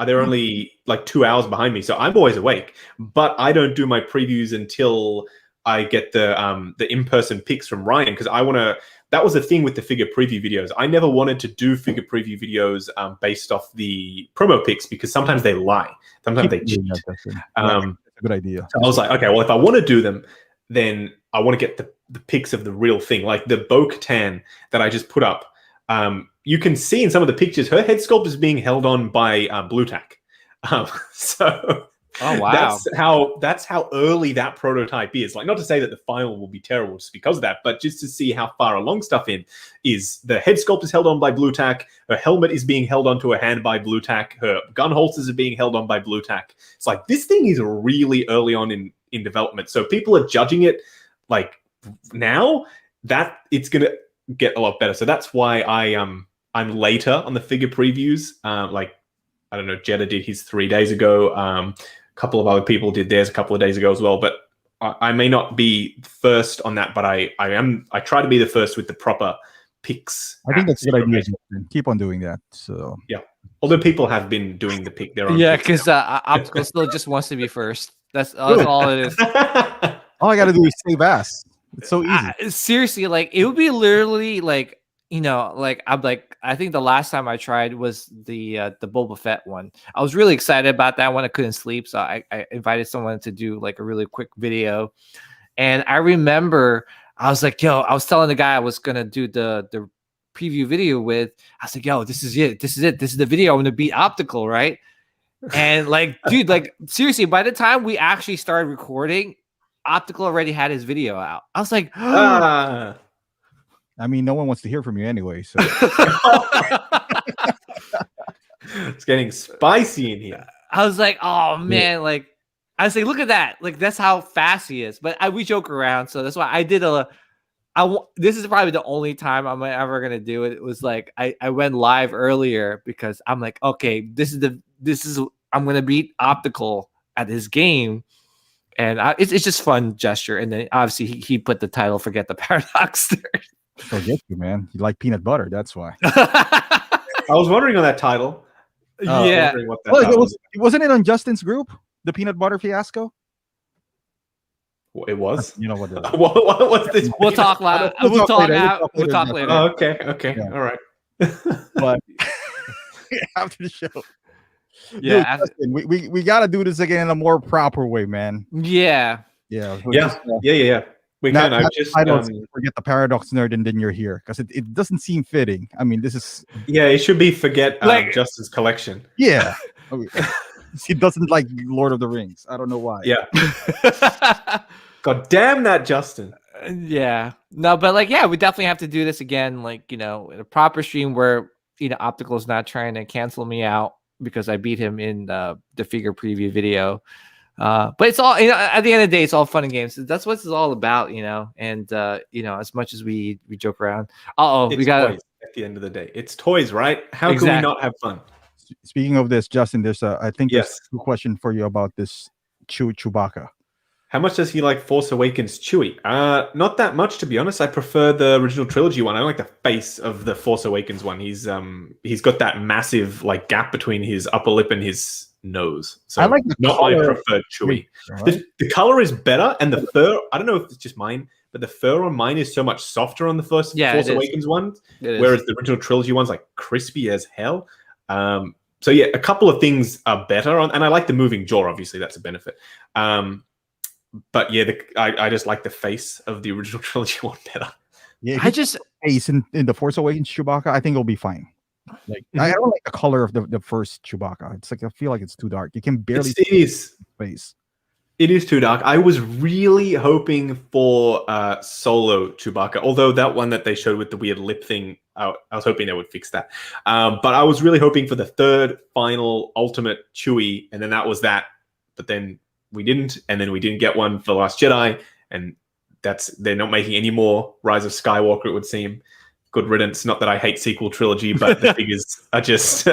They're only like 2 hours behind me, so I'm always awake. But I don't do my previews until I get the in-person pics from Ryan because I want to. That was the thing with the figure preview videos. I never wanted to do figure preview videos based off the promo pics because sometimes they lie. Sometimes they cheat. That's a good idea. So I was like, okay, well, if I want to do them, then I want to get the pics of the real thing. Like the Bo-Katan that I just put up. You can see in some of the pictures, her head sculpt is being held on by Blue Tack. So Oh wow. That's how early that prototype is. Like, not to say that the final will be terrible just because of that, but just to see how far along stuff is. The head sculpt is held on by blue tack. Her helmet is being held onto her hand by blue tack. Her gun holsters are being held on by blue tack. It's like, this thing is really early on in development. So people are judging it like now that it's gonna get a lot better. So that's why I'm later on the figure previews. Like, I don't know, Jeddah did his 3 days ago. A couple of other people did theirs a couple of days ago as well. But I may not be first on that, but I try to be the first with the proper picks. I think that's a good idea. Keep on doing that. So yeah, although people have been doing their own. Yeah, because Optical still just wants to be first. That's all it is. All I got to do is save ass. It's so easy. Seriously, like it would be literally like, like I think the last time I tried was the Boba Fett one. I was really excited about that one. I couldn't sleep, so I invited someone to do like a really quick video. And I remember I was like, yo, I was telling the guy I was gonna do the preview video with. I was like, yo, this is it. This is the video. I'm gonna beat Optical, right? And like, dude, like seriously, by the time we actually started recording, Optical already had his video out. I was like, I mean, no one wants to hear from you anyway. So it's getting spicy in here. I was like, oh man, like I was like, look at that, like that's how fast he is. But we joke around, so that's why I did this is probably the only time I'm ever gonna do it. It was like I went live earlier because I'm like, okay, this is I'm gonna beat Optical at his game. And it's just fun gesture. And then obviously he put the title "Forget the Paradox" there. Forget you, man. You like peanut butter, that's why. I was wondering on that title. Yeah. Wasn't it on Justin's group? The peanut butter fiasco? It was. You know what? What was this? We'll talk later. We'll talk later. Oh, okay. Yeah. All right. But after the show. Yeah, dude, Justin, we got to do this again in a more proper way, man. Yeah. Yeah. We can. I just forget the paradox nerd, and then you're here because it doesn't seem fitting. I mean, this is it should be forget Justin's collection. Yeah, he doesn't like Lord of the Rings. I don't know why. Yeah. God damn that, Justin. Yeah. No, but like, yeah, we definitely have to do this again. Like, in a proper stream where Optical's not trying to cancel me out because I beat him in the figure preview video. But it's all, at the end of the day, it's all fun and games. That's what it's all about, and as much as we joke around. We got toys at the end of the day. It's toys, right? How can we not have fun? Speaking of this, Justin, there's a question for you about this Chewbacca. How much does he like Force Awakens Chewie? Not that much, to be honest. I prefer the original trilogy one. I like the face of the Force Awakens one. He's got that massive like gap between his upper lip and his nose. So I like the not color. my preferred Chewie. Right? The color is better, and the fur. I don't know if it's just mine, but the fur on mine is so much softer on the Force Awakens one, whereas the original trilogy one's like crispy as hell. So yeah, a couple of things are better on, and I like the moving jaw. Obviously, that's a benefit. But yeah, I just like the face of the original trilogy one better. Yeah, face in the Force Awakens Chewbacca, I think it'll be fine. Like I don't like the color of the first Chewbacca. It's like I feel like it's too dark. You can barely see his face. It is too dark. I was really hoping for Solo Chewbacca, although that one that they showed with the weird lip thing, I was hoping they would fix that. But I was really hoping for the third, final, ultimate Chewie, and then that was that. But then we didn't, and then we didn't get one for Last Jedi, and they're not making any more Rise of Skywalker, it would seem. Good riddance. Not that I hate sequel trilogy, but the figures are just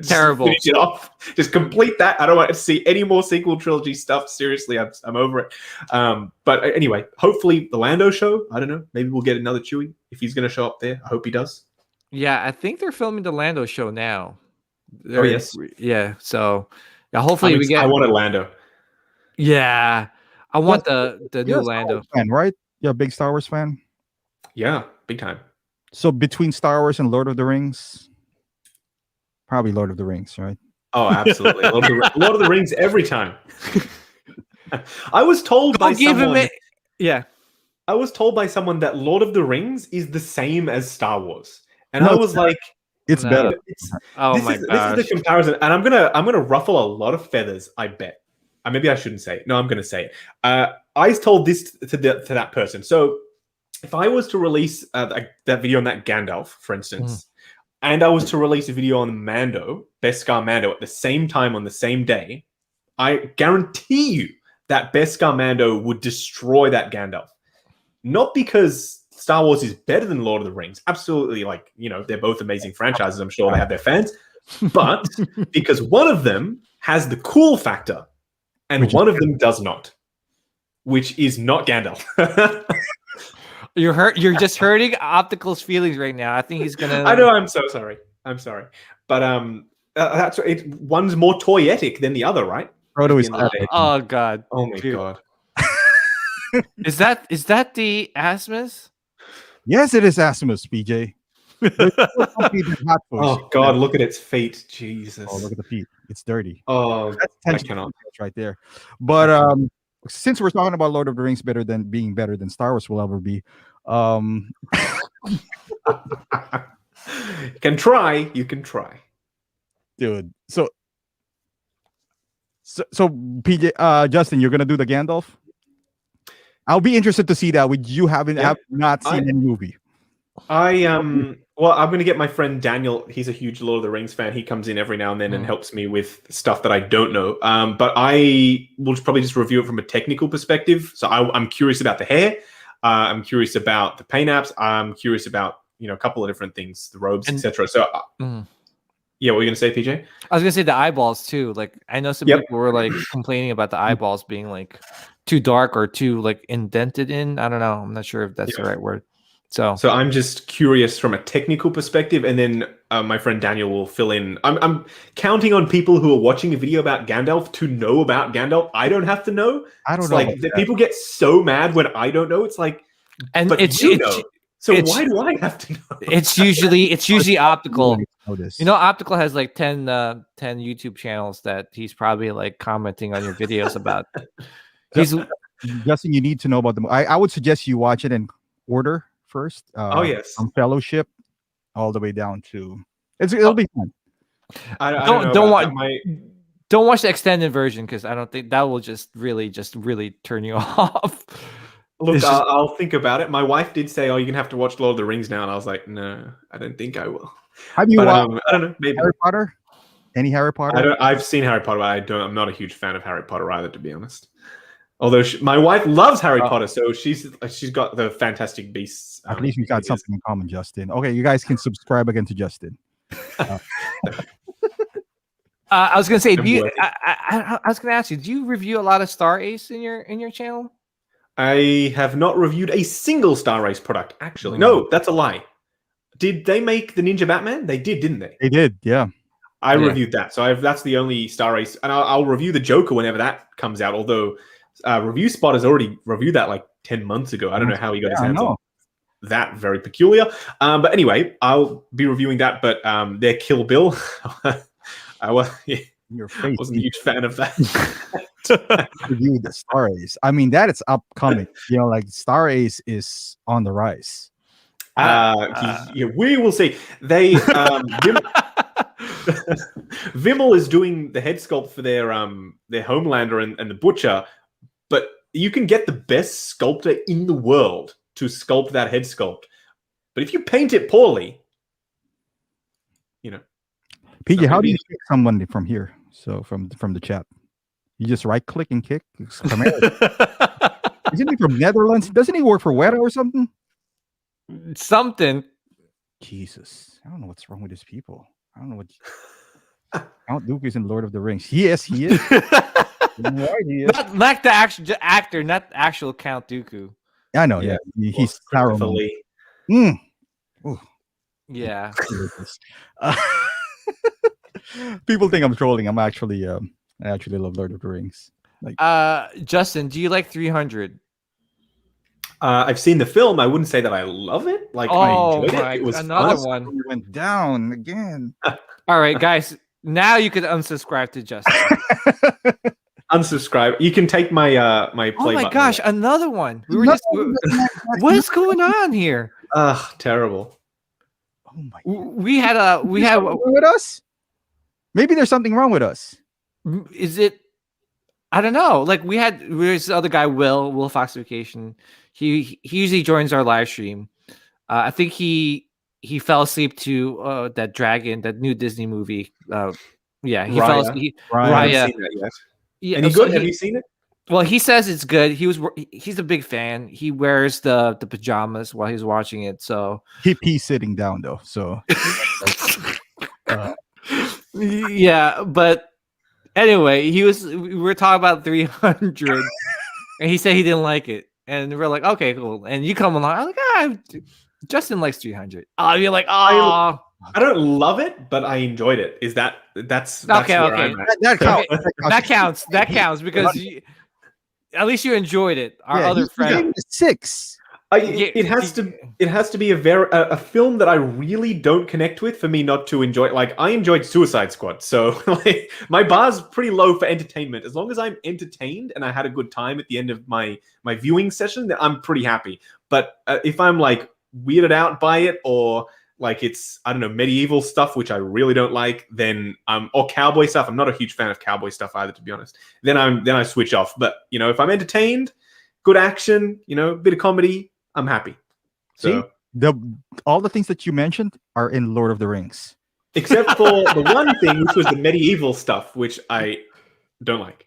terrible. Finish it off. Just complete that. I don't want to see any more sequel trilogy stuff. Seriously, I'm over it. But anyway, hopefully the Lando show. I don't know. Maybe we'll get another Chewie if he's going to show up there. I hope he does. Yeah, I think they're filming the Lando show now. Oh yes. Yeah. So yeah, hopefully we get. I want a Lando. Yeah, I want the new Lando fan, right? You're a big Star Wars fan. Yeah, big time. So between Star Wars and Lord of the Rings, probably Lord of the Rings, right? Oh, absolutely. Lord of the Rings every time. I was told by someone. I was told by someone that Lord of the Rings is the same as Star Wars, and I was like, "It's better." This is the comparison, and I'm gonna ruffle a lot of feathers. I bet. maybe I shouldn't say it. No, I'm going to say it. I told this to that person. So if I was to release that video on that Gandalf, for instance, and I was to release a video on Mando, Beskar Mando, at the same time on the same day, I guarantee you that Beskar Mando would destroy that Gandalf. Not because Star Wars is better than Lord of the Rings. Absolutely, like, they're both amazing franchises. I'm sure they have their fans. But because one of them has the cool factor and one of them does not, which is not Gandalf. You're just hurting Optical's feelings right now. I think he's gonna. I know. I'm so sorry. I'm sorry. But that's it. One's more toyetic than the other, right? Frodo is. Oh God. Oh my God. Is that the Asmus? Yes, it is Asmus, PJ. Oh God, look at its feet. Jesus. Oh, look at the feet. It's dirty. Oh, that's right there. But since we're talking about Lord of the Rings being better than Star Wars will ever be, you can try. You can try, dude. So PJ, Justin, you're gonna do the Gandalf. I'll be interested to see that. You have not seen any movie. Well, I'm going to get my friend Daniel. He's a huge Lord of the Rings fan. He comes in every now and then and helps me with stuff that I don't know. But I will probably just review it from a technical perspective. So I'm curious about the hair. I'm curious about the paint apps. I'm curious about, a couple of different things, the robes, etc. So, yeah, what were you going to say, PJ? I was going to say the eyeballs too. Like, I know some people were like complaining about the eyeballs being like too dark or too like indented in. I don't know. I'm not sure if that's the right word. So I'm just curious from a technical perspective, and then my friend Daniel will fill in. I'm counting on people who are watching a video about Gandalf to know about Gandalf. I don't have to know. I don't know. Like people get so mad when I don't know. It's like, and so why do I have to know? It's usually Optical. Optical has like 10 YouTube channels that he's probably like commenting on your videos about. Justin, you need to know about them. I would suggest you watch it in order first. Yes. From Fellowship all the way down to it'll be fun. Don't watch the extended version because I don't think that will just really turn you off. Look, I'll think about it. My wife did say, "Oh, you're gonna have to watch Lord of the Rings now," and I was like, "No, I don't think I will." Have you watched? I don't know. Maybe Harry Potter. Any Harry Potter? I've seen Harry Potter, but I'm not a huge fan of Harry Potter either, to be honest. Although my wife loves Harry Potter, so she's got the Fantastic Beasts. At least we got something in common, Justin. Okay, you guys can subscribe again to Justin. I was gonna say, I was gonna ask you, do you review a lot of Star Ace in your channel? I have not reviewed a single Star Ace product, actually. No, that's a lie. Did they make the Ninja Batman? They did, didn't they? They did, yeah. I reviewed that, so that's the only Star Ace, and I'll review the Joker whenever that comes out. Although Review Spot has already reviewed that like 10 months ago. I don't know how he got his hands on that. Very peculiar. But anyway, I'll be reviewing that. But their Kill Bill, I wasn't a huge fan of that. Review the Star Ace. I mean, that is upcoming. Like Star Ace is on the rise. We will see. They Vimmel is doing the head sculpt for their Homelander and the Butcher, but you can get the best sculptor in the world to sculpt that head sculpt. But if you paint it poorly, PJ, how do you pick someone from here? So from the chat, you just right click and kick. Isn't he from Netherlands? Doesn't he work for Weta or something? Something. Jesus, I don't know what's wrong with these people. I don't know what. Count Dooku is in Lord of the Rings. Yes, he is. Right, he is. Not like the actual actor, not the actual Count Dooku. I know. Yeah, he's terrible. Yeah. People think I'm trolling. I actually love Lord of the Rings. Like, Justin, do you like 300? I've seen the film. I wouldn't say that I love it. Like, I enjoyed it. It was another fun. one. We went down again. All right, guys. Now you can unsubscribe to Justin. Unsubscribe. You can take my my play. Oh my gosh, another one. What is going on here? Terrible. Oh my. We had with us. Maybe there's something wrong with us. Is it? I don't know. Like there's this other guy, Will Foxification. He usually joins our live stream. I think he fell asleep to that dragon, that new Disney movie. Yeah, he fell asleep. I haven't seen that yet. Yeah, Any good? Have you seen it? Well, he says it's good. He's a big fan. He wears the pajamas while he's watching it. So he's sitting down though. So yeah, but anyway, we were talking about 300, and he said he didn't like it, and we're like, okay, cool. And you come along, I'm like, Justin likes 300. Oh, you're like, oh. I don't love it, but I enjoyed it. That's okay? Where I'm at. That counts. That counts because at least you enjoyed it. Our other friend 6. It has to be a film that I really don't connect with for me not to enjoy it. Like, I enjoyed Suicide Squad, so like my bar's pretty low for entertainment. As long as I'm entertained and I had a good time at the end of my viewing session, then I'm pretty happy. But if I'm like weirded out by it, or like it's, I don't know, medieval stuff, which I really don't like, then or cowboy stuff. I'm not a huge fan of cowboy stuff either, to be honest. Then I switch off. But if I'm entertained, good action, a bit of comedy, I'm happy. So see, all the things that you mentioned are in Lord of the Rings, except for the one thing, which was the medieval stuff, which I don't like.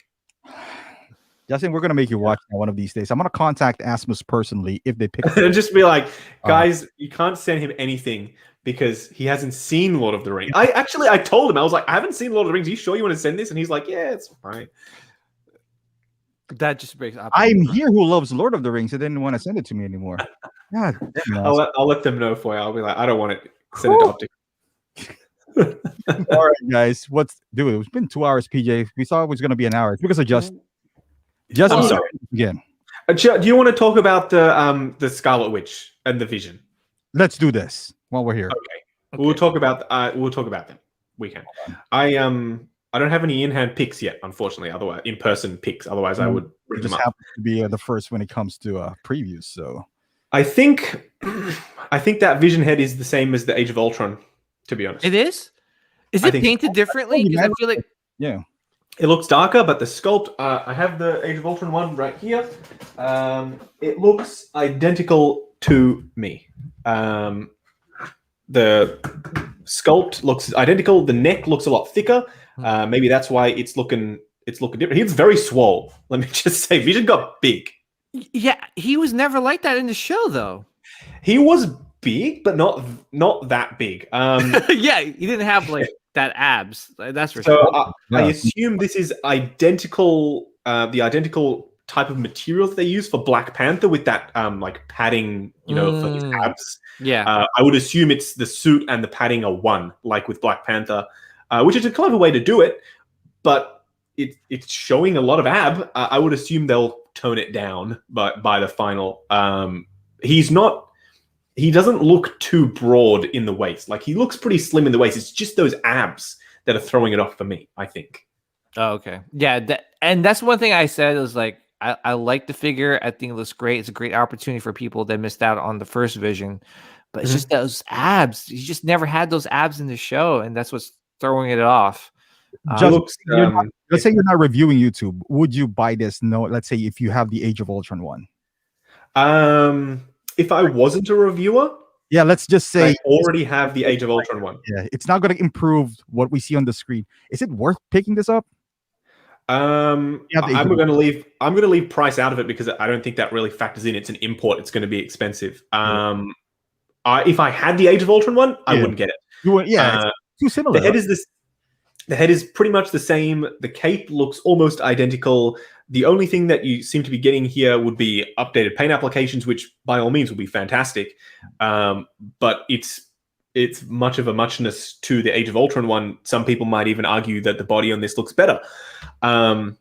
Justin, we're gonna make you watch that one of these days. I'm gonna contact Asmus personally if they pick. And just be like, guys, you can't send him anything because he hasn't seen Lord of the Rings. I told him, I was like, I haven't seen Lord of the Rings. Are you sure you want to send this? And he's like, yeah, it's fine. That just breaks up. I'm here who loves Lord of the Rings. They didn't want to send it to me anymore. God, I'll let them know for you. I'll be like, I don't want it. Send it to Optic. All right, guys. Dude, it's been 2 hours, PJ. We thought it was gonna be an hour. It's because of Justin. I'm sorry. Again. Do you want to talk about the Scarlet Witch and the Vision? Let's do this while we're here. Okay. We'll talk about them. We can. I don't have any in-hand picks yet, unfortunately. Otherwise, in-person picks. Otherwise, I would bring them up. Happen to be the first when it comes to previews. So I think that Vision head is the same as the Age of Ultron. To be honest, it is. Is it painted differently? Because I feel like it looks darker, but the sculpt, I have the Age of Ultron one right here. It looks identical to me. The sculpt looks identical. The neck looks a lot thicker. Maybe that's why it's looking different. He's very swole. Let me just say, Vision got big. Yeah, he was never like that in the show, though. He was big, but not that big. Yeah, he didn't have like that abs. That's for sure. So I assume this is identical. The identical type of material that they use for Black Panther with that like padding, for his abs. Yeah. I would assume it's the suit and the padding are one, like with Black Panther, which is a clever way to do it, but it's showing a lot of ab. I would assume they'll tone it down by the final. He doesn't look too broad in the waist. Like, he looks pretty slim in the waist. It's just those abs that are throwing it off for me, I think. Oh, okay. Yeah, and that's one thing I said is like, I like the figure. I think it looks great. It's a great opportunity for people that missed out on the first Vision. But it's just those abs. He just never had those abs in the show, and that's what's throwing it off. Let's say you're not reviewing YouTube. Would you buy this? No, let's say if you have the Age of Ultron one. If I wasn't a reviewer, let's just say I already have the Age of Ultron one. Yeah, it's not going to improve what we see on the screen. Is it worth picking this up? I'm going to leave price out of it because I don't think that really factors in. It's an import. It's going to be expensive. If I had the Age of Ultron one, I wouldn't get it. It's too similar. The head is pretty much the same. The cape looks almost identical. The only thing that you seem to be getting here would be updated paint applications, which by all means would be fantastic. But it's much of a muchness to the Age of Ultron one. Some people might even argue that the body on this looks better. The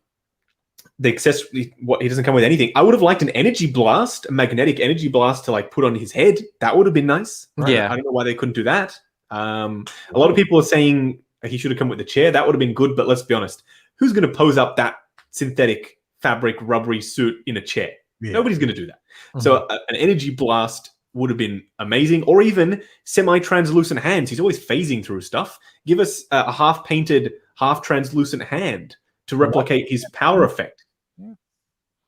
accessory, he doesn't come with anything. I would have liked an energy blast, a magnetic energy blast to like put on his head. That would have been nice. Right? Yeah. I don't know why they couldn't do that. A lot of people are saying he should have come with the chair. That would have been good, but let's be honest. Who's going to pose up that synthetic fabric rubbery suit in a chair? Nobody's going to do that. So an energy blast would have been amazing, or even semi-translucent hands. He's always phasing through stuff. Give us a half-painted, half-translucent hand to replicate his power effect. Yeah.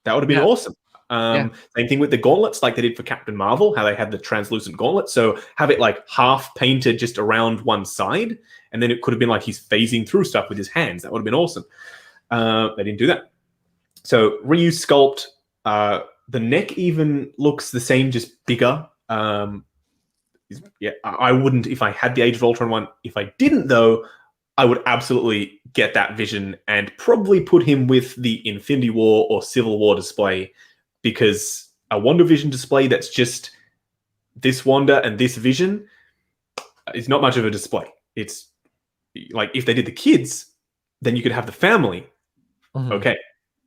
That would have been awesome. Same thing with the gauntlets, like they did for Captain Marvel, how they had the translucent gauntlet. So have it like half painted just around one side, and then it could have been like he's phasing through stuff with his hands. That would have been awesome. They didn't do that. So reuse sculpt. The neck even looks the same, just bigger. I wouldn't if I had the Age of Ultron one. If I didn't, though, I would absolutely get that Vision and probably put him with the Infinity War or Civil War display, because a WandaVision display that's just this Wanda and this Vision is not much of a display. It's like if they did the kids, then you could have the family. Mm-hmm. Okay.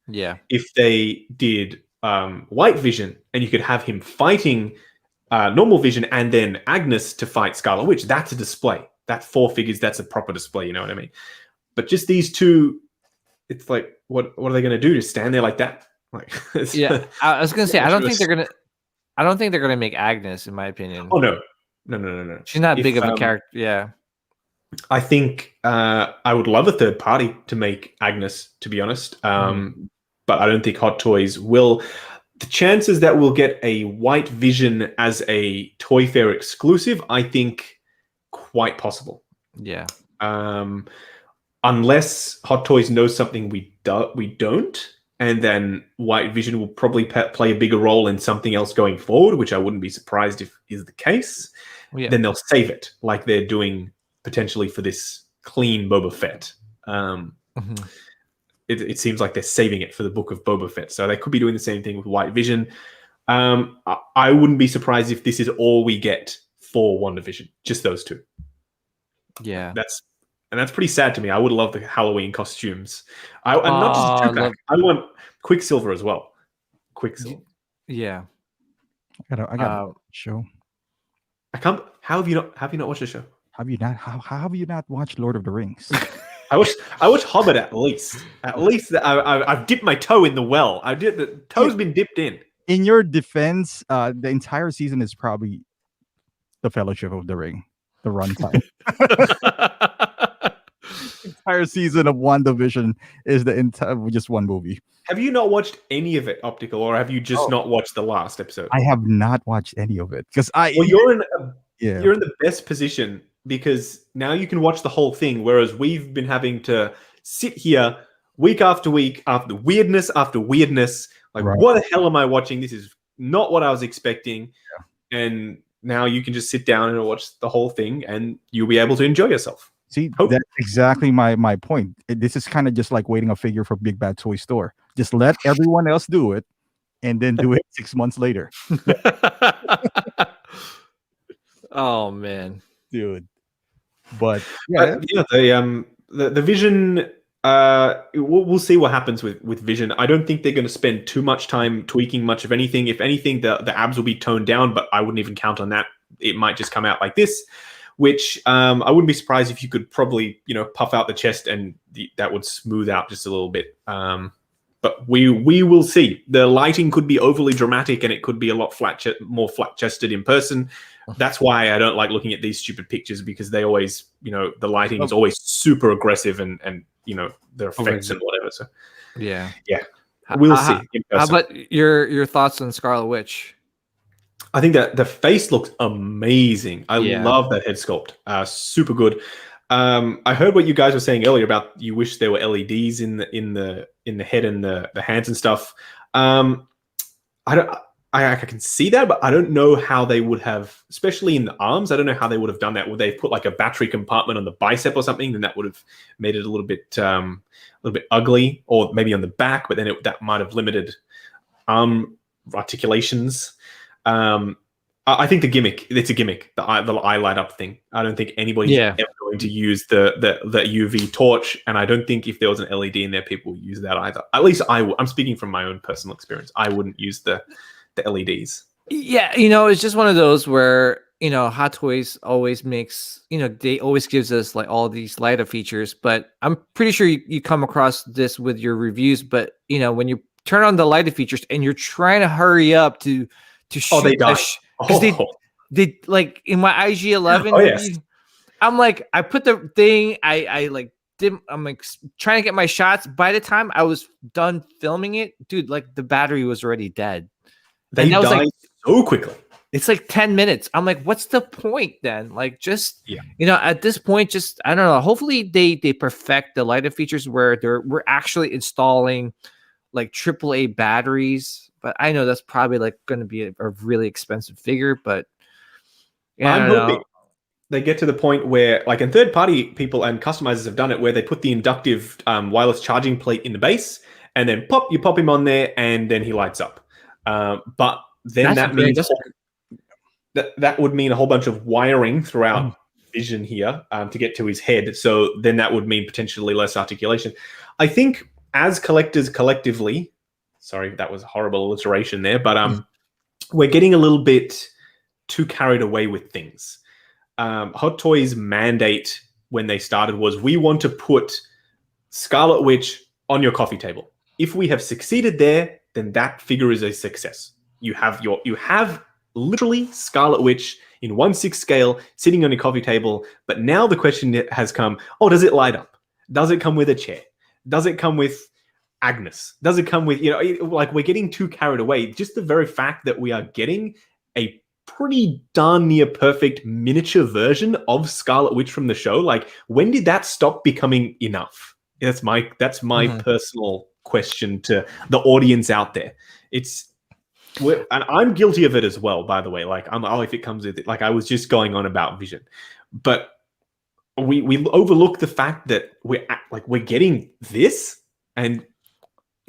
Yeah. If they did White Vision and you could have him fighting normal Vision and then Agnes to fight Scarlet Witch, that's a display. That's 4 figures. That's a proper display. You know what I mean? But just these two, it's like, what are they going to do? Just stand there like that? Like, yeah. I was going to say, I don't think they're gonna make Agnes, in my opinion. Oh no. She's not big of a character. Yeah. I think I would love a third party to make Agnes, to be honest. But I don't think Hot Toys will. The chances that we'll get a White Vision as a Toy Fair exclusive, I think, quite possible. Yeah. Unless Hot Toys knows something we don't, and then White Vision will probably play a bigger role in something else going forward, which I wouldn't be surprised if is the case. Yeah. Then they'll save it, like they're doing potentially for this clean Boba Fett. It seems like they're saving it for the book of Boba Fett. So they could be doing the same thing with White Vision. I wouldn't be surprised if this is all we get for WandaVision, just those two. Yeah. That's pretty sad to me. I would love the Halloween costumes. And not just Chewbacca. I want Quicksilver as well. Quicksilver. Yeah. I got show. I can't. Have you not watched the show? Have you not? How have you not watched Lord of the Rings? I watched Hobbit at least. At least I've dipped my toe in the well. The toe's been dipped in. In your defense, the entire season is probably the Fellowship of the Ring, the runtime. Entire season of WandaVision is the entire just one movie. Have you not watched any of it, Optical, or have you just not watched the last episode? I have not watched any of it because you're in the best position, because now you can watch the whole thing, whereas we've been having to sit here week after week after weirdness after weirdness. Like, What the hell am I watching? This is not what I was expecting. Yeah. And now you can just sit down and watch the whole thing, and you'll be able to enjoy yourself. See, that's exactly my point. This is kind of just like waiting a figure for Big Bad Toy Store. Just let everyone else do it, and then do it 6 months later. Oh man, dude. But the Vision. We'll see what happens with Vision. I don't think they're going to spend too much time tweaking much of anything. If anything, the abs will be toned down, but I wouldn't even count on that. It might just come out like this, which I wouldn't be surprised if you could probably puff out the chest and that would smooth out just a little bit. But we will see. The lighting could be overly dramatic, and it could be a lot more flat-chested in person. That's why I don't like looking at these stupid pictures, because they always, the lighting is always super aggressive and their effects and whatever. So yeah, we'll see. How about your thoughts on Scarlet Witch? I think that the face looks amazing. I love that head sculpt. Super good. I heard what you guys were saying earlier about you wish there were LEDs in the head and the hands and stuff. I can see that, but I don't know how they would have, especially in the arms. I don't know how they would have done that. Would they have put like a battery compartment on the bicep or something? Then that would have made it a little bit ugly, or maybe on the back. But then that might have limited arm articulations. I think the gimmick. It's a gimmick. The eye light up thing. I don't think anybody's ever going to use the UV torch, and I don't think if there was an LED in there, people would use that either. At least I'm speaking from my own personal experience. I wouldn't use the LEDs. Yeah, it's just one of those where Hot Toys always makes they always gives us like all these light up features, but I'm pretty sure you come across this with your reviews. But when you turn on the lighted features and you're trying to hurry up to shoot, they die because they like in my IG-11. Oh yes. I'm like, I put the thing, I like I'm like trying to get my shots. By the time I was done filming it, dude, like the battery was already dead. They was die like, so quickly. It's like 10 minutes. I'm like, what's the point then? Like, just at this point, just I don't know. Hopefully they perfect the lighter features where we're actually installing like AAA batteries. But I know that's probably like going to be a really expensive figure. But yeah, I'm hoping they get to the point where, like, in third-party people and customizers have done it, where they put the inductive wireless charging plate in the base, and then you pop him on there, and then he lights up. But then that means that would mean a whole bunch of wiring throughout vision here to get to his head. So then that would mean potentially less articulation. I think as collectors collectively, sorry, that was a horrible alliteration there, but we're getting a little bit too carried away with things. Hot Toys' mandate when they started was, we want to put Scarlet Witch on your coffee table. If we have succeeded there, then that figure is a success. You have literally Scarlet Witch in 1/6 scale sitting on your coffee table. But now the question has come, does it light up? Does it come with a chair? Does it come with Agnes? Does it come with, like, we're getting too carried away. Just the very fact that we are getting a pretty darn near perfect miniature version of Scarlet Witch from the show. Like, when did that stop becoming enough? That's my personal question to the audience out there. And I'm guilty of it as well, by the way. Like, if it comes with it, like I was just going on about vision, but we overlook the fact that we're getting this, and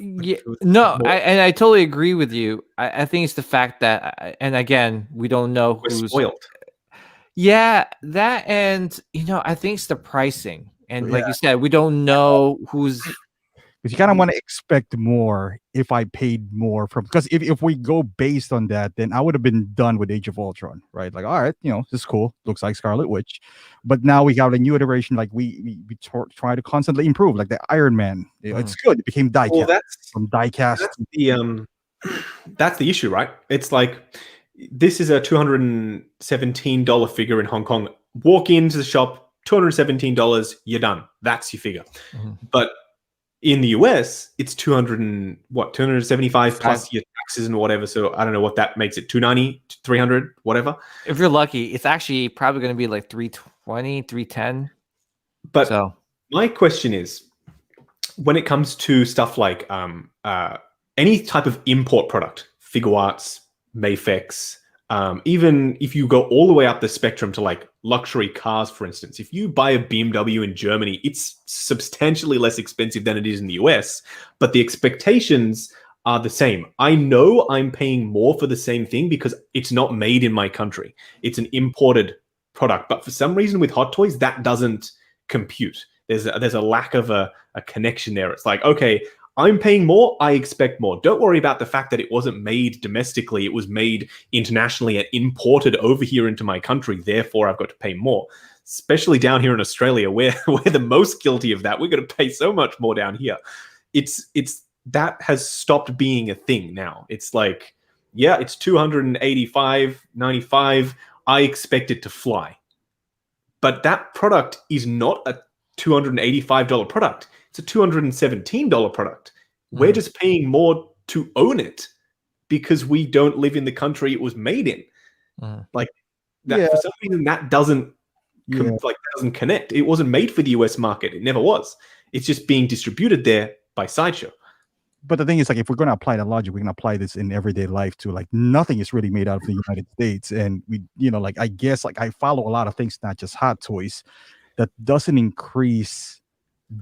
I totally agree with you. I think it's the fact that, and again, we don't know who's spoiled. Yeah, that, and I think it's the pricing, and like you said, we don't know who's. Because you kind of want to expect more if I paid more because if we go based on that, then I would have been done with Age of Ultron, right? Like, all right, this is cool. Looks like Scarlet Witch. But now we got a new iteration. Like we try to constantly improve, like the Iron Man. It's good. It became diecast. Well, that's the issue, right? It's like, this is a $217 figure in Hong Kong. Walk into the shop, $217, you're done. That's your figure. But in the US, it's $275 plus your taxes and whatever. So I don't know what that makes it, $290, $300, whatever. If you're lucky, it's actually probably going to be like $320, $310. But my question is, when it comes to stuff like any type of import product, Figure Arts, Mayfex, even if you go all the way up the spectrum to like luxury cars, for instance, if you buy a BMW in Germany, it's substantially less expensive than it is in the US, but the expectations are the same. I know I'm paying more for the same thing because it's not made in my country. It's an imported product, but for some reason with Hot Toys, that doesn't compute. There's a lack of a connection there. It's like, okay, I'm paying more, I expect more. Don't worry about the fact that it wasn't made domestically. It was made internationally and imported over here into my country. Therefore, I've got to pay more. Especially down here in Australia, where we're the most guilty of that. We're going to pay so much more down here. It's that has stopped being a thing now. It's like, yeah, it's $285.95. I expect it to fly. But that product is not a $285 product. It's a $217 product. We're just paying more to own it because we don't live in the country it was made in. Like that, for some reason, that doesn't doesn't connect. It wasn't made for the US market. It never was. It's just being distributed there by Sideshow. But the thing is, like, if we're going to apply that logic, we can apply this in everyday life too. Like, nothing is really made out of the United States, and we, like, I guess, like, I follow a lot of things, not just Hot Toys, that doesn't increase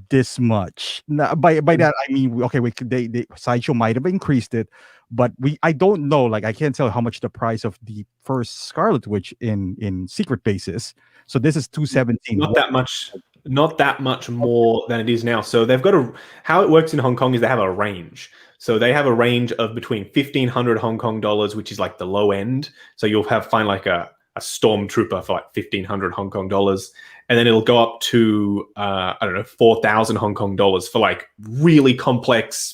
this much. Now, by that I mean, okay, they Sideshow might have increased it, but I don't know. Like, I can't tell how much the price of the first Scarlet Witch in Secret Base is. So this is $217. Not that much more than it is now. So they've got how it works in Hong Kong is they have a range. So they have a range of between 1,500 Hong Kong dollars, which is like the low end. So you'll find like a Stormtrooper for like 1,500 Hong Kong dollars. And then it'll go up to, 4,000 Hong Kong dollars for like really complex,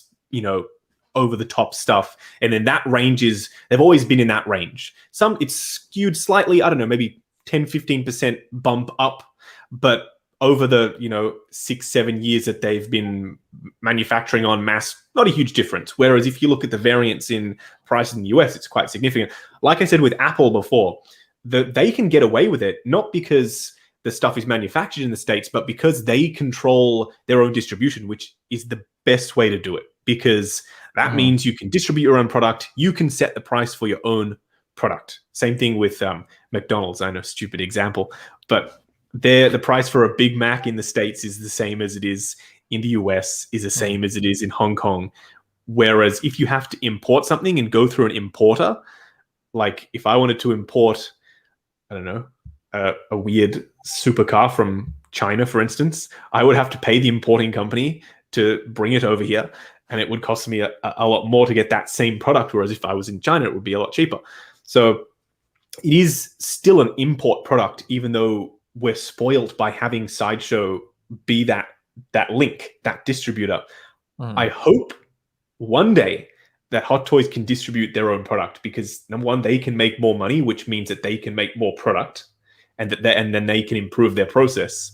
over the top stuff. And then that range they've always been in that range. It's skewed slightly, maybe 10, 15% bump up. But over the 6-7 years that they've been manufacturing en masse, not a huge difference. Whereas if you look at the variance in price in the US, it's quite significant. Like I said with Apple before, they can get away with it, not because the stuff is manufactured in the States, but because they control their own distribution, which is the best way to do it, because that means you can distribute your own product. You can set the price for your own product. Same thing with McDonald's. I know, stupid example, but the price for a Big Mac in the States is the same as it is in the US, is the same as it is in Hong Kong. Whereas if you have to import something and go through an importer, like if I wanted to import, I don't know, a weird supercar from China, for instance, I would have to pay the importing company to bring it over here, and it would cost me a lot more to get that same product, whereas if I was in China, it would be a lot cheaper. So it is still an import product, even though we're spoiled by having Sideshow be that link, that distributor. I hope one day that Hot Toys can distribute their own product, because number one, they can make more money, which means that they can make more product, and then they can improve their process,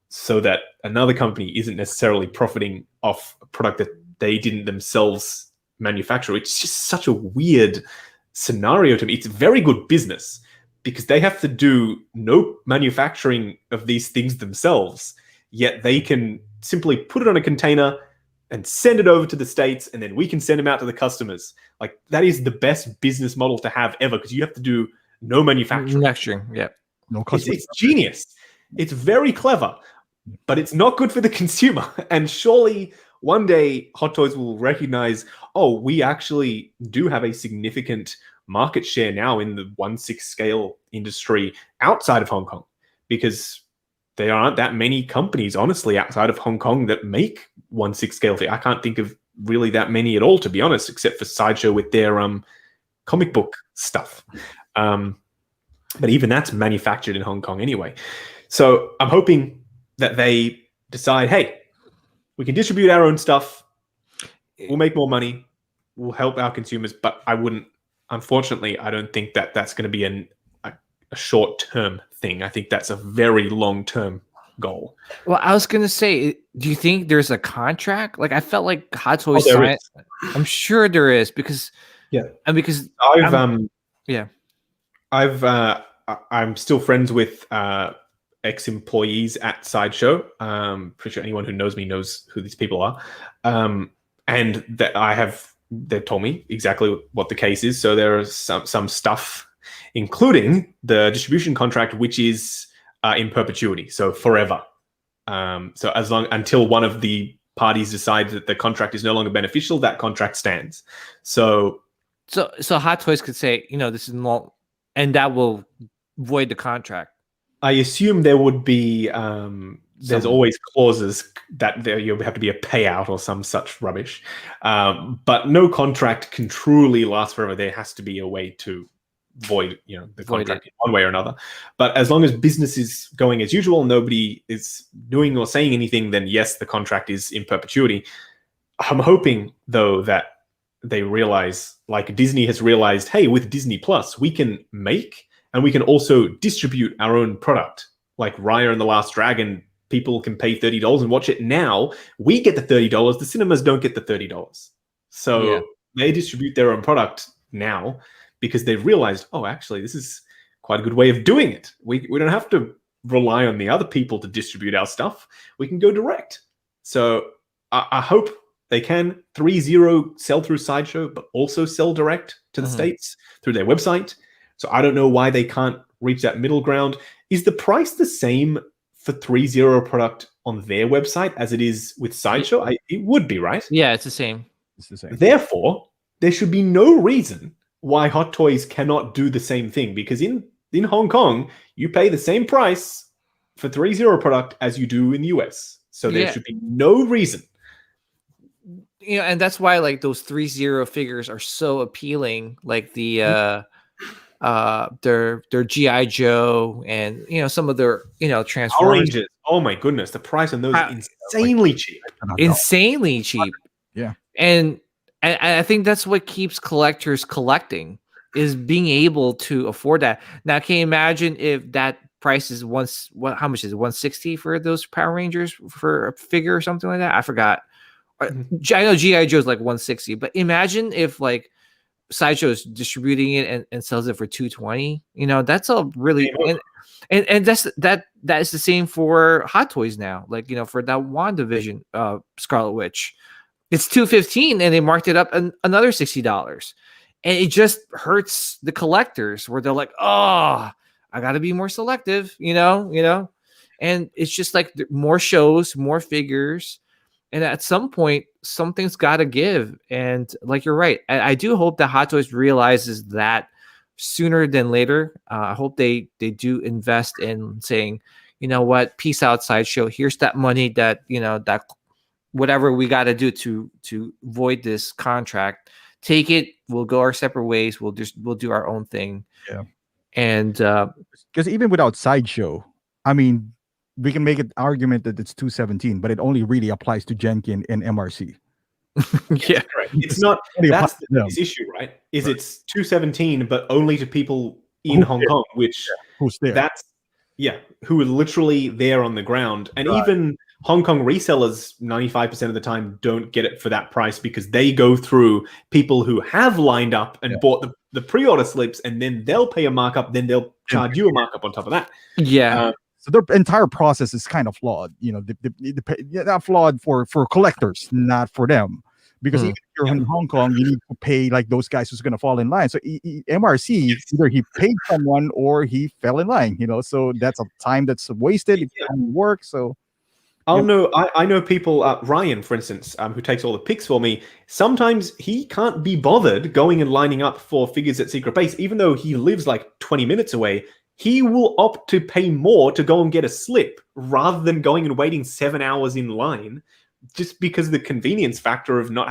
so that another company isn't necessarily profiting off a product that they didn't themselves manufacture. It's just such a weird scenario to me. It's very good business because they have to do no manufacturing of these things themselves, yet they can simply put it on a container and send it over to the States, and then we can send them out to the customers. Like, that is the best business model to have ever, because you have to do no manufacturing. Yeah. No it's genius. It's very clever, but it's not good for the consumer. And surely one day Hot Toys will recognize, oh, we actually do have a significant market share now in the 1/6 scale industry outside of Hong Kong, because there aren't that many companies, honestly, outside of Hong Kong that make 1/6 scale. I can't think of really that many at all, to be honest, except for Sideshow with their comic book stuff. But even that's manufactured in Hong Kong anyway. So I'm hoping that they decide, hey, we can distribute our own stuff. We'll make more money. We'll help our consumers. But unfortunately, I don't think that that's going to be a short-term thing. I think that's a very long-term goal. Well, I was going to say, do you think there's a contract? Like, I felt like Hot Toys signed. I'm sure there is, because I'm still friends with ex-employees at Sideshow. Pretty sure anyone who knows me knows who these people are. And that they told me exactly what the case is. So there is some stuff, including the distribution contract, which is in perpetuity, so forever. So until one of the parties decides that the contract is no longer beneficial, that contract stands. So Hot Toys could say, this is not, and that will void the contract. I assume there would be there's always clauses that you'll have to be a payout or some such rubbish, but no contract can truly last forever. There has to be a way to void the contract in one way or another. But as long as business is going as usual, nobody is doing or saying anything, then yes, the contract is in perpetuity. I'm hoping though that they realize, like Disney has realized, hey, with Disney Plus, we can make and we can also distribute our own product. Like Raya and the Last Dragon, people can pay $30 and watch it now. We get the $30. The cinemas don't get the $30. So they distribute their own product now because they've realized, oh, actually, this is quite a good way of doing it. We don't have to rely on the other people to distribute our stuff. We can go direct. So I hope they can 3.0 sell through Sideshow, but also sell direct to the States through their website. So I don't know why they can't reach that middle ground. Is the price the same for 3.0 product on their website as it is with Sideshow? It would be, right? Yeah, it's the same. It's the same. Therefore, there should be no reason why Hot Toys cannot do the same thing, because in Hong Kong, you pay the same price for 3.0 product as you do in the US. So there should be no reason. And that's why like those 3.0 figures are so appealing, like the their GI Joe and some of their Transformers. Oranges. Oh my goodness, the price on those is insanely cheap. Insanely cheap. Yeah. And I think that's what keeps collectors collecting, is being able to afford that. Now, can you imagine if that price is how much is it? 160 for those Power Rangers for a figure or something like that. I forgot. I know GI Joe's like 160, but imagine if like Sideshow's distributing it and sells it for 220. You know, that's a really and that is the same for Hot Toys now. Like, you know, for that WandaVision Scarlet Witch, it's 215 and they marked it up another $60. And it just hurts the collectors where they're like, oh, I got to be more selective, you know, and it's just like more shows, more figures. And at some point, something's got to give. And like, you're right. I do hope that Hot Toys realizes that sooner than later. I hope they do invest in saying, you know what, peace out, Sideshow. Here's that money that, you know, that whatever we got to do to void this contract. Take it. We'll go our separate ways. We'll do our own thing. Yeah. And because even without Sideshow, I mean, we can make an argument that it's 217, but it only really applies to Genkin and MRC. Yeah, correct. It's not. That's the biggest issue, right? Is right. It's 217, but only to people in Hong Kong, which who's there? That's who are literally there on the ground, and even Hong Kong resellers 95% of the time don't get it for that price because they go through people who have lined up and bought the pre-order slips, and then they'll pay a markup, then they'll charge you a markup on top of that. Yeah. So their entire process is kind of flawed. You know, not flawed for collectors, not for them. Because even if you're in Hong Kong, you need to pay like those guys who's going to fall in line. So MRC, either he paid someone or he fell in line. You know, so that's a time that's wasted. It can't work. So I know people, Ryan, for instance, who takes all the pics for me. Sometimes he can't be bothered going and lining up for figures at Secret Base, even though he lives like 20 minutes away. He will opt to pay more to go and get a slip rather than going and waiting 7 hours in line, just because of the convenience factor of not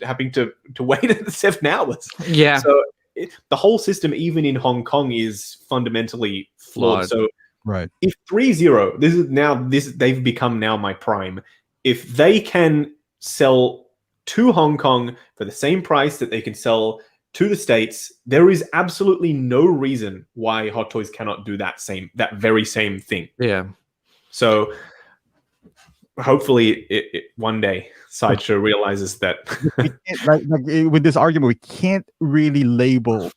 having to wait 7 hours. Yeah. So the whole system, even in Hong Kong, is fundamentally flawed. So right. If 3-0, they've become now my prime. If they can sell to Hong Kong for the same price that they can sell to the States, there is absolutely no reason why Hot Toys cannot do that very same thing. Yeah. So hopefully one day Sideshow realizes that like with this argument, we can't really label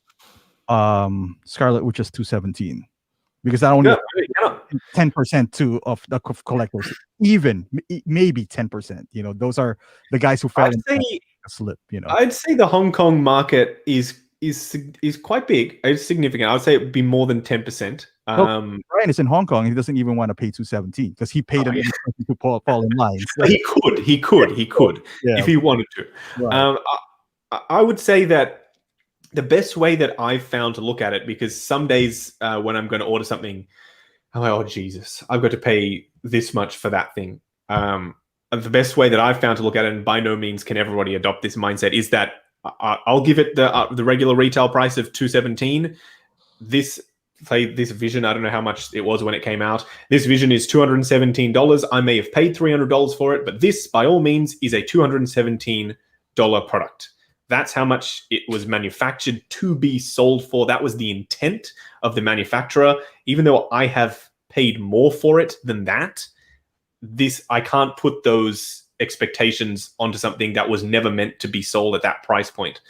Scarlet Witch as 217 because that only 10% of the collectors, even maybe 10%. You know, those are the guys who fell into a slip. You know, I'd say the Hong Kong market is quite big. It's significant. I would say it would be more than 10%. Brian is in Hong Kong. He doesn't even want to pay 217 because he paid him to fall in line. So. He could if he wanted to. Right. I would say that the best way that I've found to look at it, because some days when I'm going to order something, I'm like, oh Jesus, I've got to pay this much for that thing. The best way that I've found to look at it, and by no means can everybody adopt this mindset, is that I'll give it the regular retail price of $217. This Vision, I don't know how much it was when it came out. This Vision is $217. I may have paid $300 for it, but this, by all means, is a $217 product. That's how much it was manufactured to be sold for. That was the intent of the manufacturer. Even though I have paid more for it than that, I can't put those expectations onto something that was never meant to be sold at that price point.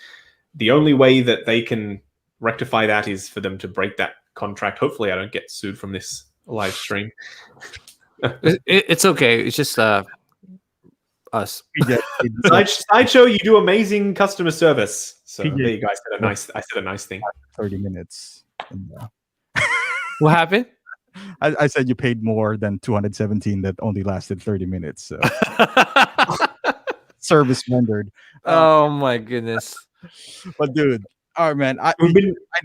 The only way that they can rectify that is for them to break that contract. Hopefully I don't get sued from this live stream. It's okay. It's just us. Sideshow, you do amazing customer service. So there you guys said a nice thing. 30 minutes. What happened? I said you paid more than 217 that only lasted 30 minutes. So. Service rendered. Oh my goodness. But dude, all right, man.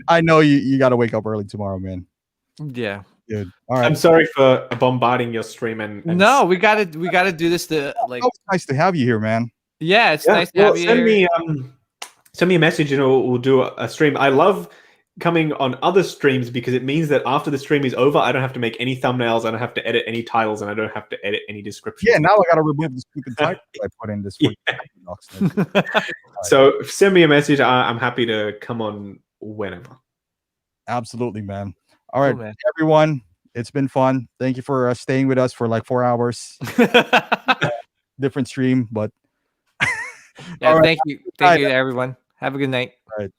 I know you got to wake up early tomorrow, man. Yeah. Dude. All right. I'm sorry for bombarding your stream and no, we gotta do this to like. It's nice to have you here, man. Yeah, it's nice to have you here. Send me a message and we'll do a stream. I love coming on other streams because it means that after the stream is over, I don't have to make any thumbnails, I don't have to edit any titles, and I don't have to edit any descriptions. Yeah, now I got to remove the stupid title I put in this. So send me a message. I'm happy to come on whenever. Absolutely, man. All right, cool, man. Everyone, It's been fun. Thank you for staying with us for like 4 hours. Different stream, but yeah. All right. Thank you to everyone. Have a good night. All right.